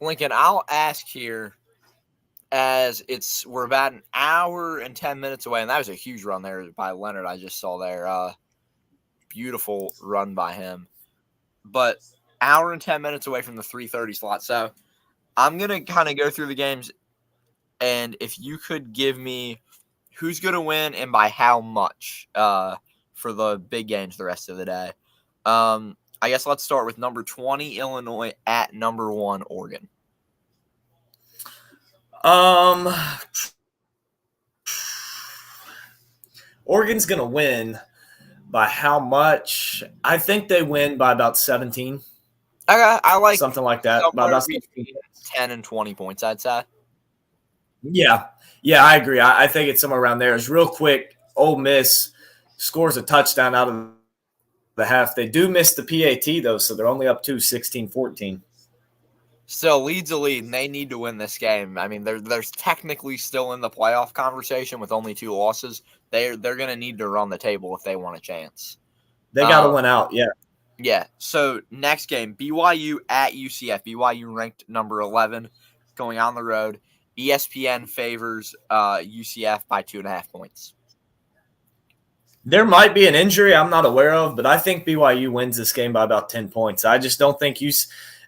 Lincoln, I'll ask here as we're about an hour and 10 minutes away, and that was a huge run there by Leonard I just saw there. Beautiful run by him. But hour and 10 minutes away from the 3:30 slot. So I'm going to kind of go through the games, and if you could give me who's going to win and by how much for the big games the rest of the day. I guess let's start with number 20, Illinois at number 1, Oregon. Oregon's going to win by how much? I think they win by about 17. Okay, I like something like that. By about 16. 10 and 20 points, I'd say. Yeah, I agree. I think it's somewhere around there. It's real quick. Ole Miss scores a touchdown out of the half. They do miss the PAT, though, so they're only up to 16-14. Still leads a lead, and they need to win this game. I mean, they're technically still in the playoff conversation with only 2 losses. They're going to need to run the table if they want a chance. They got to win out, yeah. Yeah, so next game, BYU at UCF. BYU ranked number 11 going on the road. ESPN favors UCF by 2.5 points. There might be an injury I'm not aware of, but I think BYU wins this game by about 10 points. I just don't think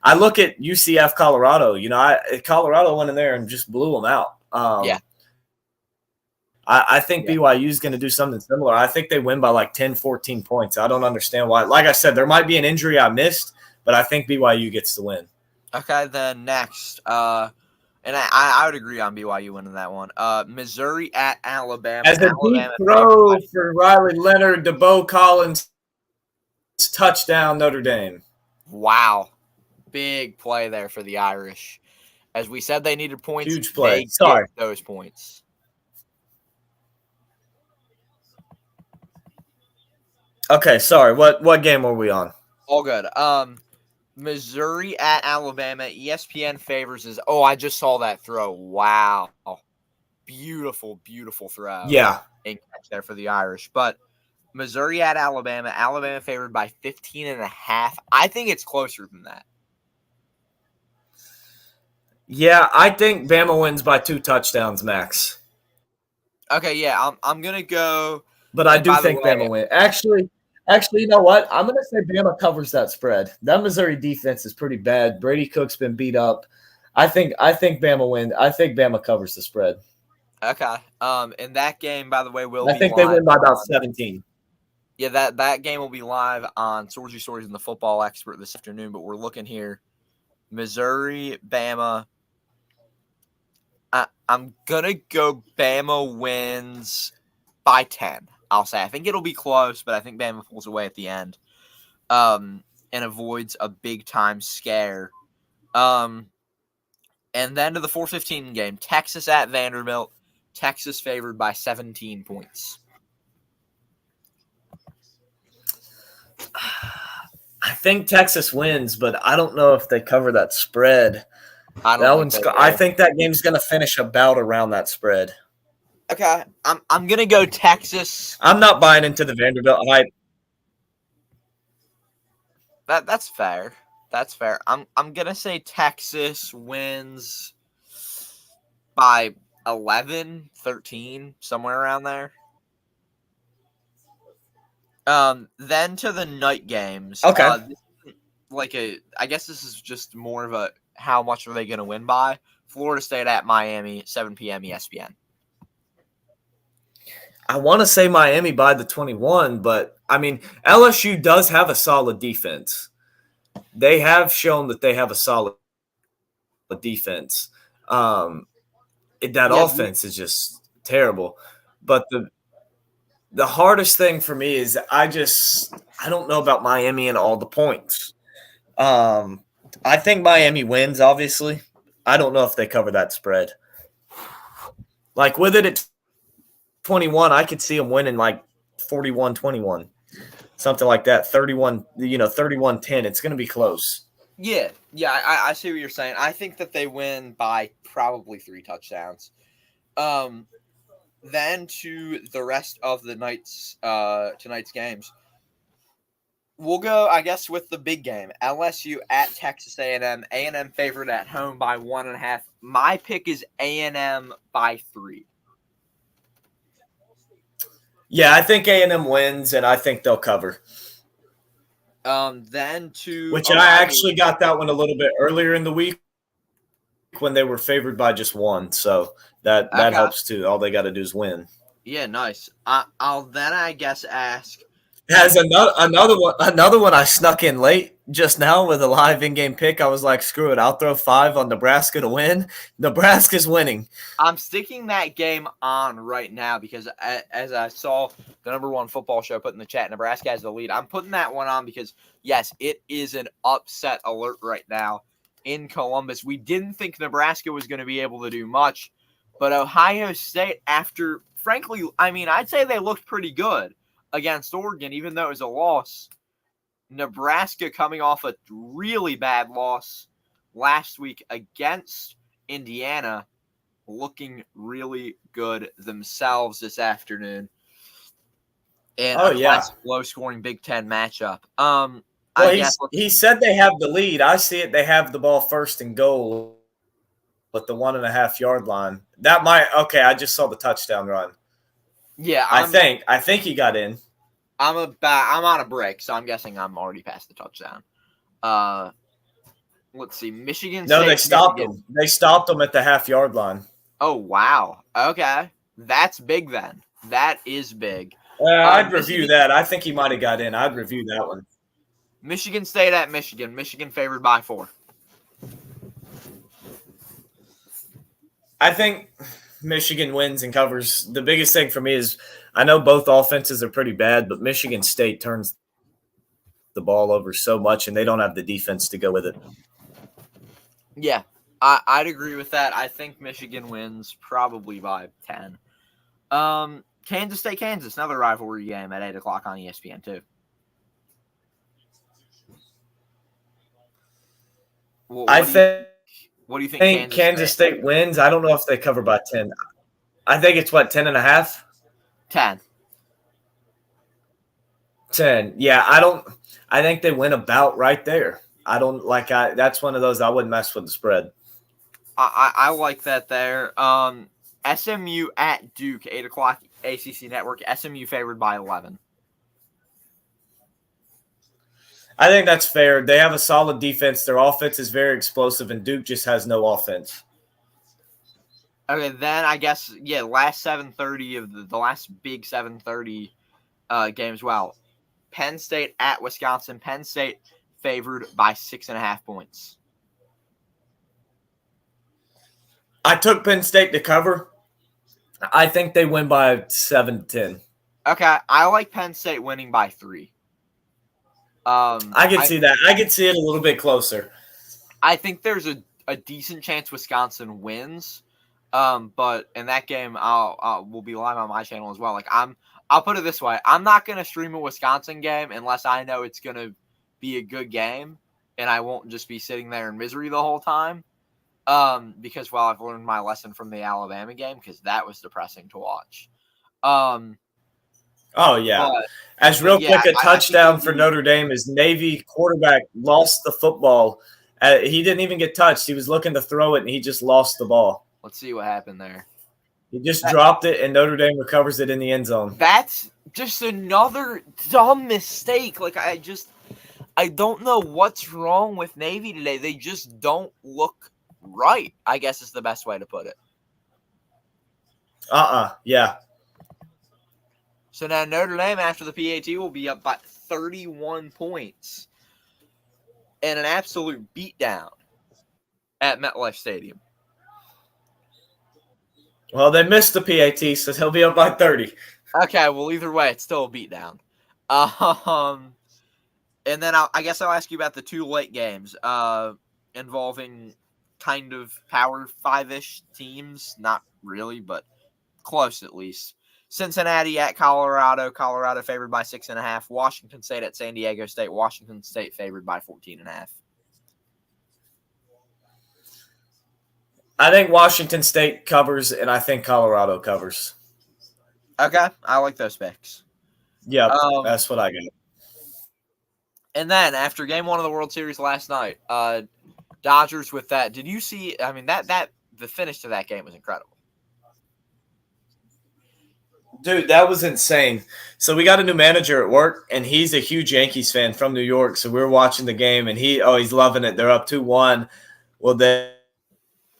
I look at UCF Colorado. Colorado went in there and just blew them out. Yeah. I think BYU is going to do something similar. I think they win by like 10, 14 points. I don't understand why. Like I said, there might be an injury I missed, but I think BYU gets the win. Okay, then next. And I would agree on BYU winning that one. Missouri at Alabama. As a deep throw for Riley Leonard, DeBoe Collins, touchdown Notre Dame. Wow. Big play there for the Irish. As we said, they needed points. Huge play. They Sorry. get those points. Okay, sorry. What game were we on? All good. Missouri at Alabama. ESPN favors is. Oh, I just saw that throw. Wow. Beautiful, beautiful throw. Yeah. And catch there for the Irish. But Missouri at Alabama. Alabama favored by 15.5. I think it's closer than that. Yeah, I think Bama wins by 2 touchdowns max. Okay, yeah, I'm gonna go. But I do think Bama wins. Actually, you know what? I'm gonna say Bama covers that spread. That Missouri defense is pretty bad. Brady Cook's been beat up. I think Bama wins. I think Bama covers the spread. Okay. And that game, by the way, will I think they win by about 17. Yeah, that game will be live on Sorgy Stories and the Football Expert this afternoon. But we're looking here, Missouri, Bama. I'm gonna go Bama wins by 10. I'll say I think it'll be close, but I think Bama pulls away at the end, and avoids a big time scare. And then to the 4:15 game, Texas at Vanderbilt. Texas favored by 17 points. I think Texas wins, but I don't know if they cover that spread. I think that game's going to finish about around that spread. Okay, I'm going to go Texas. I'm not buying into the Vanderbilt hype. That's fair. That's fair. I'm going to say Texas wins by 11, 13, somewhere around there. Then to the night games. Okay. I guess this is just more of a how much are they going to win by? Florida State at Miami, 7 p.m. ESPN. I want to say Miami by the 21, but, I mean, LSU does have a solid defense. They have shown that they have a solid defense. Offense is just terrible. But the hardest thing for me is I don't know about Miami and all the points. I think Miami wins, obviously. I don't know if they cover that spread. Like, with it at 21, I could see them winning like 41-21, something like that. 31-10. It's going to be close. Yeah, I see what you're saying. I think that they win by probably 3 touchdowns. Then to the rest of the tonight's games. We'll go, I guess, with the big game. LSU at Texas A&M. A&M favored at home by 1.5. My pick is A&M by 3. Yeah, I think A&M wins, and I think they'll cover. Then to Which I actually got that one a little bit earlier in the week when they were favored by just 1. So that Okay. helps too. All they got to do is win. Yeah, nice. I'll then, I guess, ask. Has another one I snuck in late just now with a live in-game pick. I was like, screw it, I'll throw 5 on Nebraska to win. Nebraska's winning. I'm sticking that game on right now because as I saw the #1 football show put in the chat, Nebraska has the lead. I'm putting that one on because, yes, it is an upset alert right now in Columbus. We didn't think Nebraska was going to be able to do much, but Ohio State, after, frankly, I mean, I'd say they looked pretty good against Oregon, even though it was a loss. Nebraska coming off a really bad loss last week against Indiana, looking really good themselves this afternoon. And low-scoring Big Ten matchup. He said they have the lead. I see it. They have the ball first and goal at the 1.5-yard line. That might I just saw the touchdown run. Yeah, I think he got in. I'm on a break, so I'm guessing I'm already past the touchdown. Let's see, Michigan State. No, they stopped him. They stopped him at the half-yard line. Oh, wow. Okay. That's big then. That is big. I'd review that. I think he might have got in. I'd review that one. Michigan State at Michigan. Michigan favored by 4. I think Michigan wins and covers. The biggest thing for me is I know both offenses are pretty bad, but Michigan State turns the ball over so much, and they don't have the defense to go with it. Yeah, I'd agree with that. I think Michigan wins probably by 10. Kansas State, Kansas, another rivalry game at 8 o'clock on ESPN too. What do you think Kansas State wins. I don't know if they cover by 10. I think it's 10.5? 10. 10. Yeah, I think they win about right there. That's one of those I wouldn't mess with the spread. I like that there. SMU at Duke, 8 o'clock ACC Network. SMU favored by 11. I think that's fair. They have a solid defense. Their offense is very explosive, and Duke just has no offense. Okay, then I guess, last 7:30 of the last big 7:30 games. Well, Penn State at Wisconsin. Penn State favored by 6.5 points. I took Penn State to cover. I think they win by 7-10. Okay, I like Penn State winning by 3. I can see that. I can see it a little bit closer. I think there's a decent chance Wisconsin wins. But in that game, we'll be live on my channel as well. I'll put it this way: I'm not gonna stream a Wisconsin game unless I know it's gonna be a good game, and I won't just be sitting there in misery the whole time. Because I've learned my lesson from the Alabama game because that was depressing to watch. Oh, yeah. A touchdown for Notre Dame is Navy quarterback lost the football. He didn't even get touched. He was looking to throw it, and he just lost the ball. Let's see what happened there. He just dropped it, and Notre Dame recovers it in the end zone. That's just another dumb mistake. I don't know what's wrong with Navy today. They just don't look right, I guess is the best way to put it. Yeah. So now Notre Dame, after the PAT, will be up by 31 points and an absolute beatdown at MetLife Stadium. Well, they missed the PAT, so he'll be up by 30. Okay, well, either way, it's still a beatdown. And then I guess I'll ask you about the 2 late games involving kind of Power 5-ish teams. Not really, but close at least. Cincinnati at Colorado. Colorado favored by 6.5. Washington State at San Diego State. Washington State favored by 14.5. I think Washington State covers, and I think Colorado covers. Okay, I like those picks. Yeah, that's what I got. And then after Game 1 of the World Series last night, Dodgers with that. Did you see? I mean, that the finish to that game was incredible. Dude, that was insane. So we got a new manager at work, and he's a huge Yankees fan from New York. So we were watching the game, and he's loving it. They're up 2-1. Well, then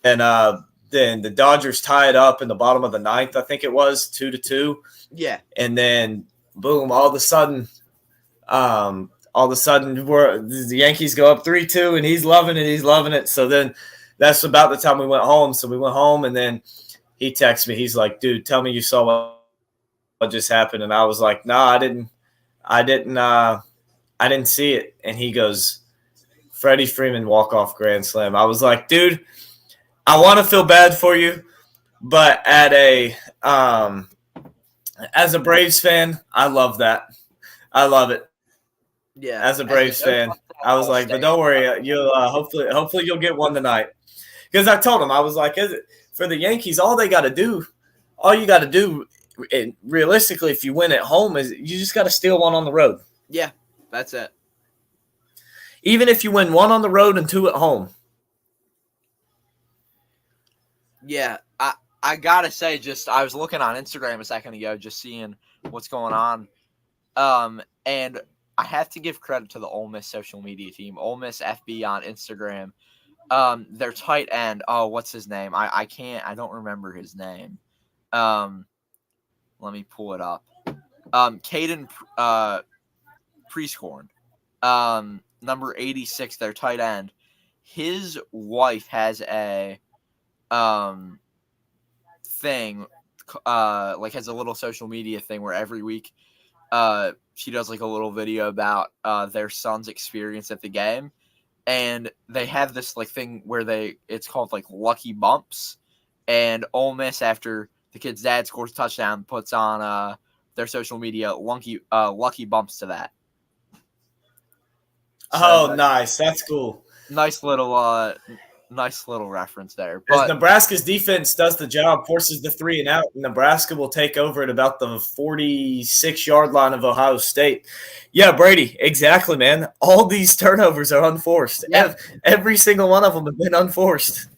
the Dodgers tie it up in the bottom of the ninth, I think it was, 2-2. Yeah. And then, boom, all of a sudden, the Yankees go up 3-2, and he's loving it. He's loving it. So then that's about the time we went home. So we went home, and then he texted me. He's like, dude, tell me you saw what just happened. And I was like, no, I didn't see it. And he goes, Freddie Freeman walk-off grand slam. I was like, dude, I want to feel bad for you, but as a Braves fan, I love that. I love it. Yeah. As a Braves fan, I was like, but don't worry, you'll hopefully you'll get one tonight. Because I told him, I was like, for the Yankees, all you got to do, and realistically, if you win at home, is you just got to steal one on the road. Yeah, that's it. Even if you win one on the road and two at home. Yeah, I gotta say, I was looking on Instagram a second ago, just seeing what's going on, and I have to give credit to the Ole Miss social media team, Ole Miss FB on Instagram. Their tight end, what's his name? I don't remember his name. Let me pull it up. Caden Prieskorn, number 86, their tight end. His wife has a thing, has a little social media thing where every week she does like a little video about their son's experience at the game, and they have this like thing where it's called like lucky bumps, and Ole Miss, after the kid's dad scores a touchdown, puts on their social media lucky bumps to that. So, nice. That's cool. Nice little reference there. As But Nebraska's defense does the job, forces the 3 and out, Nebraska will take over at about the 46-yard line of Ohio State. Yeah, Brady, exactly, man. All these turnovers are unforced. Yeah. Every single one of them have been unforced.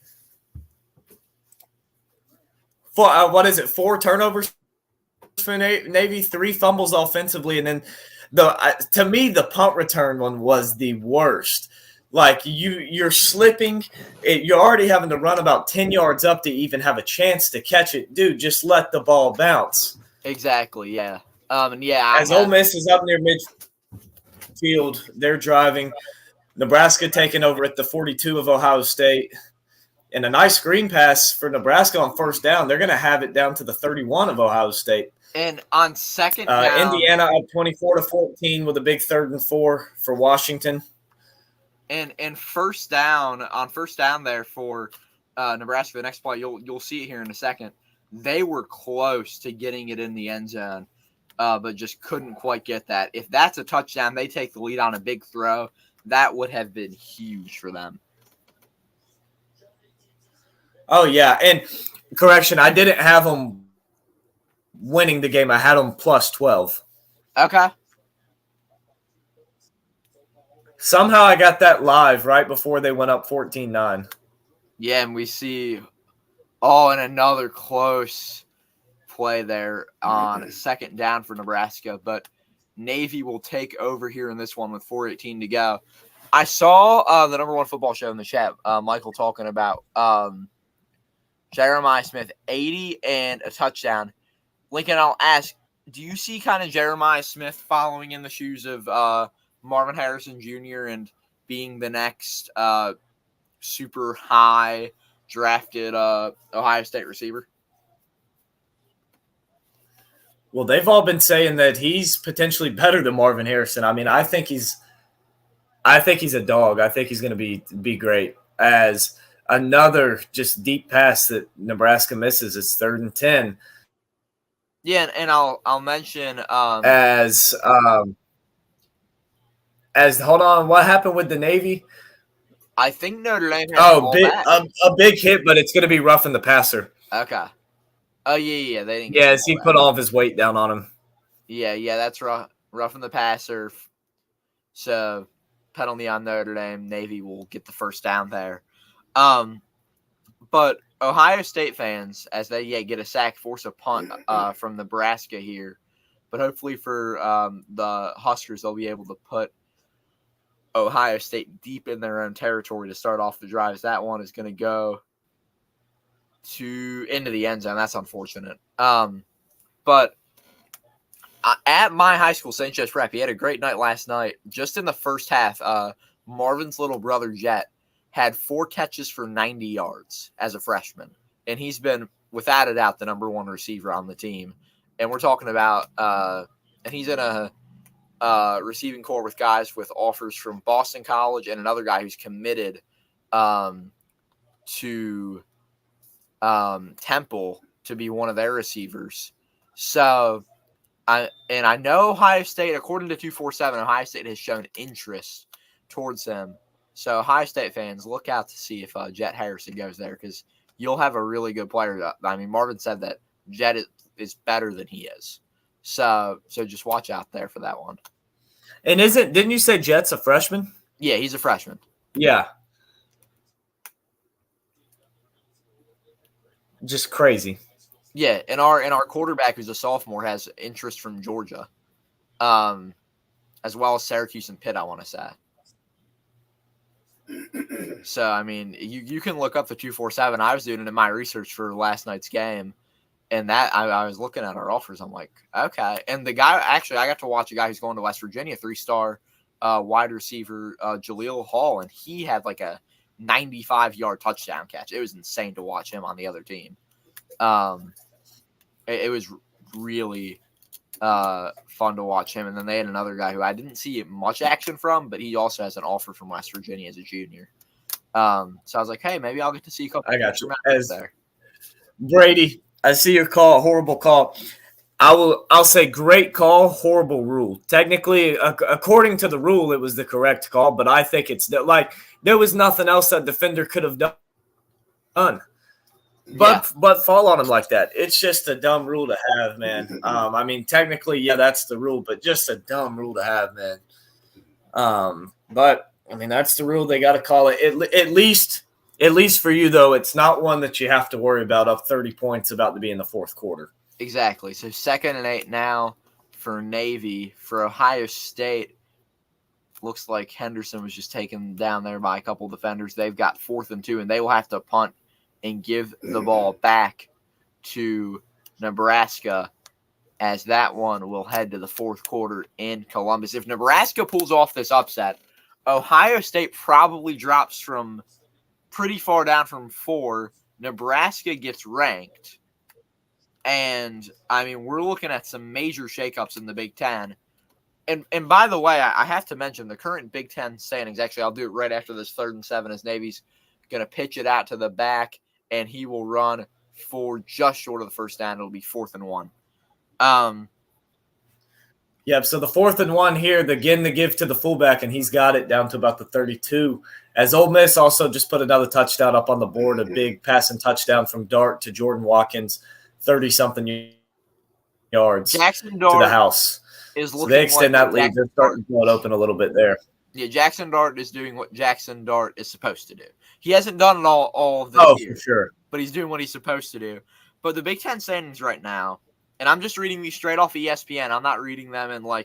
What is it? 4 turnovers for Navy, 3 fumbles offensively, and then to me the punt return one was the worst. Like you're slipping, you're already having to run about 10 yards up to even have a chance to catch it. Dude, just let the ball bounce. Exactly, yeah. As Ole Miss is up near midfield, they're driving. Nebraska taking over at the 42 of Ohio State. And a nice screen pass for Nebraska on first down. They're going to have it down to the 31 of Ohio State. And on second down, Indiana up 24-14 with a big 3rd and 4 for Washington. And first down there for Nebraska, the next play, you'll see it here in a second. They were close to getting it in the end zone, but just couldn't quite get that. If that's a touchdown, they take the lead on a big throw. That would have been huge for them. Oh, yeah. And correction, I didn't have them winning the game. I had them plus 12. Okay. Somehow I got that live right before they went up 14-9. Yeah, and we see and another close play there on second down for Nebraska. But Navy will take over here in this one with 4:18 to go. I saw the number one football show in the chat, Michael, talking about Jeremiah Smith, 80 and a touchdown. Lincoln, I'll ask, do you see kind of Jeremiah Smith following in the shoes of Marvin Harrison Jr. and being the next super high drafted Ohio State receiver? Well, they've all been saying that he's potentially better than Marvin Harrison. I mean, I think he's a dog. I think he's going to be great. As another just deep pass that Nebraska misses, it's 3rd and 10. Yeah, and I'll mention as hold on, what happened with the Navy? I think Notre Dame has a big hit, but it's going to be roughing the passer. Okay. Oh yeah, they didn't. Yeah, he put all of his weight down on him. Yeah, that's roughing the passer. So penalty on Notre Dame. Navy will get the first down there. But Ohio State fans, as they get a sack, force a punt from Nebraska here. But hopefully for the Huskers, they'll be able to put Ohio State deep in their own territory to start off the drives. That one is going to go into the end zone. That's unfortunate. But at my high school, St. Joe's Prep, he had a great night last night. Just in the first half, Marvin's little brother, Jet, had 4 catches for 90 yards as a freshman. And he's been, without a doubt, the number 1 receiver on the team. And we're talking about and he's in a receiving corps with guys with offers from Boston College and another guy who's committed to Temple to be one of their receivers. So, I know Ohio State, according to 247, Ohio State has shown interest towards him. So, Ohio State fans, look out to see if Jet Harrison goes there, because you'll have a really good player. I mean, Marvin said that Jet is better than he is. So just watch out there for that one. And didn't you say Jet's a freshman? Yeah, he's a freshman. Yeah. Just crazy. Yeah, and our quarterback, who's a sophomore, has interest from Georgia, as well as Syracuse and Pitt, I want to say. So, I mean, you can look up the 247. I was doing it in my research for last night's game, and that I was looking at our offers. I'm like, okay. And the guy, actually, I got to watch a guy who's going to West Virginia, 3-star wide receiver, Jaleel Hall, and he had like a 95-yard touchdown catch. It was insane to watch him on the other team. It was really fun to watch him. And then they had another guy who I didn't see much action from, but he also has an offer from West Virginia as a junior. So I was like, hey, maybe I'll get to see a couple. I got you. There. Brady, I see your call. Horrible call. I'll say great call, horrible rule. Technically, according to the rule, it was the correct call, but I think it's like there was nothing else that defender could have done. But fall on him like that. It's just a dumb rule to have, man. I mean, technically, yeah, that's the rule, but just a dumb rule to have, man. But I mean, that's the rule. They got to call it. At least for you, though, it's not one that you have to worry about up 30 points about to be in the fourth quarter. Exactly. So 2nd and 8 now for Navy. For Ohio State, looks like Henderson was just taken down there by a couple defenders. They've got 4th and 2, and they will have to punt and give the ball back to Nebraska, as that one will head to the fourth quarter in Columbus. If Nebraska pulls off this upset, Ohio State probably drops from pretty far down from 4. Nebraska gets ranked. And, I mean, we're looking at some major shakeups in the Big Ten. And by the way, I have to mention the current Big Ten standings. Actually, I'll do it right after this 3rd and 7 as Navy's going to pitch it out to the back, and he will run for just short of the first down. It'll be 4th and 1. Yep, so the 4th and 1 here, the give to the fullback, and he's got it down to about the 32. As Ole Miss also just put another touchdown up on the board, a big passing touchdown from Dart to Jordan Watkins, 30-something yards Jackson Dart to the house. So they extend that lead. They're starting to pull it open a little bit there. Yeah, Jackson Dart is doing what Jackson Dart is supposed to do. He hasn't done it all of this year. For sure. But he's doing what he's supposed to do. But the Big Ten standings right now, and I'm just reading these straight off ESPN. I'm not reading them in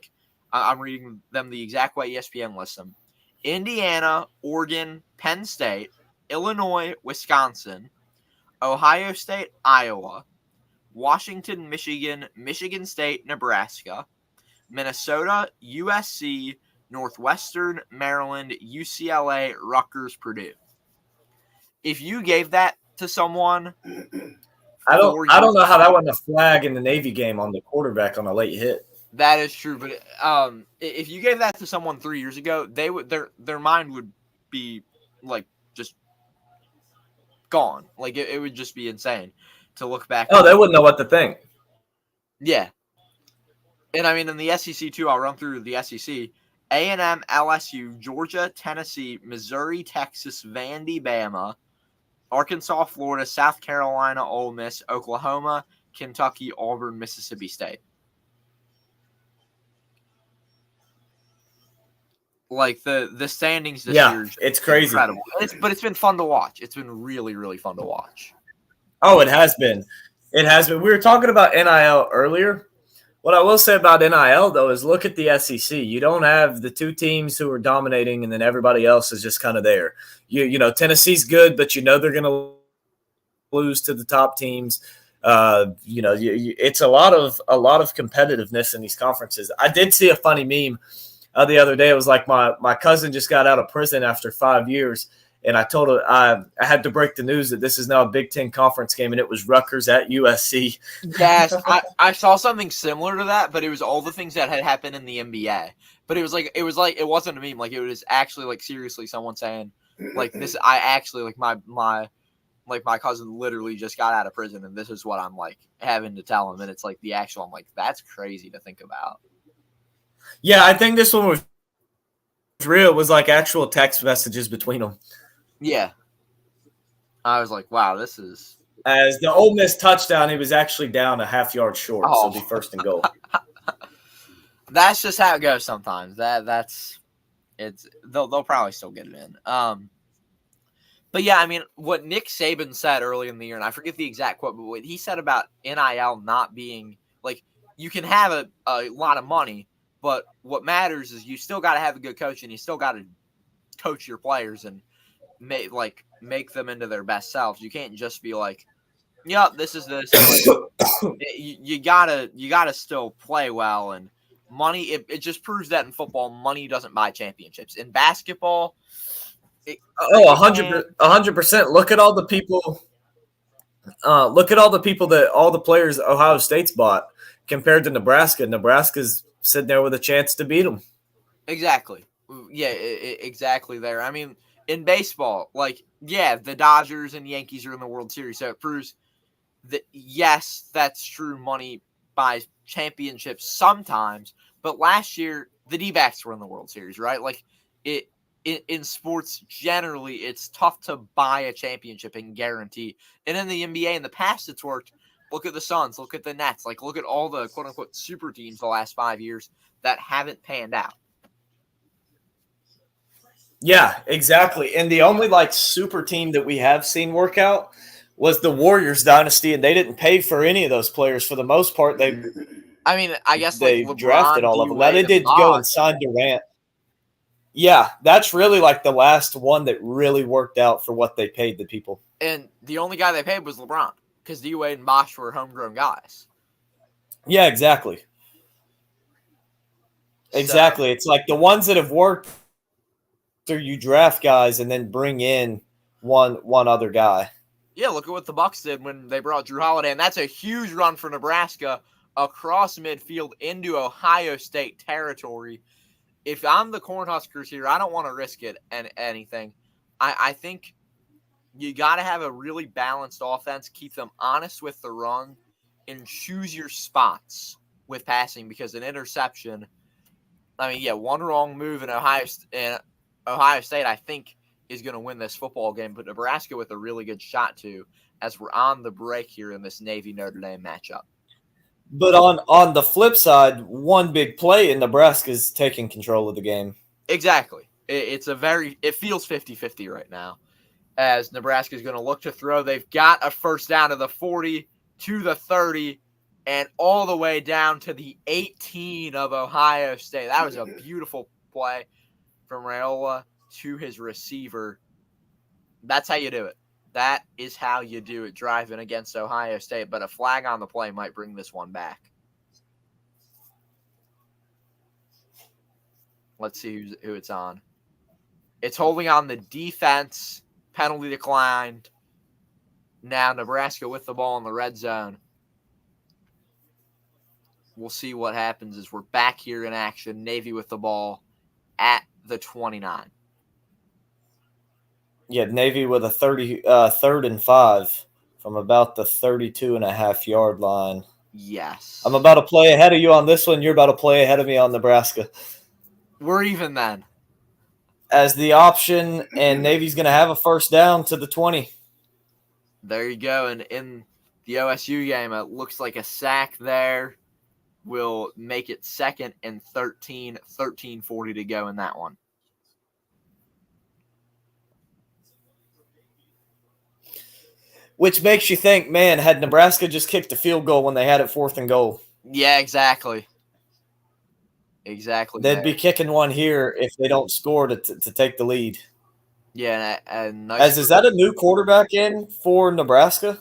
I'm reading them the exact way ESPN lists them. Indiana, Oregon, Penn State, Illinois, Wisconsin, Ohio State, Iowa, Washington, Michigan, Michigan State, Nebraska, Minnesota, USC, Northwestern, Maryland, UCLA, Rutgers, Purdue. If you gave that to someone, I don't know how that wasn't a flag in the Navy game on the quarterback on a late hit. That is true, but if you gave that to someone 3 years ago, they would their mind would be like just gone. Like it would just be insane to look back. Oh, they wouldn't know what to think. Yeah, and I mean in the SEC too. I'll run through the SEC. A&M, LSU, Georgia, Tennessee, Missouri, Texas, Vandy, Bama, Arkansas, Florida, South Carolina, Ole Miss, Oklahoma, Kentucky, Auburn, Mississippi State. Like the standings this Yeah, year, is it's crazy. incredible. But it's been fun to watch. It's been really, really fun to watch. Oh, it has been. It has been. We were talking about NIL earlier. What I will say about NIL, though, is look at the SEC. You don't have the two teams who are dominating, and then everybody else is just kind of there. You know, Tennessee's good, but you know they're going to lose to the top teams. You know, it's a lot of competitiveness in these conferences. I did see a funny meme the other day. It was like my cousin just got out of prison after 5 years, and I told her I had to break the news that this is now a Big Ten conference game, and it was Rutgers at USC. Yes, I saw something similar to that, but it was all the things that had happened in the NBA. But it wasn't a meme. Like, it was actually like seriously someone saying like this. I actually like my cousin literally just got out of prison, and this is what I'm like having to tell him, and it's like the actual. I'm like, that's crazy to think about. Yeah, I think this one was real. It was like actual text messages between them. Yeah, I was like, wow, this is. As the Ole Miss touchdown, he was actually down a half yard short, so it'll be first and goal. That's just how it goes sometimes. That's it's. They'll probably still get it in. But yeah, I mean, what Nick Saban said early in the year, and I forget the exact quote, but what he said about NIL not being like, you can have a lot of money, but what matters is you still got to have a good coach, and you still got to coach your players and make them into their best selves. You can't just be like, "Yep, this is this." Like, you gotta still play well, and money. It just proves that in football, money doesn't buy championships. In basketball. 100%. Look at all the people. Look at all the people that all the players Ohio State's bought compared to Nebraska. Nebraska's sitting there with a chance to beat them. Exactly. Yeah, exactly there. I mean, in baseball, like, yeah, the Dodgers and Yankees are in the World Series, so it proves that, yes, that's true. Money buys championships sometimes, but last year the D-backs were in the World Series, right? Like, in sports generally, it's tough to buy a championship and guarantee. And in the NBA, in the past, it's worked. Look at the Suns. Look at the Nets. Like, look at all the quote-unquote super teams the last 5 years that haven't panned out. Yeah, exactly. And the only like super team that we have seen work out was the Warriors dynasty, and they didn't pay for any of those players for the most part. I guess they like LeBron, drafted all of them. Now they did Bosh. go and sign Durant. Yeah, that's really like the last one that really worked out for what they paid the people. And the only guy they paid was LeBron, because D-Wade and Bosh were homegrown guys. Yeah, exactly. Exactly. So, it's like the ones that have worked after you draft guys and then bring in one other guy. Yeah, look at what the Bucks did when they brought Drew Holiday, and that's a huge run for Nebraska across midfield into Ohio State territory. If I'm the Cornhuskers here, I don't want to risk it and anything. I think you got to have a really balanced offense, keep them honest with the run, and choose your spots with passing, because an interception, I mean, yeah, one wrong move in Ohio State, I think, is going to win this football game, but Nebraska with a really good shot to, as we're on the break here in this Navy-Notre Dame matchup. But on the flip side, one big play and Nebraska's taking control of the game. Exactly. It feels 50-50 right now, as Nebraska's going to look to throw. They've got a first down to the 40, to the 30, and all the way down to the 18 of Ohio State. That was a beautiful play from Raiola to his receiver. That's how you do it. That is how you do it, driving against Ohio State. But a flag on the play might bring this one back. Let's see who it's on. It's holding on the defense. Penalty declined. Now Nebraska with the ball in the red zone. We'll see what happens as we're back here in action. Navy with the ball at the 29. Yeah, Navy with a 3rd and 5 from about the 32.5-yard line. Yes. I'm about to play ahead of you on this one. You're about to play ahead of me on Nebraska. We're even then. As the option, and Navy's going to have a first down to the 20. There you go. And in the OSU game, it looks like a sack there will make it 2nd and 13, 13:40 to go in that one. Which makes you think, man, had Nebraska just kicked a field goal when they had it 4th and goal, Yeah, exactly. Exactly. they'd be kicking one here if they don't score to take the lead. Yeah, and nice. Is that a new quarterback in for Nebraska?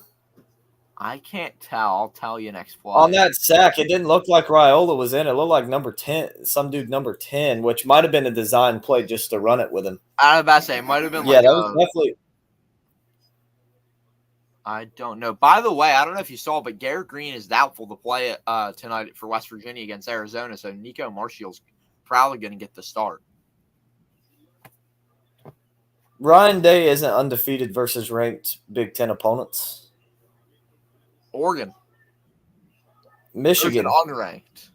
I can't tell. I'll tell you next play. On that sack, it didn't look like Raiola was in. It looked like number 10, some dude number 10, which might have been a design play just to run it with him. I was about to say, it might have been Yeah, that was definitely. I don't know. By the way, I don't know if you saw, but Garrett Green is doubtful to play tonight for West Virginia against Arizona, so Nico Marshall's probably going to get the start. Ryan Day isn't undefeated versus ranked Big Ten opponents. Oregon. Michigan. Unranked.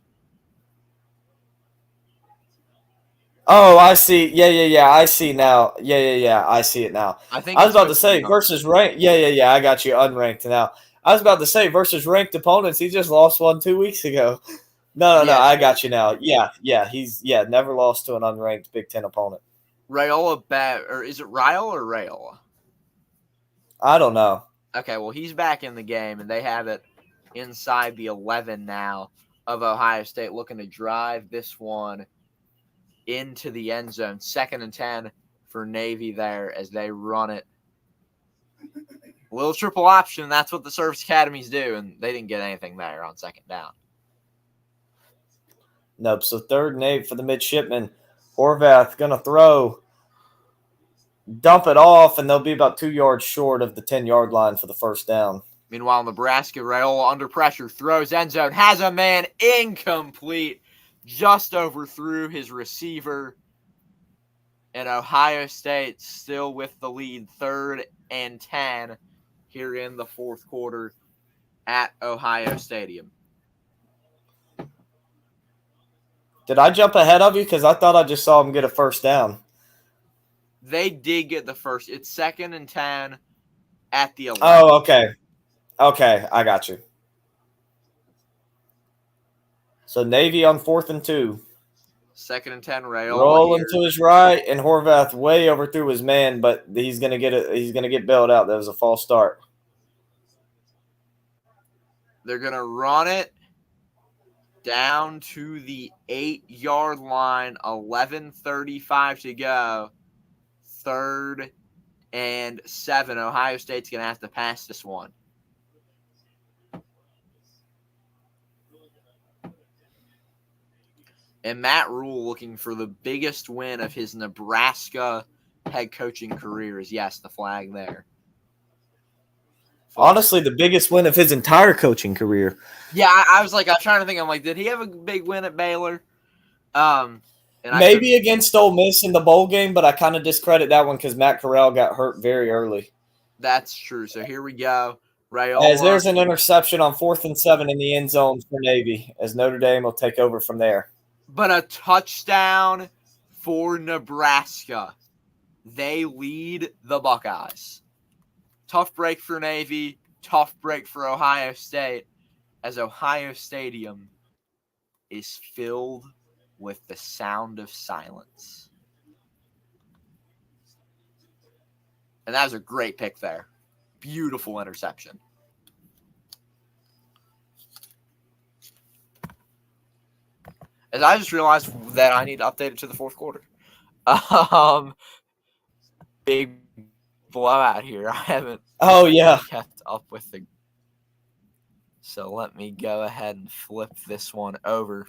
Oh, I see. Yeah. I see now. Yeah. I see it now. I was about to say versus ranked. Yeah. I got you unranked now. I was about to say versus ranked opponents. He just lost one 2 weeks ago. No. I got you now. Yeah. He's never lost to an unranked Big Ten opponent. Raiola or is it Raiola or Raiola? I don't know. Okay, well, he's back in the game, and they have it inside the 11 now of Ohio State, looking to drive this one into the end zone. 2nd and 10 for Navy there as they run it. Little triple option. That's what the Service Academies do, and they didn't get anything there on 2nd down. Nope. So 3rd and 8 for the midshipmen. Horvath going to throw, dump it off, and they'll be about 2 yards short of the 10-yard line for the 1st down. Meanwhile, Nebraska, Raiola under pressure, throws end zone, has a man incomplete, just overthrew his receiver. And Ohio State still with the lead, 3rd and 10 here in the 4th quarter at Ohio Stadium. Did I jump ahead of you? Because I thought I just saw him get a 1st down. They did get the first. It's 2nd and 10 at the 11. Oh, okay. Okay, I got you. So Navy on 4th and 2. 2nd and 10, Raiola rolling to his right, and Horvath way overthrew his man, but he's gonna get it. He's gonna get bailed out. That was a false start. They're gonna run it down to the 8-yard line. 11:35 to go. 3rd and 7. Ohio State's gonna have to pass this one. And Matt Rule looking for the biggest win of his Nebraska head coaching career is, yes, the flag there. Honestly, the biggest win of his entire coaching career. Yeah, I was trying to think. I'm like, did he have a big win at Baylor? Maybe against Ole Miss in the bowl game, but I kind of discredit that one because Matt Corral got hurt very early. That's true. So here we go. Raiola. As there's an interception on 4th and 7 in the end zone for Navy, as Notre Dame will take over from there. But a touchdown for Nebraska. They lead the Buckeyes. Tough break for Navy. Tough break for Ohio State. As Ohio Stadium is filled with the sound of silence. And that was a great pick there. Beautiful interception. As I just realized that I need to update it to the 4th quarter. Big blowout here. I haven't kept up with the. So let me go ahead and flip this one over.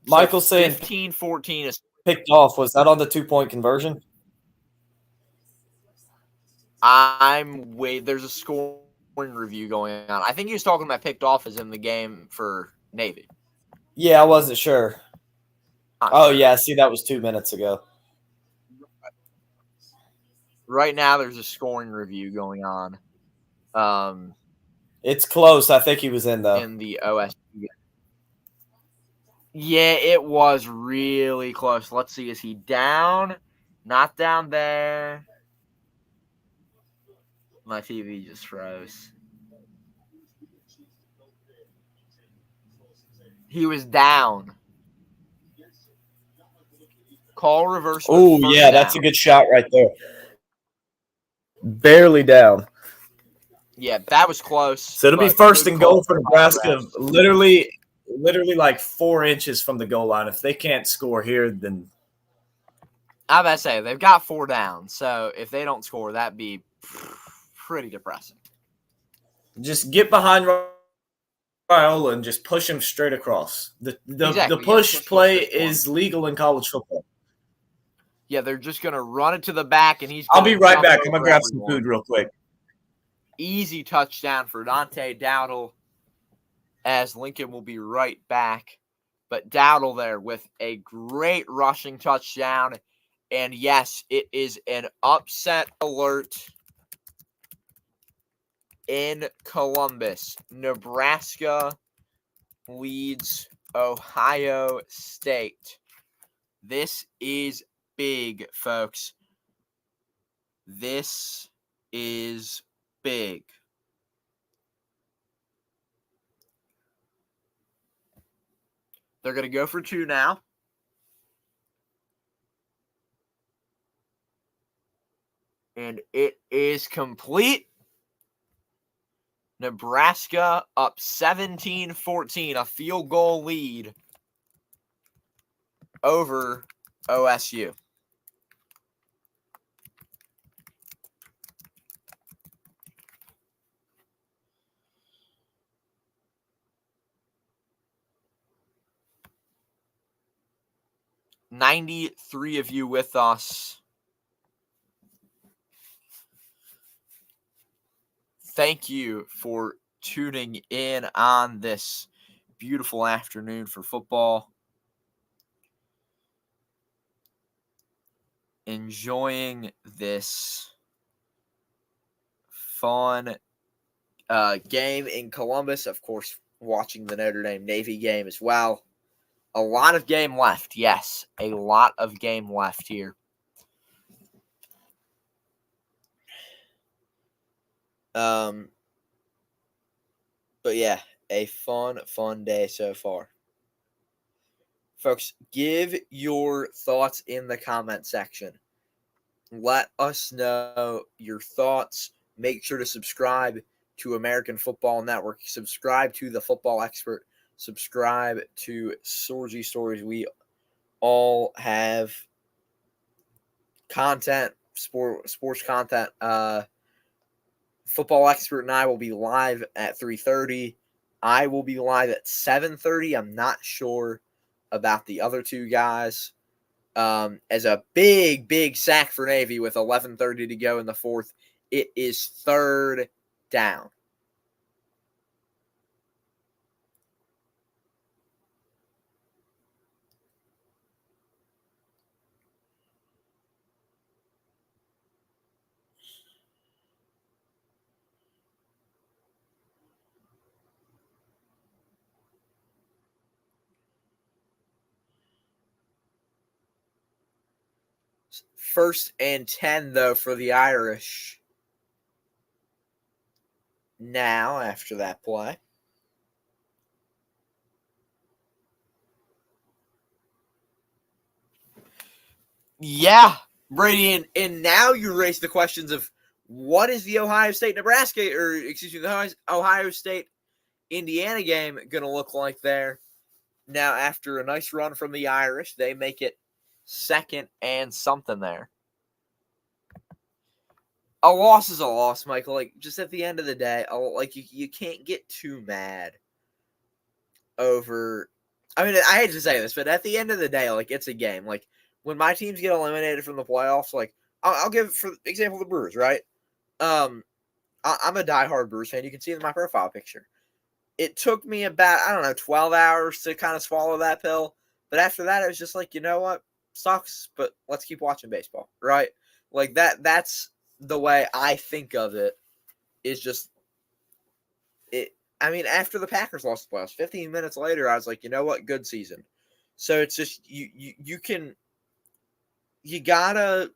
Michael saying 15-14 is picked off. Was that on the 2-point conversion? There's a scoring review going on. I think he was talking about picked off as in the game for Navy. Yeah, I wasn't sure. Yeah, see, that was 2 minutes ago. Right now, there's a scoring review going on. It's close. I think he was in, though. In the OSU. Yeah, it was really close. Let's see. Is he down? Not down there. My TV just froze. He was down. Call reverse. Oh, yeah, that's a good shot right there. Barely down. Yeah, that was close. So it'll be but first good and call goal for from Nebraska, Conrad. literally like 4 inches from the goal line. If they can't score here, then I'm about to say, they've got 4 down. So if they don't score, that'd be pretty depressing. just get behind Raiola and just push him straight across. The Exactly, push play this one. is legal in college football. Yeah, they're just going to run it to the back, and he's I'll gonna be right jump back. I'm over going to grab some everyone. food real quick. Easy touchdown for Dante Dowdle, as Lincoln will be right back. But Dowdle there with a great rushing touchdown. And yes, it is an upset alert in Columbus. Nebraska leads Ohio State. This is big, folks. This is big. They're going to go for 2 now. And it is complete. Nebraska up 17-14, a field goal lead over OSU. $93 of you with us. Thank you for tuning in on this beautiful afternoon for football. Enjoying this fun game in Columbus. Of course, watching the Notre Dame Navy game as well. A lot of game left. Yes, a lot of game left here. But yeah, a fun day so far. Folks, give your thoughts in the comment section. Let us know your thoughts. Make sure to subscribe to American Football Network. Subscribe to The Football Expert. Subscribe to Sorgy Stories. We all have content, sports content. Football Expert and I will be live at 3:30. I will be live at 7:30. I'm not sure about the other two guys. As a big sack for Navy with 11:30 to go in the fourth. It is 3rd down. First and 10, though, for the Irish. Now, after that play. Yeah, Brady, and now you raise the questions of what is the Ohio State-Nebraska, or excuse me, the Ohio State-Indiana game going to look like there? Now, after a nice run from the Irish, they make it 2nd and something there. A loss is a loss, Michael. Like, just at the end of the day, like you can't get too mad over. I mean, I hate to say this, but at the end of the day, like, it's a game. Like, when my teams get eliminated from the playoffs, like, I'll give, for example, the Brewers, right? I'm a diehard Brewers fan. You can see it in my profile picture. It took me about, 12 hours to kind of swallow that pill. But after that, it was just like, you know what? Sucks, but let's keep watching baseball, right? Like, that's the way I think of it, is just it. I mean, after the Packers lost the playoffs, 15 minutes later, I was like, you know what? Good season. So it's just you gotta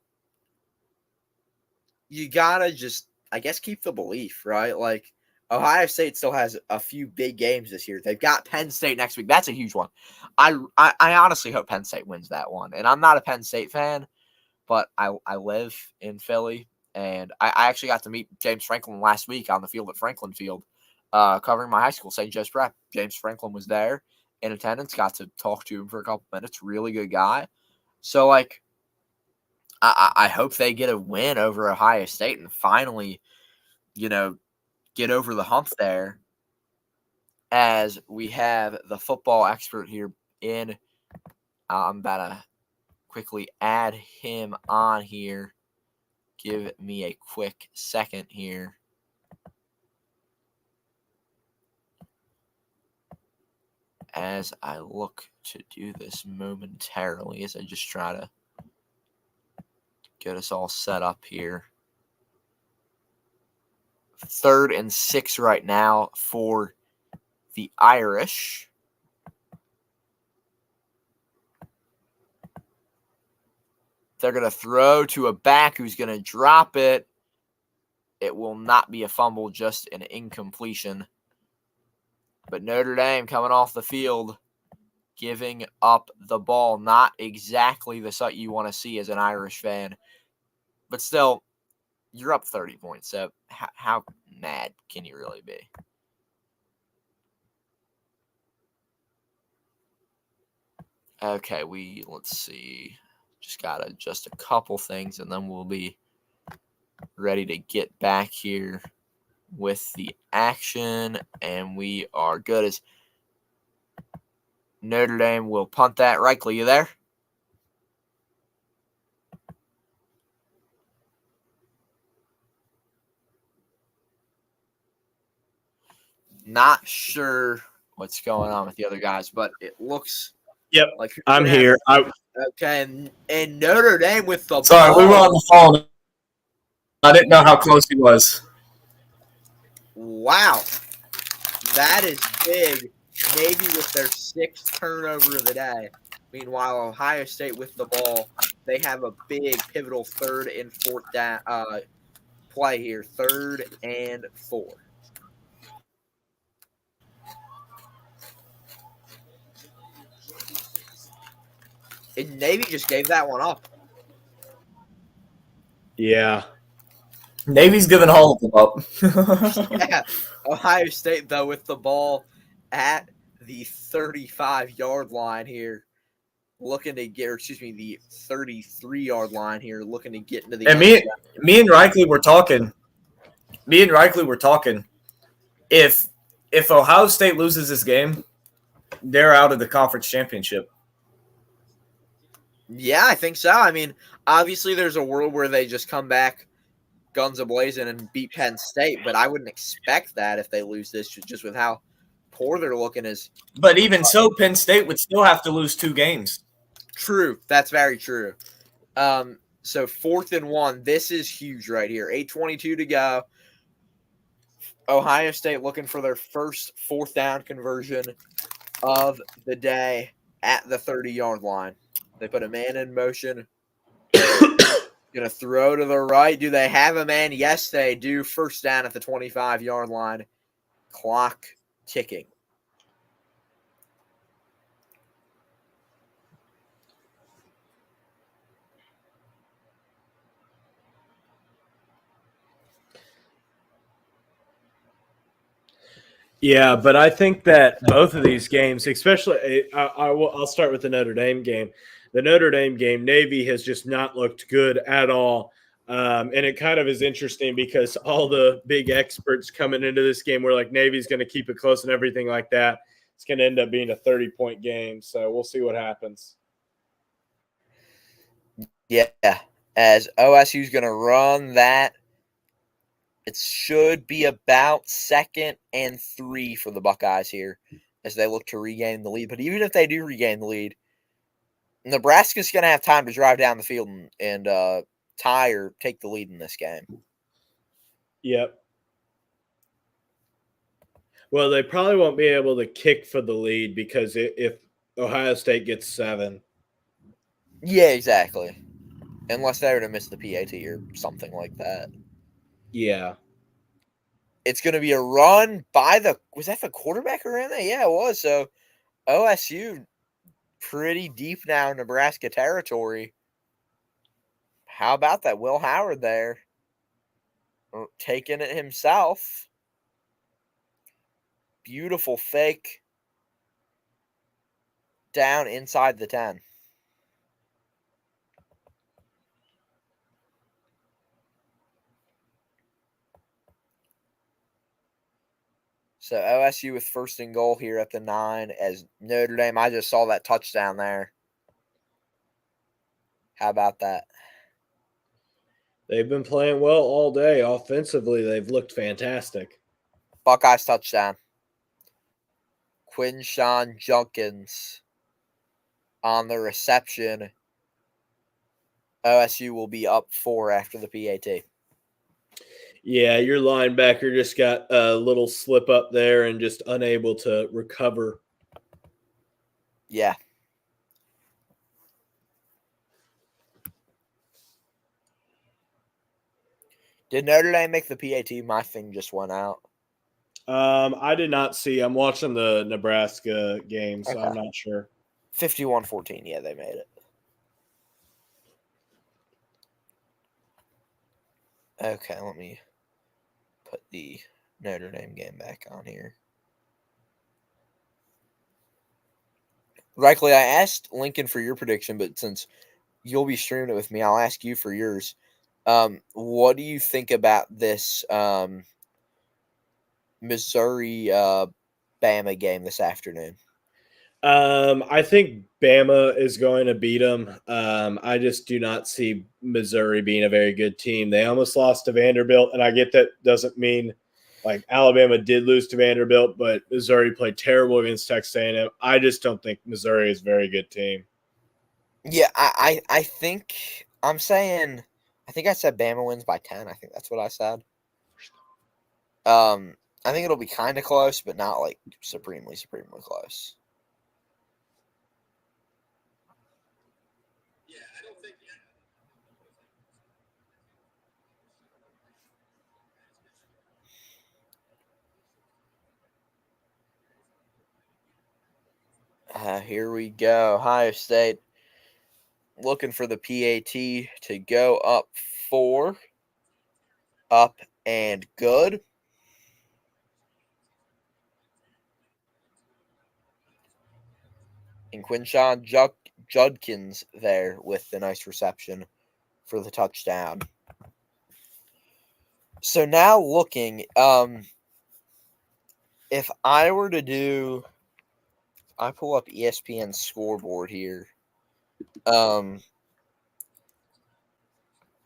just, I guess, keep the belief, right? Like, Ohio State still has a few big games this year. They've got Penn State next week. That's a huge one. I honestly hope Penn State wins that one. And I'm not a Penn State fan, but I live in Philly, and I actually got to meet James Franklin last week on the field at Franklin Field, covering my high school, St. Joe's Prep. James Franklin was there in attendance, got to talk to him for a couple minutes. Really good guy. So, like, I hope they get a win over Ohio State and finally, get over the hump there, as we have the football expert here in. I'm about to quickly add him on here. Give me a quick second here. As I look to do this momentarily, as I just try to get us all set up here. 3rd and 6 right now for the Irish. They're going to throw to a back who's going to drop it. It will not be a fumble, just an incompletion. But Notre Dame coming off the field, giving up the ball. Not exactly the sight you want to see as an Irish fan. But still, you're up 30 points. So how mad can you really be? Okay, let's see. Just got to adjust a couple things, and then we'll be ready to get back here with the action, and we are good. As Notre Dame will punt that. Reichle, you there? Not sure what's going on with the other guys, but it looks like I'm here. Okay, and Notre Dame with the Sorry, ball. we were on the phone. I didn't know how close he was. Wow. That is big. Navy with their 6th turnover of the day. Meanwhile, Ohio State with the ball. They have a big pivotal 3rd and 4th down play here. 3rd and 4. And Navy just gave that one up. Yeah. Navy's giving all of them up. Yeah. Ohio State, though, with the ball at the 35-yard line here, looking to get, the 33-yard line here, looking to get into the And me and Reichle were talking. If Ohio State loses this game, they're out of the conference championship. Yeah, I think so. I mean, obviously there's a world where they just come back guns a-blazing and beat Penn State, but I wouldn't expect that if they lose this, just with how poor they're looking. But even so, Penn State would still have to lose 2 games. True. That's very true. So 4th and 1. This is huge right here. 8:22 to go. Ohio State looking for their first 4th down conversion of the day at the 30-yard line. They put a man in motion. Going to throw to the right. Do they have a man? Yes, they do. 1st down at the 25-yard line. Clock ticking. Yeah, but I think that both of these games, especially, I'll start with the Notre Dame game. The Notre Dame game, Navy has just not looked good at all. And it kind of is interesting because all the big experts coming into this game were like, Navy's going to keep it close and everything like that. It's going to end up being a 30-point game. So we'll see what happens. Yeah, as OSU's going to run that. It should be about 2nd and 3 for the Buckeyes here as they look to regain the lead. But even if they do regain the lead, Nebraska's going to have time to drive down the field and tie or take the lead in this game. Yep. Well, they probably won't be able to kick for the lead because if Ohio State gets 7. Yeah, exactly. Unless they were to miss the PAT or something like that. Yeah. It's going to be a run by was that the quarterback around there? Yeah, it was. So OSU pretty deep now in Nebraska territory. How about that? Will Howard there taking it himself. Beautiful fake down inside the 10. So OSU with first and goal here at the 9 as Notre Dame. I just saw that touchdown there. How about that? They've been playing well all day. Offensively, they've looked fantastic. Buckeyes touchdown. Quinshawn Junkins on the reception. OSU will be up 4 after the PAT. Yeah, your linebacker just got a little slip up there and just unable to recover. Yeah. Did Notre Dame make the PAT? My thing just went out. I did not see. I'm watching the Nebraska game, so I'm Okay. not sure. 51-14. Yeah, they made it. Okay, let me put the Notre Dame game back on here. Rightly, I asked Lincoln for your prediction, but since you'll be streaming it with me, I'll ask you for yours. What do you think about this Missouri Bama game this afternoon? I think Bama is going to beat them. I just do not see Missouri being a very good team. They almost lost to Vanderbilt, and I get that doesn't mean like Alabama did lose to Vanderbilt, but Missouri played terrible against Texas A&M. I just don't think Missouri is a very good team. Yeah, I think I'm saying I think I said Bama wins by 10. I think that's what I said. I think it'll be kind of close, but not like supremely close. Here we go. Ohio State looking for the PAT to go up 4. Up and good. And Quinshawn Judkins there with the nice reception for the touchdown. So now looking, if I were to do, I pull up ESPN's scoreboard here, and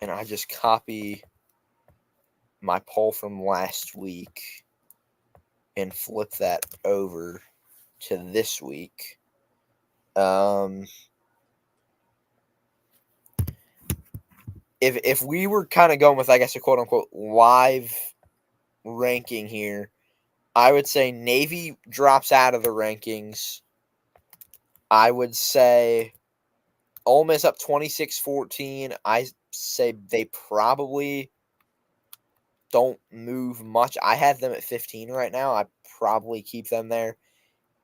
I just copy my poll from last week and flip that over to this week. If we were kind of going with, I guess, a quote unquote live ranking here, I would say Navy drops out of the rankings. I would say Ole Miss up 26-14. I say they probably don't move much. I have them at 15 right now. I probably keep them there.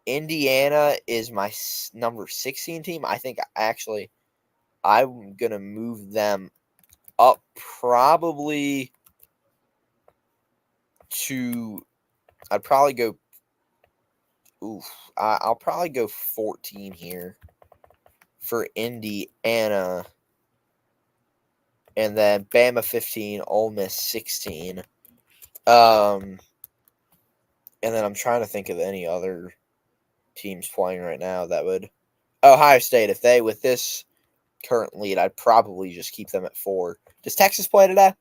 Indiana is my number 16 team. I think actually I'm going to move them up probably to, I'd probably go, I'll probably go 14 here for Indiana. And then Bama 15, Ole Miss 16. And then I'm trying to think of any other teams playing right now that would. Ohio State, if they, with this current lead, I'd probably just keep them at 4. Does Texas play today?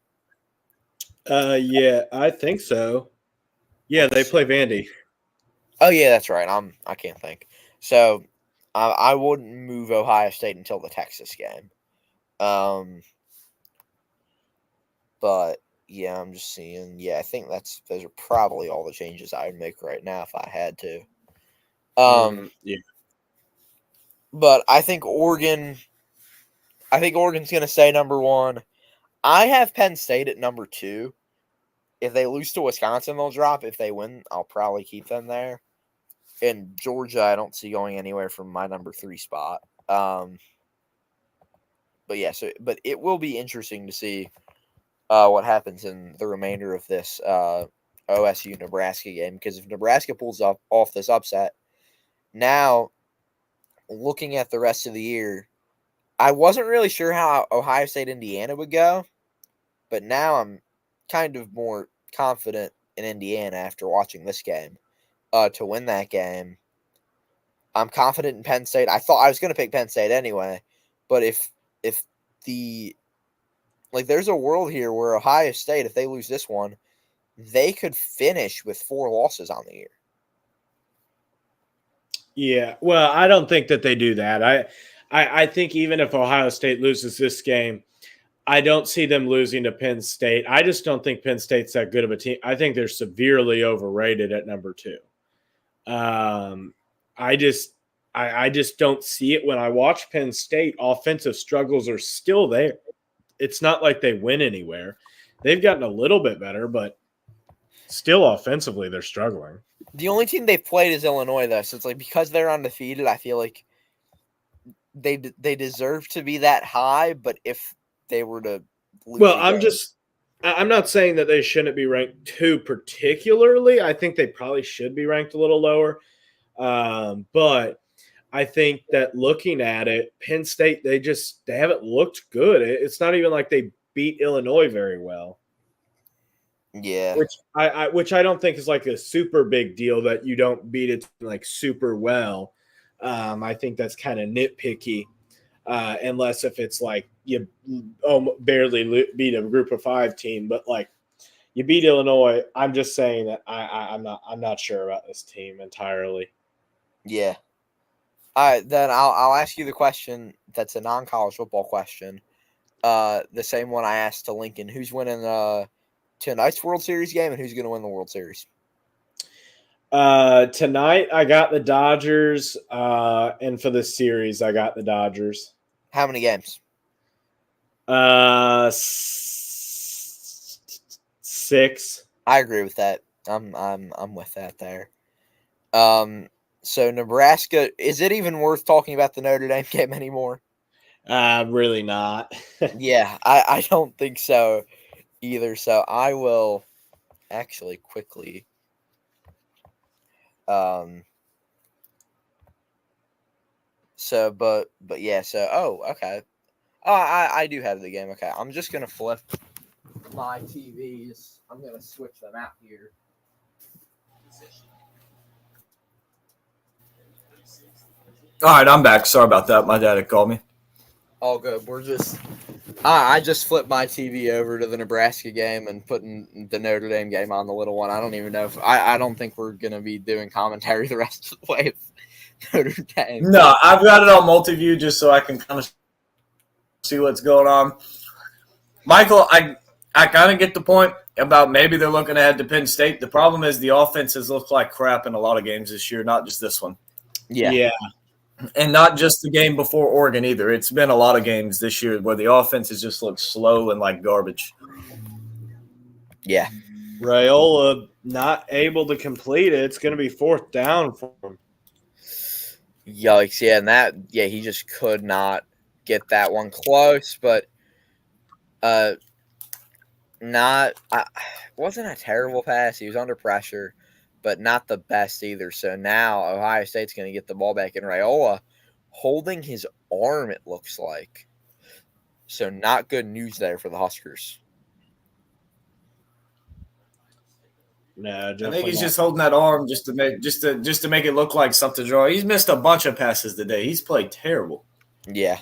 Yeah, I think so. Yeah, they play Vandy. Oh yeah, that's right. I can't think. So I wouldn't move Ohio State until the Texas game. But yeah, I'm just seeing. Yeah, I think those are probably all the changes I would make right now if I had to. Yeah. But I think Oregon's going to stay number 1. I have Penn State at number 2. if they lose to Wisconsin, they'll drop. If they win, I'll probably keep them there. And Georgia, I don't see going anywhere from my number 3 spot. But yeah, but it will be interesting to see what happens in the remainder of this OSU Nebraska game, because if Nebraska pulls off this upset, now looking at the rest of the year, I wasn't really sure how Ohio State Indiana would go, but now I'm kind of more confident in Indiana after watching this game to win that game. I'm confident in Penn State. I thought I was going to pick Penn State anyway, but if the there's a world here where Ohio State, if they lose this one, they could finish with 4 losses on the year. Yeah, well, I don't think that they do that. I think even if Ohio State loses this game, I don't see them losing to Penn State. I just don't think Penn State's that good of a team. I think they're severely overrated at number 2. I just don't see it when I watch Penn State. Offensive struggles are still there. It's not like they win anywhere. They've gotten a little bit better, but still offensively they're struggling. The only team they've played is Illinois, though, so it's like because they're undefeated, I feel like they deserve to be that high. But if they were to lose I'm not saying that they shouldn't be ranked 2 particularly. I think they probably should be ranked a little lower. But I think that looking at it, Penn State, they haven't looked good. It's not even like they beat Illinois very well. Yeah. Which I don't think is like a super big deal that you don't beat it like super well. I think that's kind of nitpicky, unless if it's like you barely beat a group of 5 team, but like you beat Illinois. I'm just saying that I'm not sure about this team entirely. Yeah. All right, then I'll ask you the question that's a non-college football question. The same one I asked to Lincoln. Who's winning tonight's World Series game, and who's going to win the World Series? Tonight I got the Dodgers, and for this series I got the Dodgers. How many games? 6. I agree with that. I'm with that there. So Nebraska, is it even worth talking about the Notre Dame game anymore? Really not. Yeah, I don't think so either. So I will actually quickly okay. Oh, I do have the game. Okay. I'm just gonna flip my TVs. I'm gonna switch them out here. All right, I'm back. Sorry about that. My dad had called me. All good. We're just I just flipped my TV over to the Nebraska game and putting the Notre Dame game on the little one. I don't even know if I don't think we're gonna be doing commentary the rest of the way with Notre Dame. No, I've got it on multi-view just so I can kind of see what's going on. Michael, I kind of get the point about maybe they're looking ahead to Penn State. The problem is the offenses look like crap in a lot of games this year, not just this one. Yeah. And not just the game before Oregon either. It's been a lot of games this year where the offenses just look slow and like garbage. Yeah. Raiola not able to complete it. It's going to be 4th down for him. Yikes. Yeah, and he just could not get that one close, but wasn't a terrible pass. He was under pressure, but not the best either. So now Ohio State's going to get the ball back in. Raiola holding his arm, it looks like. So not good news there for the Huskers. No, I think he's just holding that arm just to make it look like something's wrong. He's missed a bunch of passes today. He's played terrible. Yeah.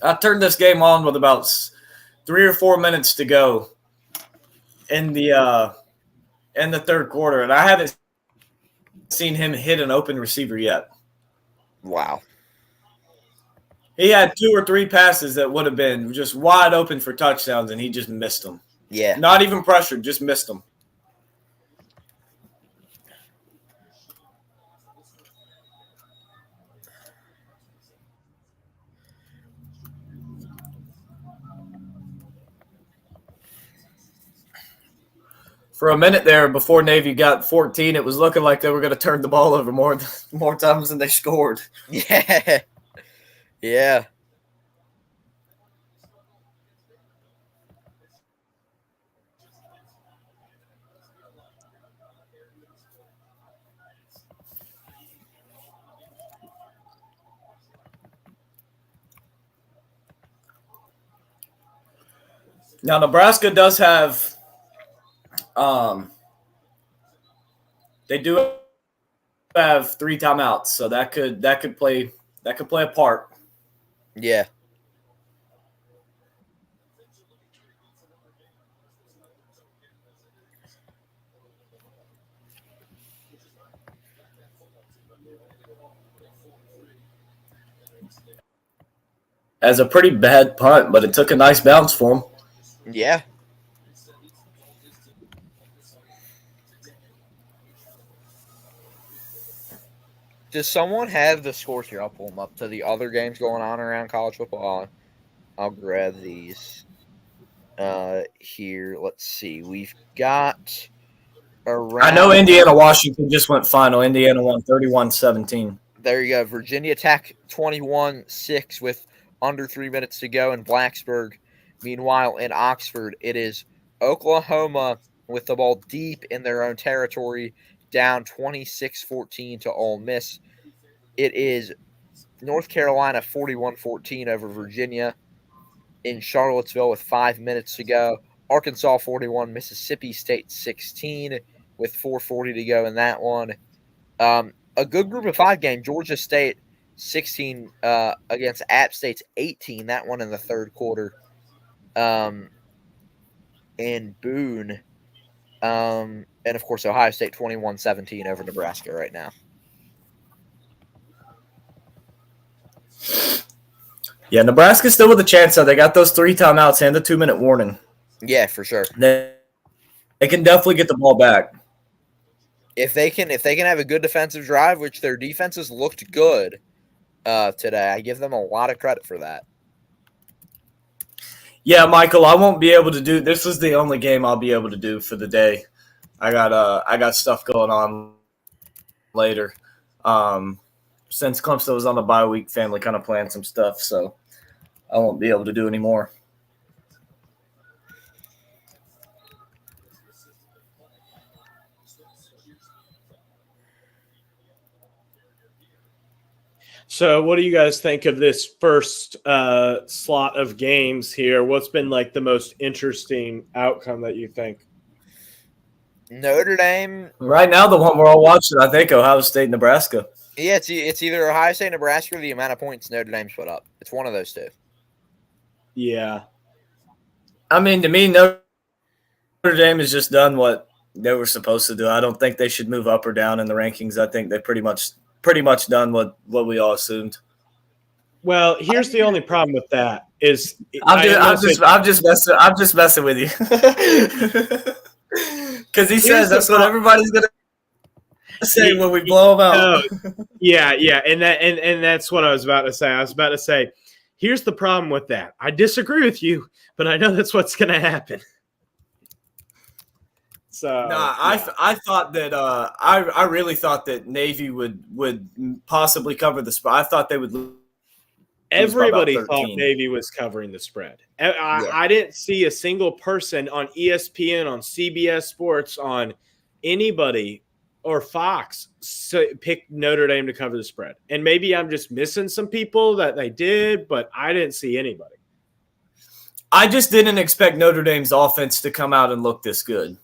I turned this game on with about 3 or 4 minutes to go in the third quarter, and I haven't seen him hit an open receiver yet. Wow. He had 2 or 3 passes that would have been just wide open for touchdowns, and he just missed them. Yeah. Not even pressured, just missed them. For a minute there, before Navy got 14, it was looking like they were going to turn the ball over more times than they scored. Yeah. Yeah. Now, Nebraska does have they do have 3 timeouts, so that could play a part. Yeah. As a pretty bad punt, but it took a nice bounce for him. Yeah. Does someone have the scores here? I'll pull them up to the other games going on around college football. I'll grab these here. Let's see. We've got around. I know Indiana-Washington just went final. Indiana won 31-17. There you go. Virginia Tech 21-6 with under 3 minutes to go in Blacksburg. Meanwhile, in Oxford, it is Oklahoma with the ball deep in their own territory, down 26-14 to Ole Miss. It is North Carolina 41-14 over Virginia in Charlottesville with 5 minutes to go. Arkansas 41, Mississippi State 16 with 4:40 to go in that one. A good group of 5 game. Georgia State 16 against App State's 18. That one in the third quarter. In Boone. And, of course, Ohio State 21-17 over Nebraska right now. Yeah, Nebraska's still with a chance, though. They got those 3 timeouts and the 2-minute warning. Yeah, for sure. They can definitely get the ball back. If they can have a good defensive drive, which their defenses looked good today, I give them a lot of credit for that. Yeah, Michael, I won't be able to do – this is the only game I'll be able to do for the day. I got stuff going on later. Since Clemson was on the bye week, family kind of planned some stuff, so I won't be able to do any more. So what do you guys think of this first slot of games here? What's been like the most interesting outcome that you think? Notre Dame. Right now, the one we're all watching, I think, Ohio State, Nebraska. Yeah, it's either Ohio State, Nebraska, or the amount of points Notre Dame's put up. It's one of those two. Yeah. I mean, to me, Notre Dame has just done what they were supposed to do. I don't think they should move up or down in the rankings. I think they pretty much done what we all assumed. Well, here's the only problem with that is I'm just messing with you. Because he says that's what everybody's gonna say when we blow them out. Yeah, and that's what I was about to say. I was about to say, here's the problem with that. I disagree with you, but I know that's what's gonna happen. So I thought that I really thought that Navy would possibly cover the spread. I thought they would lose. Everybody thought Navy was covering the spread. I didn't see a single person on ESPN, on CBS Sports, on anybody or Fox pick Notre Dame to cover the spread. And maybe I'm just missing some people that they did, but I didn't see anybody. I just didn't expect Notre Dame's offense to come out and look this good.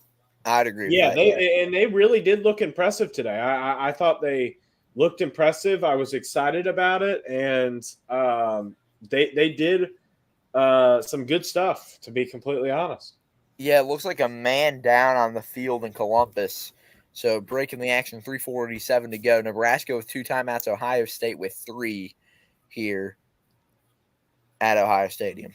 I'd agree. Yeah, with that, they really did look impressive today. I thought they looked impressive. I was excited about it, and they did some good stuff, to be completely honest. Yeah, it looks like a man down on the field in Columbus. So breaking the action, 3:47 to go. Nebraska with 2 timeouts, Ohio State with 3 here at Ohio Stadium.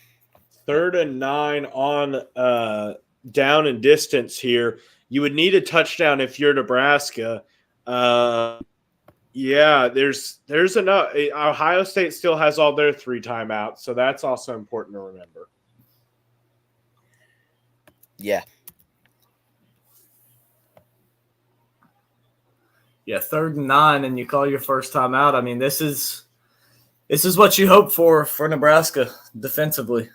3rd and 9 on down and distance here. You would need a touchdown if you're Nebraska. Yeah, there's enough. Ohio State still has all their 3 timeouts, so that's also important to remember. Yeah. Yeah, 3rd and 9, and you call your first time out. I mean, this is what you hope for Nebraska defensively.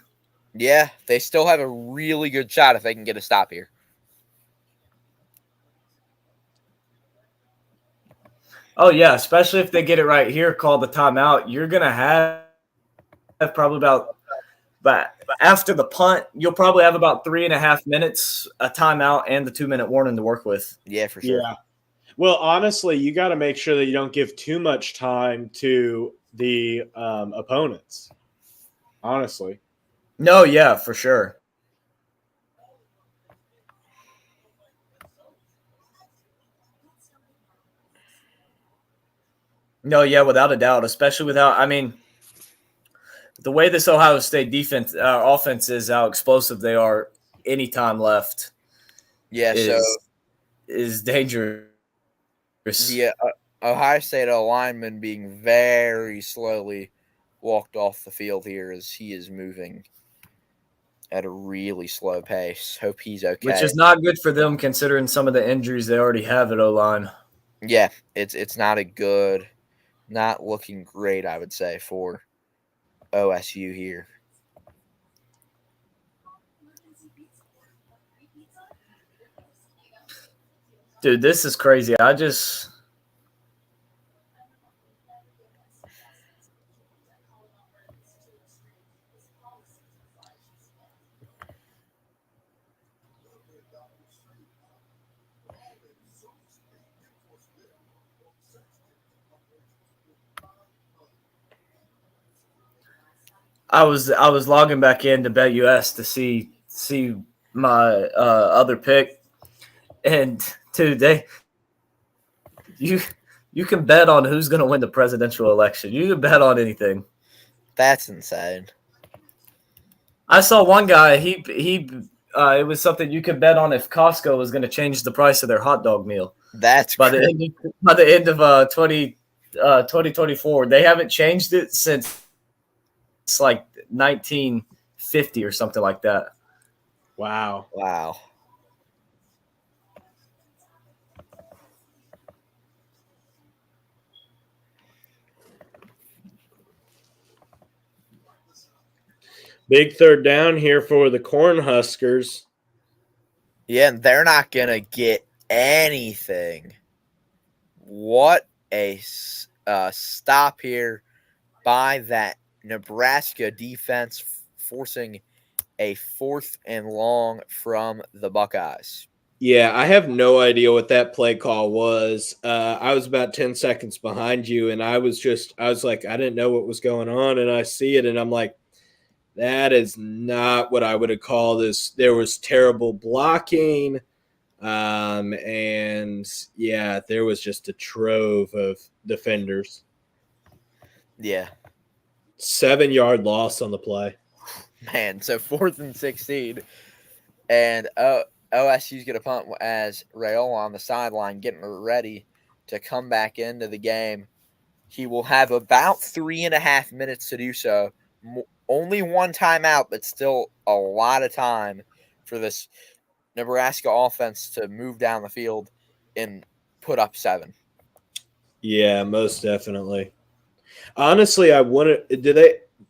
Yeah, they still have a really good shot if they can get a stop here. Oh, yeah, especially if they get it right here, call the timeout. You're going to have probably about after the punt, you'll probably have about 3.5 minutes, a timeout, and the 2-minute warning to work with. Yeah, for sure. Yeah. Well, honestly, you got to make sure that you don't give too much time to the opponents. Honestly. No, yeah, for sure. No, yeah, without a doubt, especially without – I mean, the way this Ohio State defense offense is, how explosive they are any time left is dangerous. The Ohio State lineman being very slowly walked off the field here as he is moving at a really slow pace. Hope he's okay. Which is not good for them considering some of the injuries they already have at O-line. Yeah, it's not a good, not looking great, I would say, for OSU here. Dude, this is crazy. I was logging back in to BetUS to see my other pick, and dude, you can bet on who's going to win the presidential election. You can bet on anything. That's insane. I saw one guy. It was something you could bet on if Costco was going to change the price of their hot dog meal. That's by the end of 2024. They haven't changed it since it's like 1950 or something like that. Wow. Big 3rd down here for the Cornhuskers. Yeah, and they're not going to get anything. What a stop here by that Nebraska defense, forcing a 4th and long from the Buckeyes. Yeah, I have no idea what that play call was. I was about 10 seconds behind you, and I was like, I didn't know what was going on, and I see it, and I'm like, that is not what I would have called this. There was terrible blocking, and yeah, there was just a trove of defenders. Yeah. 7-yard loss on the play. Man, so 4th and 16, and OSU's going to punt as Rayola on the sideline getting ready to come back into the game. He will have about 3.5 minutes to do so. Only one timeout, but still a lot of time for this Nebraska offense to move down the field and put up 7. Yeah, most definitely. Honestly, I wanted.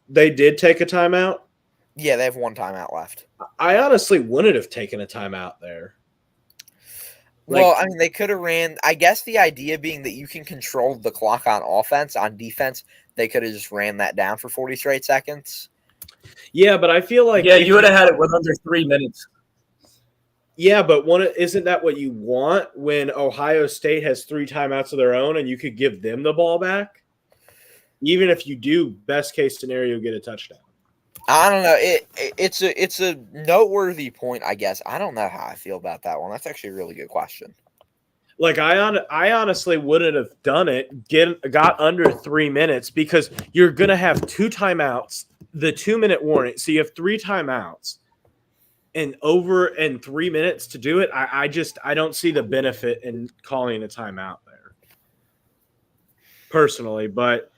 They did take a timeout? Yeah, they have one timeout left. I honestly wouldn't have taken a timeout there. Well, I mean, they could have ran. I guess the idea being that you can control the clock on offense. On defense, they could have just ran that down for 40 straight seconds. Yeah, but I feel like you would have had it with under 3 minutes. Yeah, but isn't that what you want when Ohio State has 3 timeouts of their own and you could give them the ball back? Even if you do, best case scenario, get a touchdown. I don't know. It's a noteworthy point, I guess. I don't know how I feel about that one. That's actually a really good question. Like I honestly wouldn't have done it. Got under 3 minutes because you're gonna have 2 timeouts, the 2-minute warning. So you have 3 timeouts, and 3 minutes to do it. I don't see the benefit in calling a timeout there, personally. But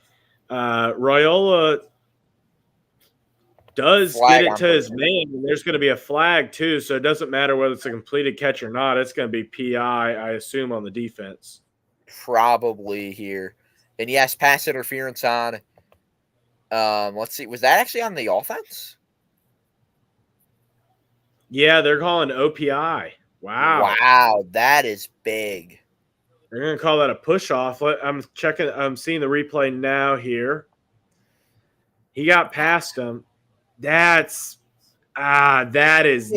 Raiola does get it to his man, and there's going to be a flag too, so it doesn't matter whether it's a completed catch or not. It's going to be PI, I assume, on the defense. probably here. And yes, pass interference on. Let's see. Was that actually on the offense? Yeah, they're calling OPI. Wow. Wow, that is big. They're going to call that a push off. I'm checking. I'm seeing the replay now here. He got past him. That's that is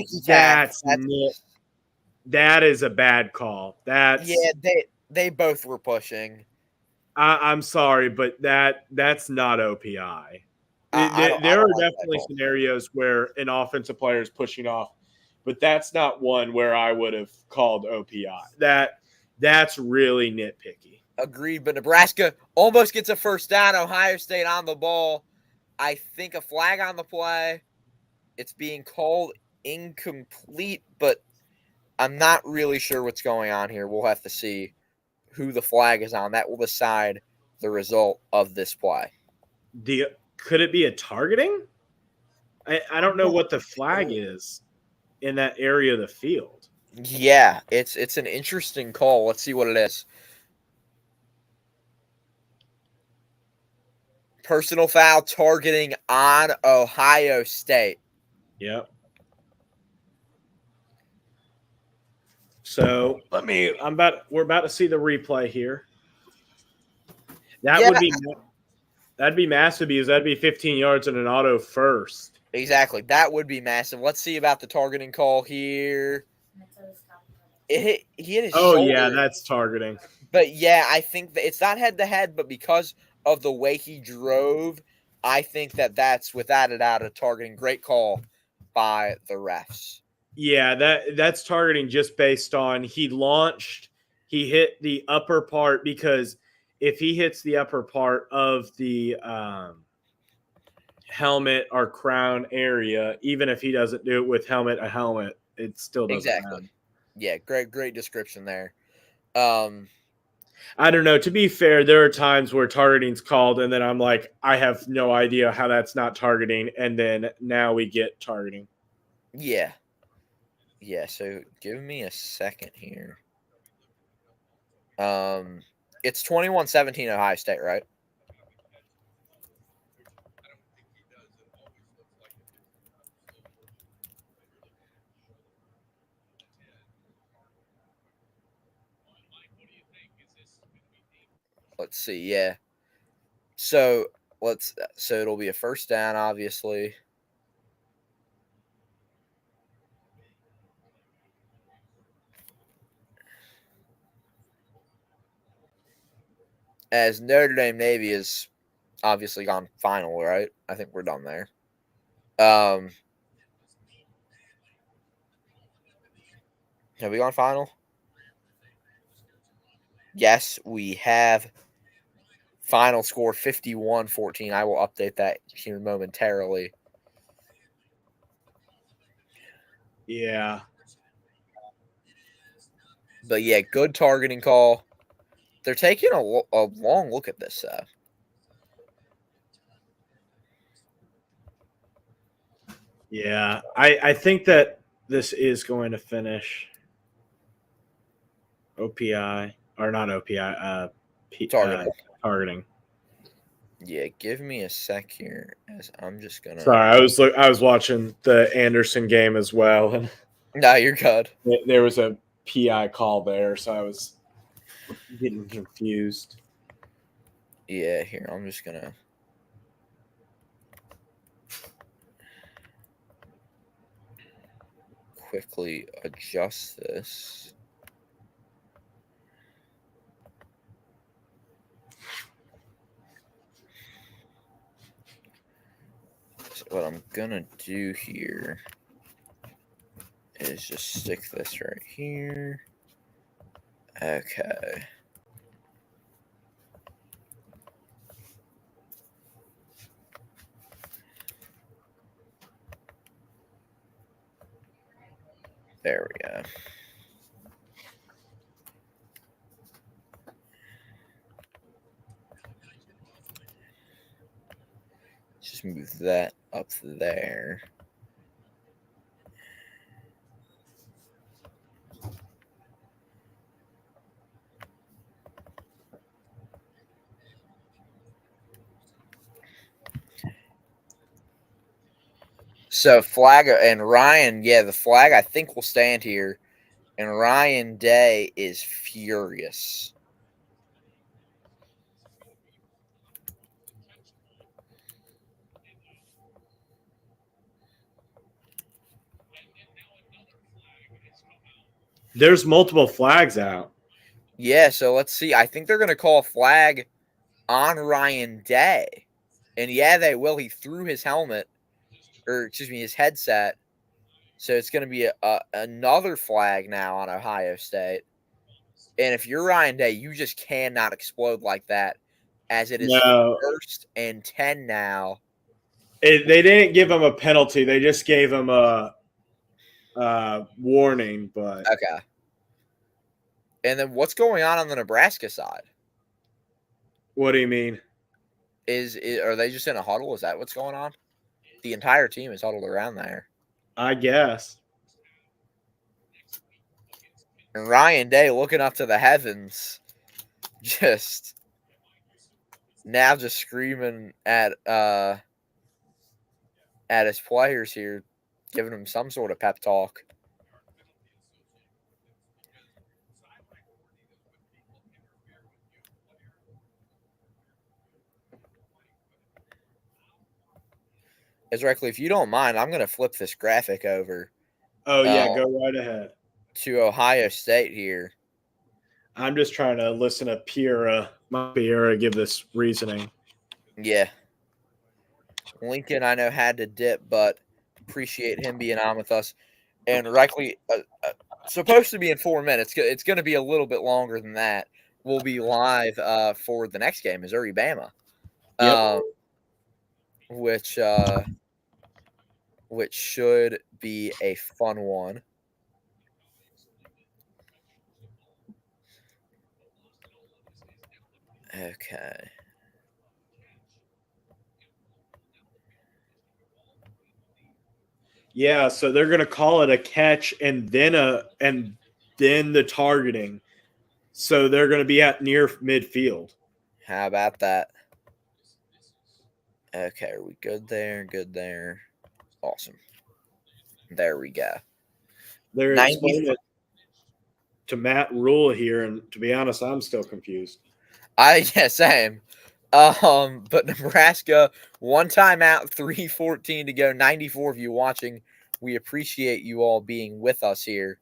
that is a bad call. They both were pushing. I'm sorry, but that's not OPI. I don't There are like that definitely call. scenarios where an offensive player is pushing off, but that's not one where I would have called OPI. That's really nitpicky. Agreed, but Nebraska almost gets a first down. Ohio State on the ball. I think a flag on the play. It's being called incomplete, but I'm not really sure what's going on here. We'll have to see who the flag is on. That will decide the result of this play. Could it be a targeting? I don't know what the flag is in that area of the field. Yeah, it's an interesting call. Let's see what it is. Personal foul targeting on Ohio State. Yep. So we're about to see the replay here. That'd be massive because that'd be 15 yards and an auto first. Exactly. That would be massive. Let's see about the targeting call here. He hit his shoulder. Yeah, that's targeting. But yeah, I think that it's not head to head, but because of the way he drove, I think that's without a doubt a targeting. Great call by the refs. Yeah, that's targeting just based on he hit the upper part, because if he hits the upper part of the helmet or crown area, even if he doesn't do it with helmet, it still doesn't matter. Yeah, great description there. I don't know. To be fair, there are times where targeting's called, and then I'm like, I have no idea how that's not targeting, and then now we get targeting. Yeah. Yeah, so give me a second here. It's 21-17 Ohio State, right? Let's see. Yeah. So it'll be a first down, obviously. As Notre Dame Navy is obviously gone final, right? I think we're done there. Have we gone final? Yes, we have. Final score 51-14. I will update that here momentarily. Yeah. But yeah, good targeting call. They're taking a long look at this. Yeah, I think that this is going to finish OPI, or not OPI, targeting. Yeah, give me a sec here, as I'm just gonna. Sorry, I was watching the Anderson game as well, and no, you're good. There was a PI call there, so I was getting confused. Yeah, here I'm just gonna. Quickly adjust this. So what I'm gonna do here is just stick this right here. Okay. There we go. Just move that up there. So flag and Ryan, the flag I think will stand here, and Ryan Day is furious. There's multiple flags out. Yeah, so let's see. I think they're going to call a flag on Ryan Day. And yeah, they will. He threw his helmet, or excuse me, his headset. So it's going to be another flag now on Ohio State. And if you're Ryan Day, you just cannot explode like that, as it is No. 1st and 10 now. They didn't give him a penalty. They just gave him a warning. But Okay. And then what's going on the Nebraska side? what do you mean? Are they just in a huddle? Is that what's going on? The entire team is huddled around there. I guess. And Ryan Day looking up to the heavens, just screaming at his players here, giving them some sort of pep talk. Ezra, if you don't mind, I'm going to flip this graphic over. Oh, yeah, go right ahead. To Ohio State here. I'm just trying to listen to Pierre give this reasoning. Yeah. Lincoln, I know, had to dip, but appreciate him being on with us. And rightly, supposed to be in 4 minutes. It's going to be a little bit longer than that. We'll be live for the next game, Missouri-Bama. Yep. Which should be a fun one. Okay. Yeah, so they're going to call it a catch and then the targeting. So they're going to be at near midfield. How about that? Okay, are we good there? Good there. Awesome. There we go. They're explaining it to Matt Rule here, and to be honest, I'm still confused. Same. But Nebraska, 1 timeout, 3:14 to go, 94 of you watching. We appreciate you all being with us here.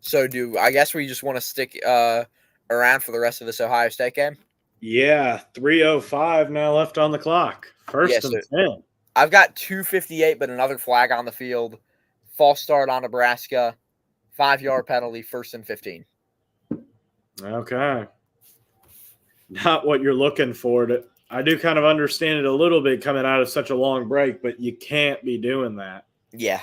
So I guess we just want to stick around for the rest of this Ohio State game? Yeah, 3:05 now left on the clock. First and 10. I've got 2:58, but another flag on the field. False start on Nebraska. 5-yard penalty, 1st and 15. Okay. Not what you're looking for. I do kind of understand it a little bit coming out of such a long break, but you can't be doing that. Yeah.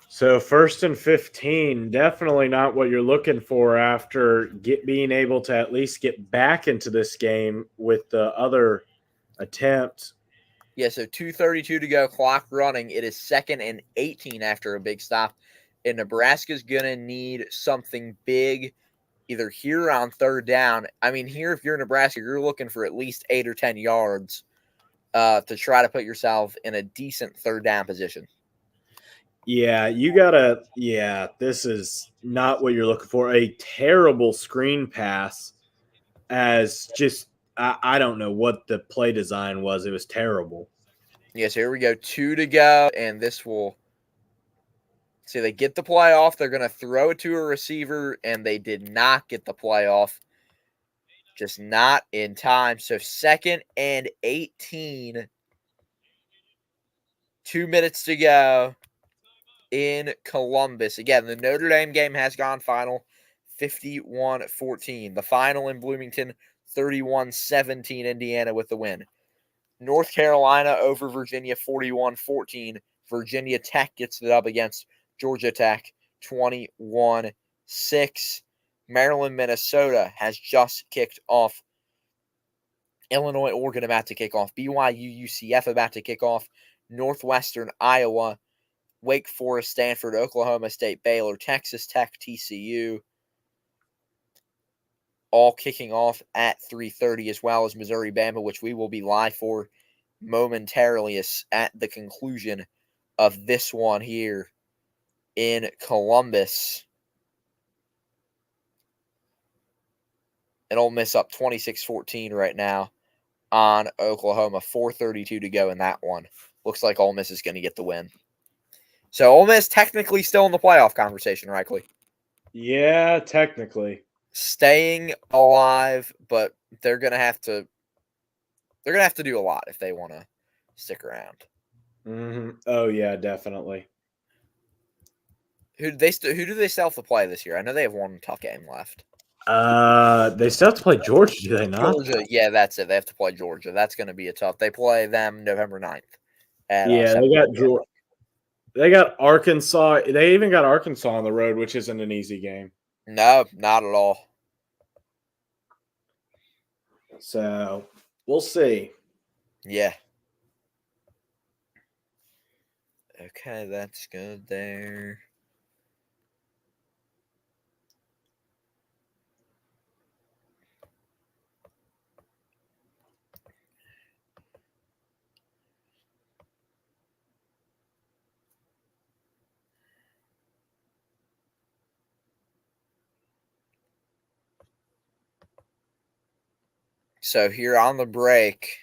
So 1st and 15, definitely not what you're looking for after being able to at least get back into this game with the other attempt. Yeah, so 2:32 to go, clock running. It is 2nd and 18 after a big stop. And Nebraska's going to need something big either here on 3rd down. I mean, here, if you're Nebraska, you're looking for at least 8 or 10 yards to try to put yourself in a decent 3rd down position. Yeah, this is not what you're looking for. A terrible screen pass as just, I don't know what the play design was. It was terrible. Yeah, so here we go. 2 to go, and this will – see, they get the play off. They're going to throw it to a receiver, and they did not get the play off. Just not in time. So 2nd and 18. 2 minutes to go in Columbus. Again, the Notre Dame game has gone final, 51-14. The final in Bloomington, 31-17, Indiana with the win. North Carolina over Virginia 41-14. Virginia Tech gets the dub against Georgia Tech 21-6. Maryland, Minnesota has just kicked off. Illinois, Oregon about to kick off. BYU, UCF about to kick off. Northwestern, Iowa. Wake Forest, Stanford, Oklahoma State, Baylor, Texas Tech, TCU. All kicking off at 3:30, as well as Missouri, Bama, which we will be live for momentarily at the conclusion of this one here in Columbus. And Ole Miss up 26-14 right now on Oklahoma. 4:32 to go in that one. Looks like Ole Miss is going to get the win. So Ole Miss technically still in the playoff conversation, right, Clee? Yeah, technically. Staying alive, but they're going to have to do a lot if they want to stick around. Mm-hmm. Oh yeah, definitely. Who do they still have to play this year? I know they have one tough game left. They still have to play Georgia, do they not? Georgia, yeah, that's it. They have to play Georgia. That's going to be a tough. They play them November 9th. Yeah, they got Georgia. They got Arkansas. They even got Arkansas on the road, which isn't an easy game. No, not at all. So we'll see. Yeah. Okay, that's good there. So here on the break,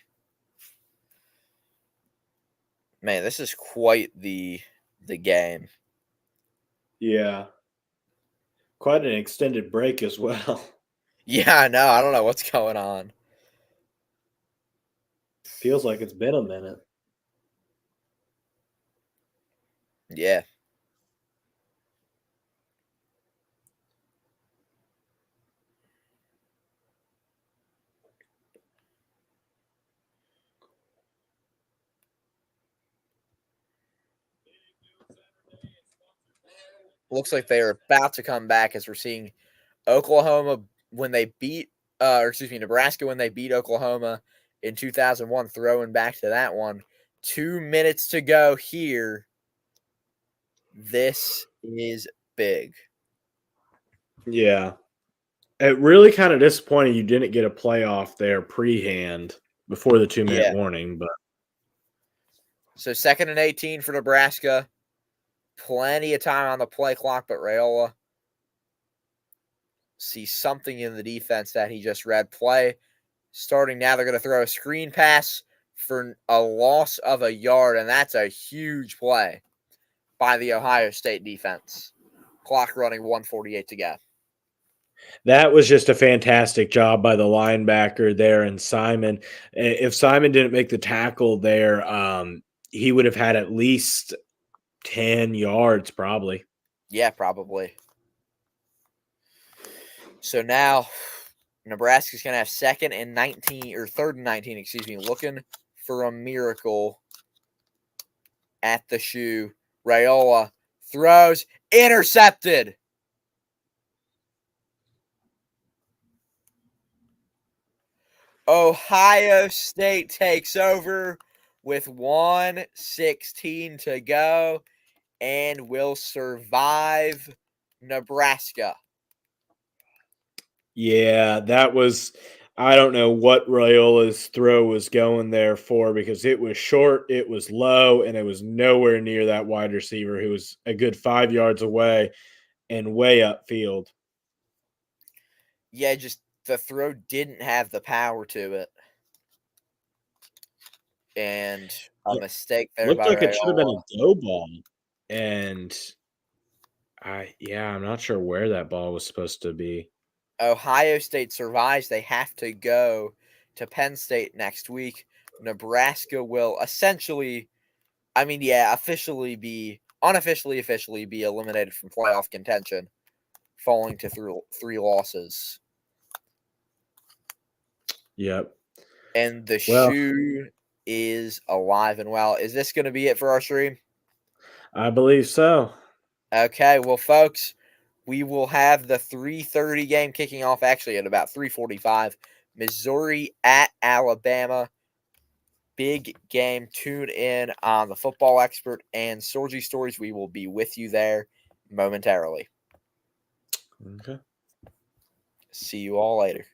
man, this is quite the game. Yeah. Quite an extended break as well. Yeah, I know. I don't know what's going on. Feels like it's been a minute. Yeah. Looks like they are about to come back as we're seeing Oklahoma when they beat, Nebraska when they beat Oklahoma in 2001, throwing back to that one. 2 minutes to go here. This is big. Yeah. It really kind of disappointing you didn't get a playoff there pre-hand before the 2-minute warning, but So 2nd and 18 for Nebraska. Plenty of time on the play clock, but Raiola sees something in the defense that he just read. Play starting now. They're going to throw a screen pass for a loss of a yard, and that's a huge play by the Ohio State defense. Clock running, 1:48 to go. that was just a fantastic job by the linebacker there and Simon. If Simon didn't make the tackle there, he would have had at least 10 yards probably. Yeah, probably. So now Nebraska's going to have 2nd and 19, or 3rd and 19, excuse me, looking for a miracle at the shoe. Raiola throws, intercepted. Ohio State takes over with 1:16 to go and will survive Nebraska. Yeah, that was I don't know what Raiola's throw was going there for because it was short, it was low, and it was nowhere near that wide receiver who was a good 5 yards away and way upfield. Yeah, just the throw didn't have the power to it. And a mistake there Looked by like it should have been Raiola. a go ball. And I'm not sure where that ball was supposed to be. Ohio State survives. They have to go to Penn State next week. Nebraska will officially officially be eliminated from playoff contention, falling to three losses. Yep. And the shoe is alive and well. Is this going to be it for our stream? I believe so. Okay, well, folks, we will have the 3:30 game kicking off actually at about 3:45. Missouri at Alabama. Big game. Tune in on the Football Expert and Sorgy Stories. We will be with you there momentarily. Okay. See you all later.